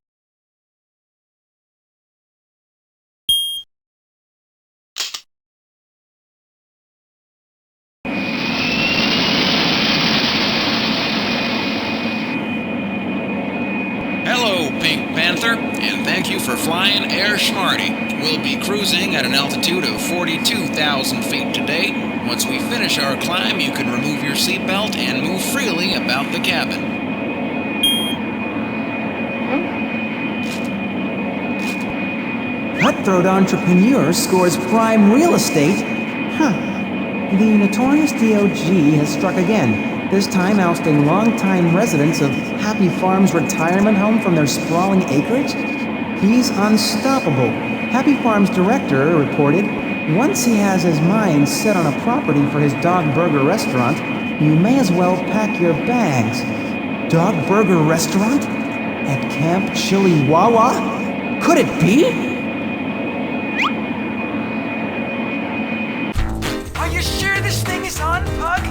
Hello, Pink Panther, and thank you for flying Air Schmarty. We'll be cruising at an altitude of 42,000 feet today. Once we finish our climb, you can remove your seatbelt and move freely about the cabin. Cutthroat entrepreneur scores prime real estate? Huh. The notorious DOG has struck again. This time ousting longtime residents of Happy Farm's retirement home from their sprawling acreage? He's unstoppable. Happy Farm's director reported, once he has his mind set on a property for his dog burger restaurant, you may as well pack your bags. Dog burger restaurant? At Camp Chili Wawa? Could it be? Are you sure this thing is on, Pug?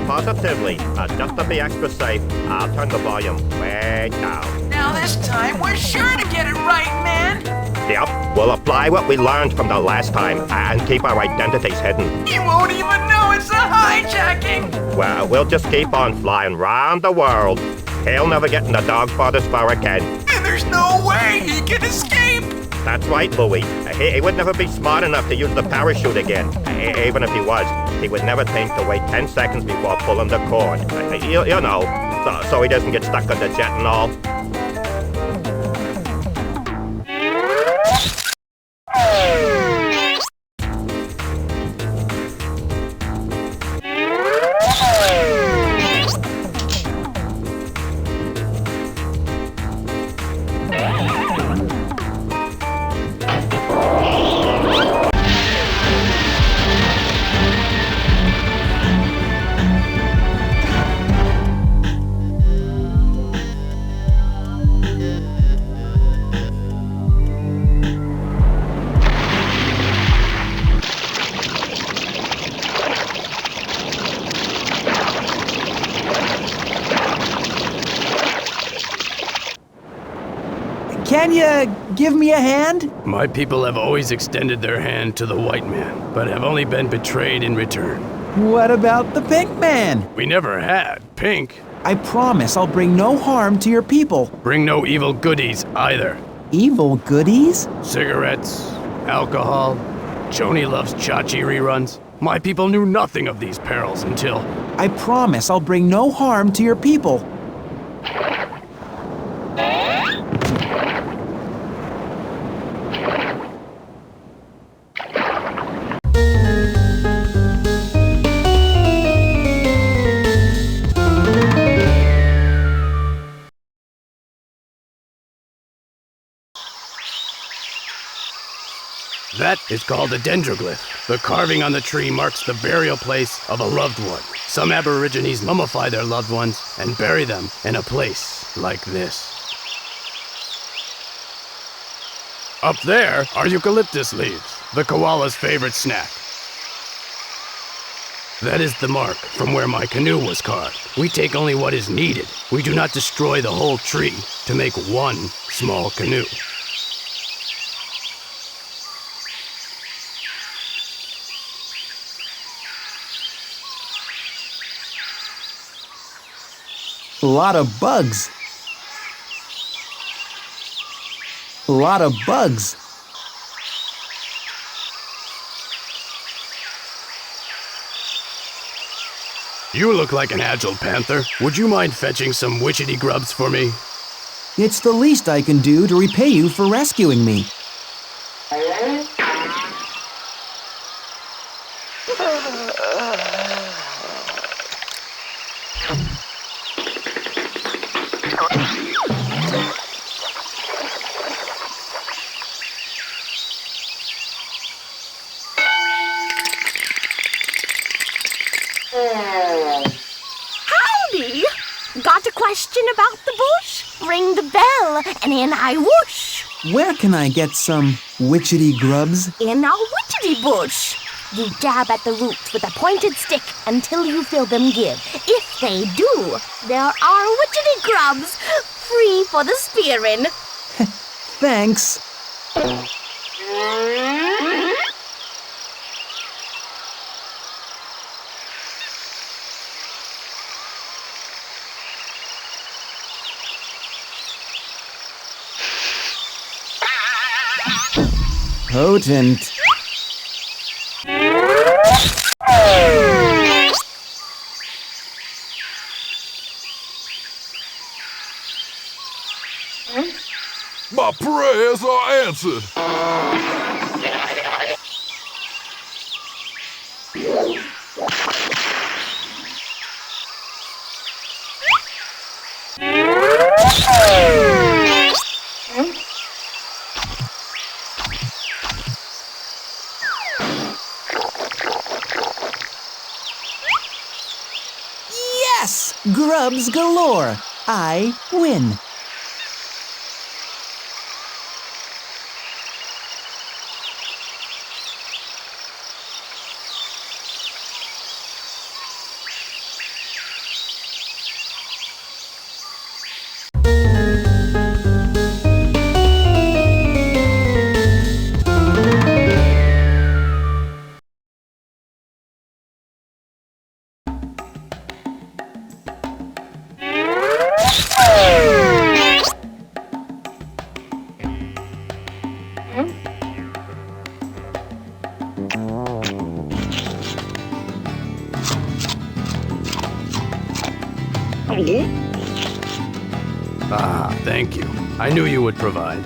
Positively. Just to be extra safe, I'll turn the volume way down. Now this time, we're sure to get it right, man. Yep, we'll apply what we learned from the last time and keep our identities hidden. You won't even know it's a hijacking. Well, we'll just keep on flying round the world. He'll never get in the dog father's fur again. And there's no way he can escape. That's right, Louie. He would never be smart enough to use the parachute again. Even if he was, he would never think to wait 10 seconds before pulling the cord. You know, so he doesn't get stuck on the jet and all. Can you give me a hand? My people have always extended their hand to the white man, but have only been betrayed in return. What about the Pink Man? We never had Pink. I promise I'll bring no harm to your people. Bring no evil goodies either. Evil goodies? Cigarettes, alcohol. Joni loves Chachi reruns. My people knew nothing of these perils until... I promise I'll bring no harm to your people. That is called a dendroglyph. The carving on the tree marks the burial place of a loved one. Some Aborigines mummify their loved ones and bury them in a place like this. Up there are eucalyptus leaves, the koala's favorite snack. That is the mark from where my canoe was carved. We take only what is needed. We do not destroy the whole tree to make one small canoe. A lot of bugs. A lot of bugs. You look like an agile panther. Would you mind fetching some witchetty grubs for me? It's the least I can do to repay you for rescuing me. Howdy! Got a question about the bush? Ring the bell, and in I whoosh. Where can I get some witchetty grubs? In our witchetty bush. You dab at the roots with a pointed stick until you feel them give. If they do, there are witchetty grubs, free for the spearing. Thanks. Potent. My prayers are answered. Yes! Grubs galore. I win. Ah, thank you. I knew you would provide.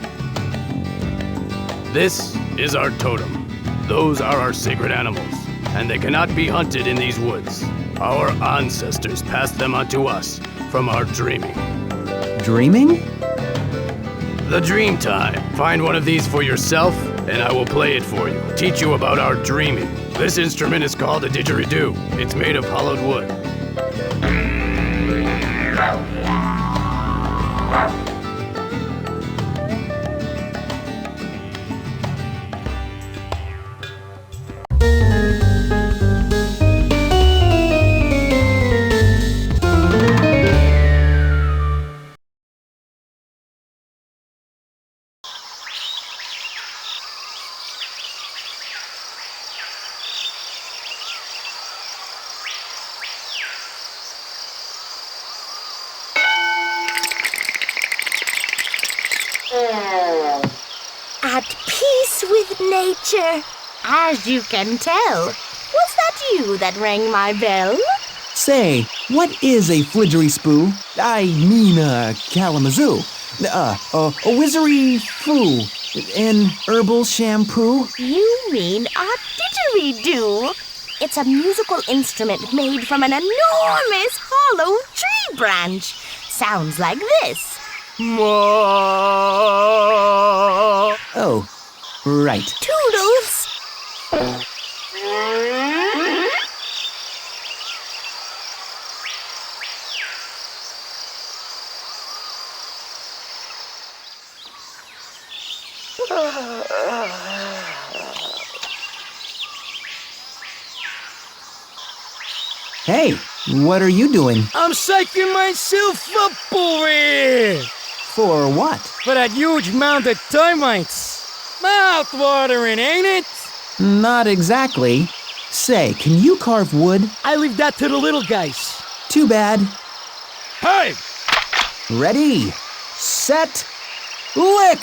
This is our totem. Those are our sacred animals, and they cannot be hunted in these woods. Our ancestors passed them on to us from our dreaming. Dreaming? The dream time. Find one of these for yourself, and I will play it for you. Teach you about our dreaming. This instrument is called a didgeridoo. It's made of hollowed wood. At peace with nature, as you can tell. Was that you that rang my bell? Say, what is a flidgery-spoo? I mean, Kalamazoo. A wizzery-foo. An herbal shampoo? You mean a didgeridoo. It's a musical instrument made from an enormous hollow tree branch. Sounds like this. Oh, right. Toodles! Hey, what are you doing? I'm psyching myself up over here! For what? For that huge mound of termites. Mouth-watering, ain't it? Not exactly. Say, can you carve wood? I leave that to the little guys. Too bad. Hey! Ready, set, lick!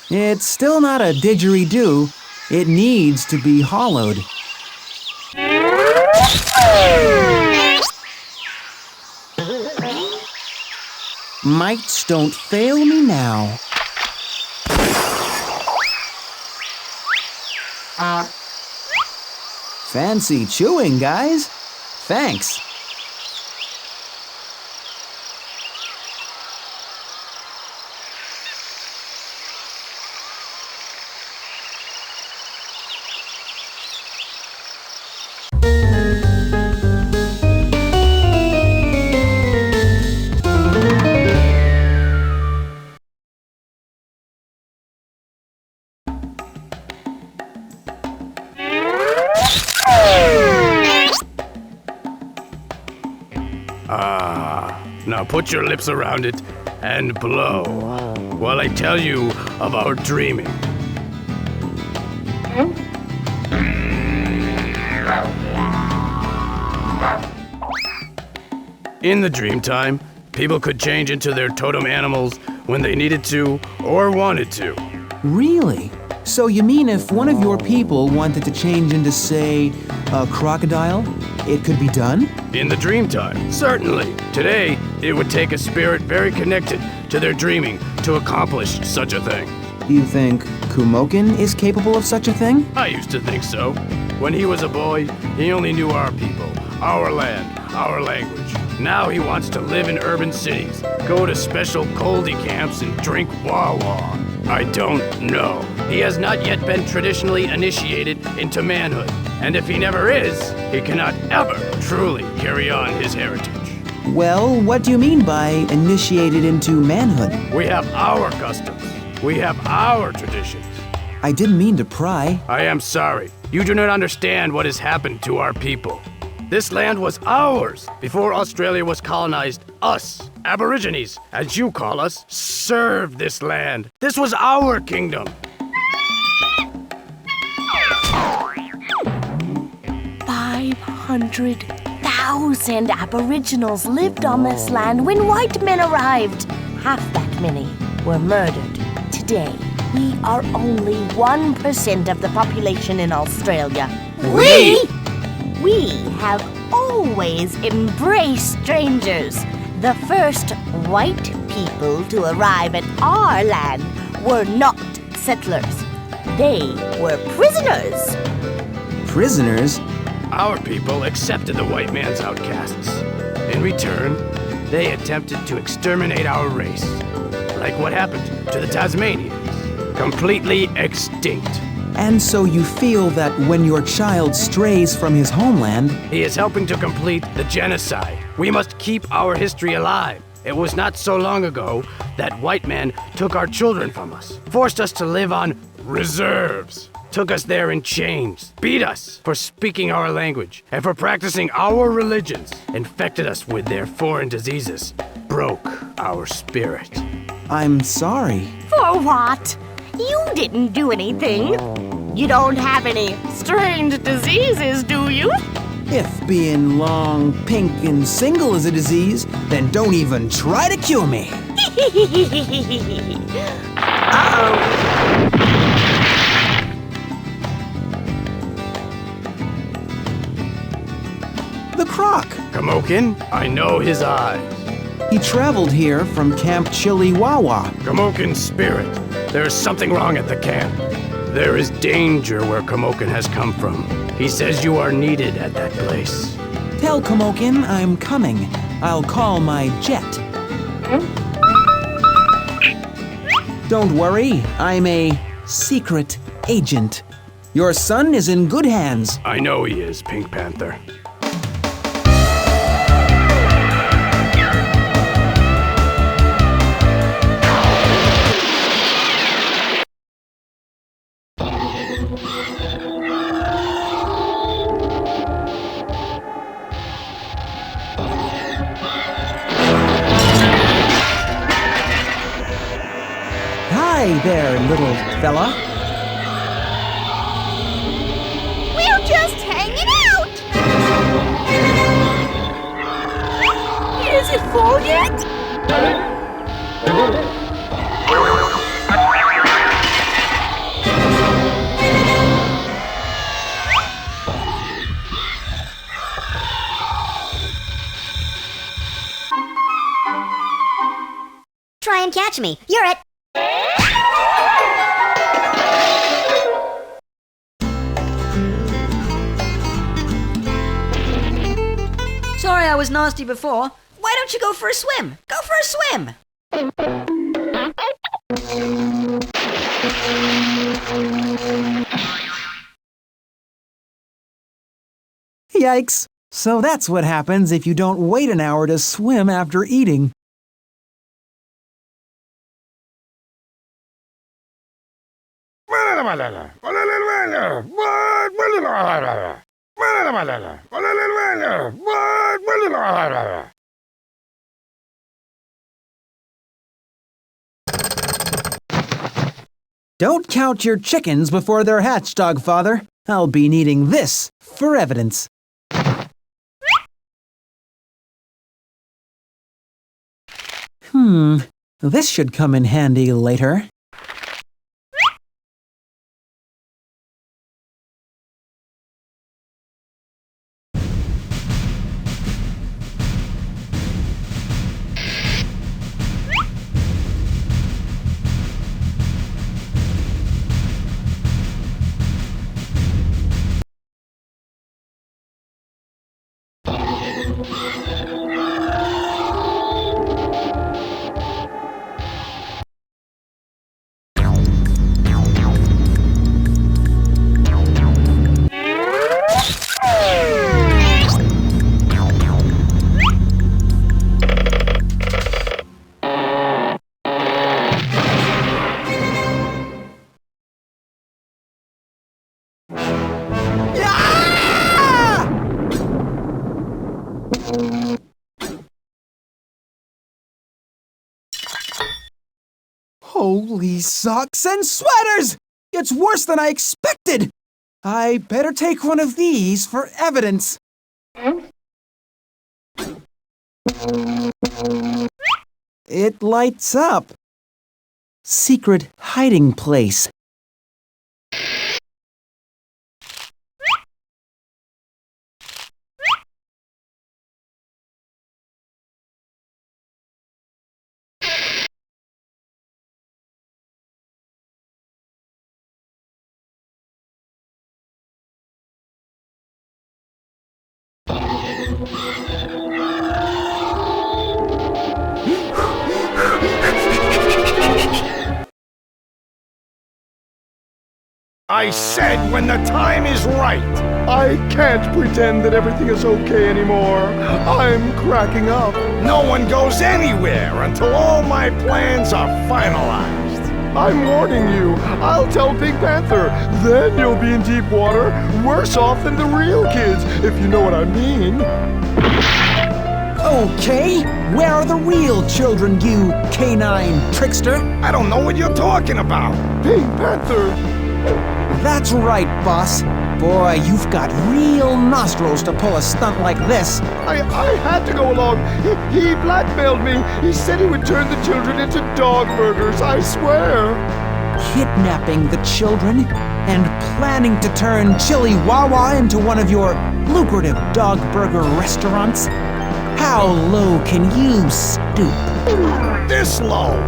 It's still not a didgeridoo. It needs to be hollowed. Mites don't fail me now. Fancy chewing, guys. Thanks. Now put your lips around it and blow while I tell you of our dreaming. In the dream time, people could change into their totem animals when they needed to or wanted to. Really? So you mean if one of your people wanted to change into, say, a crocodile, it could be done? In the dream time, certainly. Today, it would take a spirit very connected to their dreaming to accomplish such a thing. You think Kumokin is capable of such a thing? I used to think so. When he was a boy, he only knew our people, our land, our language. Now he wants to live in urban cities, go to special Goldie camps and drink Wawa. I don't know. He has not yet been traditionally initiated into manhood. And if he never is, he cannot ever truly carry on his heritage. Well, what do you mean by initiated into manhood? We have our customs. We have our traditions. I didn't mean to pry. I am sorry. You do not understand what has happened to our people. This land was ours before Australia was colonized. Us, Aborigines, as you call us, served this land. This was our kingdom. 500,000 Aboriginals lived on this land when white men arrived. Half that many were murdered. Today, we are only 1% of the population in Australia. We have always embraced strangers. The first white people to arrive at our land were not settlers. They were prisoners. Prisoners? Our people accepted the white man's outcasts. In return, they attempted to exterminate our race. Like what happened to the Tasmanians. Completely extinct. And so you feel that when your child strays from his homeland, he is helping to complete the genocide. We must keep our history alive. It was not so long ago that white men took our children from us, forced us to live on reserves, took us there in chains, beat us for speaking our language and for practicing our religions, infected us with their foreign diseases, broke our spirit. I'm sorry. For what? You didn't do anything. You don't have any strange diseases, do you? If being long, pink, and single is a disease, then don't even try to cure me. Uh-oh. The croc. Kumokin, I know his eyes. He traveled here from Camp Chili Wawa. Kumokin's spirit. There is something wrong at the camp. There is danger where Kumokin has come from. He says you are needed at that place. Tell Kumokin I'm coming. I'll call my jet. Don't worry, I'm a secret agent. Your son is in good hands. I know he is, Pink Panther. Hi there, little fella. We're just hanging out! Is it full yet? and catch me. You're it. Sorry I was nasty before. Why don't you go for a swim? Go for a swim! Yikes. So that's what happens if you don't wait an hour to swim after eating. Don't count your chickens before they're hatched, Dogfather. I'll be needing this for evidence. This should come in handy later. Holy socks and sweaters! It's worse than I expected! I better take one of these for evidence. It lights up. Secret hiding place. I said when the time is right. I can't pretend that everything is okay anymore. I'm cracking up. No one goes anywhere until all my plans are finalized. I'm warning you. I'll tell Pink Panther. Then you'll be in deep water, worse off than the real kids, if you know what I mean. Okay, where are the real children, you canine trickster? I don't know what you're talking about. Pink Panther. That's right, boss. Boy, you've got real nostrils to pull a stunt like this. I had to go along. He blackmailed me. He said he would turn the children into dog burgers, I swear. Kidnapping the children and planning to turn Chili Wawa into one of your lucrative dog burger restaurants? How low can you stoop? This low.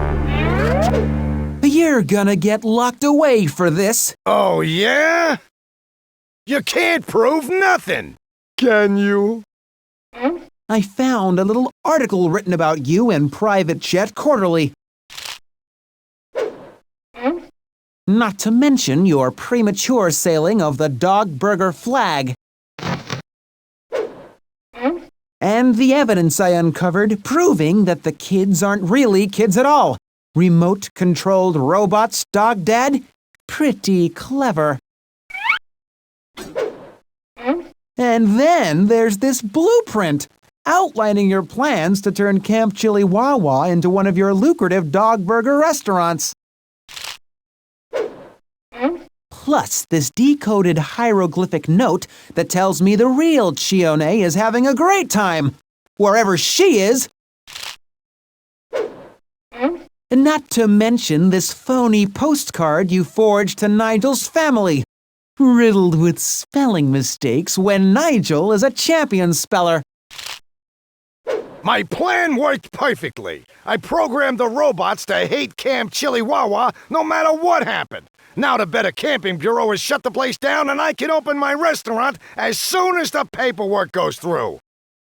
You're gonna get locked away for this. Oh, yeah? You can't prove nothing. Can you? I found a little article written about you in Private Jet Quarterly. Not to mention your premature sailing of the dog burger flag. And the evidence I uncovered proving that the kids aren't really kids at all. Remote-controlled robots, Dog Dad? Pretty clever. And then there's this blueprint outlining your plans to turn Camp Chili Wawa into one of your lucrative dog burger restaurants. Plus this decoded hieroglyphic note that tells me the real Chione is having a great time, wherever she is. And not to mention this phony postcard you forged to Nigel's family, riddled with spelling mistakes when Nigel is a champion speller. My plan worked perfectly. I programmed the robots to hate Camp Chili Wawa no matter what happened. Now the Better Camping Bureau has shut the place down and I can open my restaurant as soon as the paperwork goes through.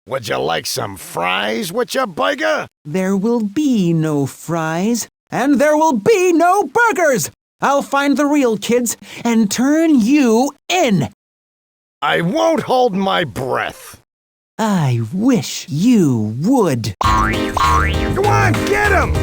Would you like some fries with your burger? There will be no fries, and there will be no burgers! I'll find the real kids and turn you in! I won't hold my breath. I wish you would. Come on, get him!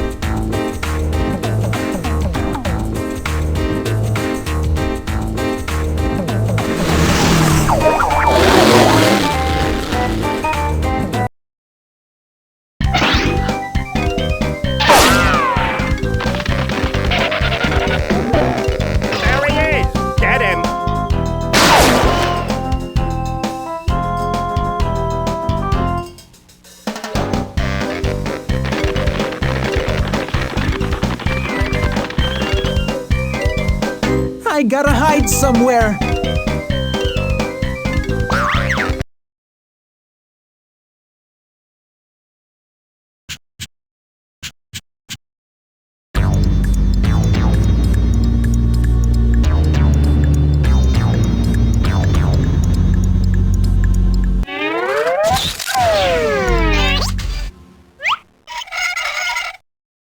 There he is! Get him! I gotta hide somewhere.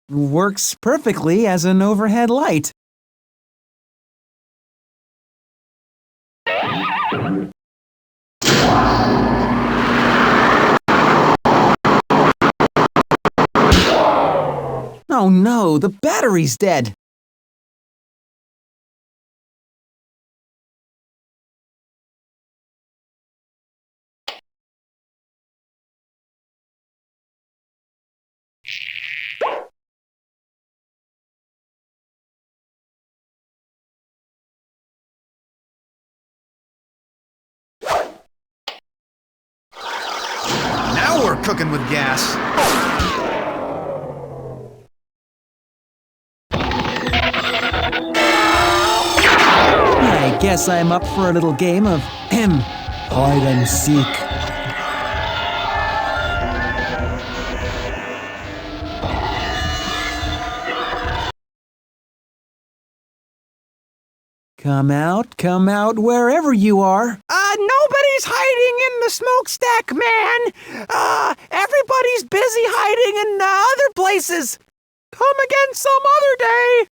Works perfectly as an overhead light. Oh no, the battery's dead. Now we're cooking with gas. I guess I'm up for a little game of hide and seek. Come out wherever you are. Nobody's hiding in the smokestack, man. Everybody's busy hiding in other places. Come again some other day.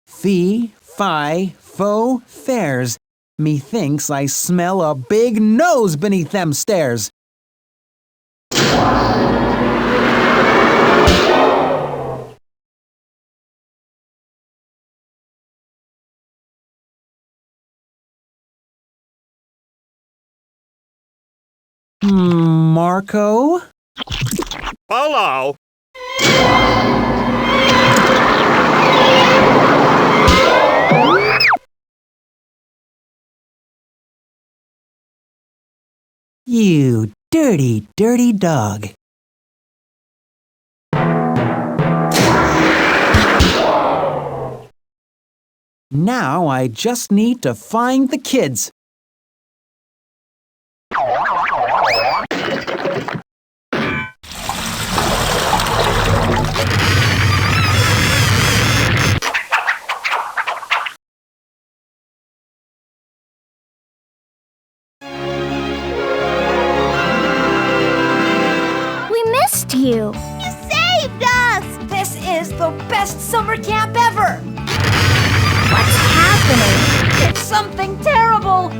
Fee, fi, fo, fairs. Methinks I smell a big nose beneath them stairs. Marco? Hello! You dirty, dirty dog. Now I just need to find the kids. You. You saved us! This is the best summer camp ever! What's happening? It's something terrible!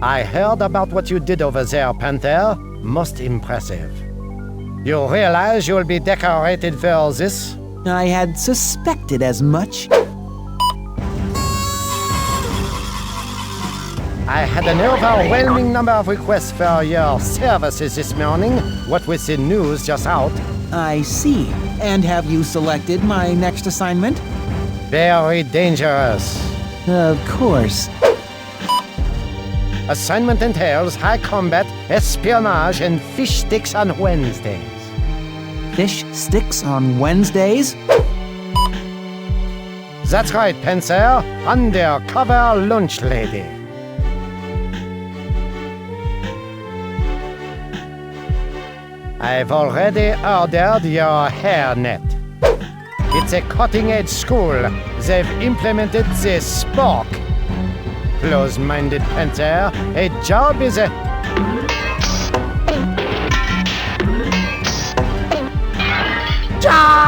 I heard about what you did over there, Panther. Most impressive. You realize you'll be decorated for this? I had suspected as much. I had an overwhelming number of requests for your services this morning, what with the news just out. I see. And have you selected my next assignment? Very dangerous. Of course. Assignment entails high combat, espionage, and fish sticks on Wednesdays. Fish sticks on Wednesdays? That's right, Panther. Undercover lunch lady. I've already ordered your hairnet. It's a cutting-edge school. They've implemented the spork. Close-minded Panther, a job is a... Job!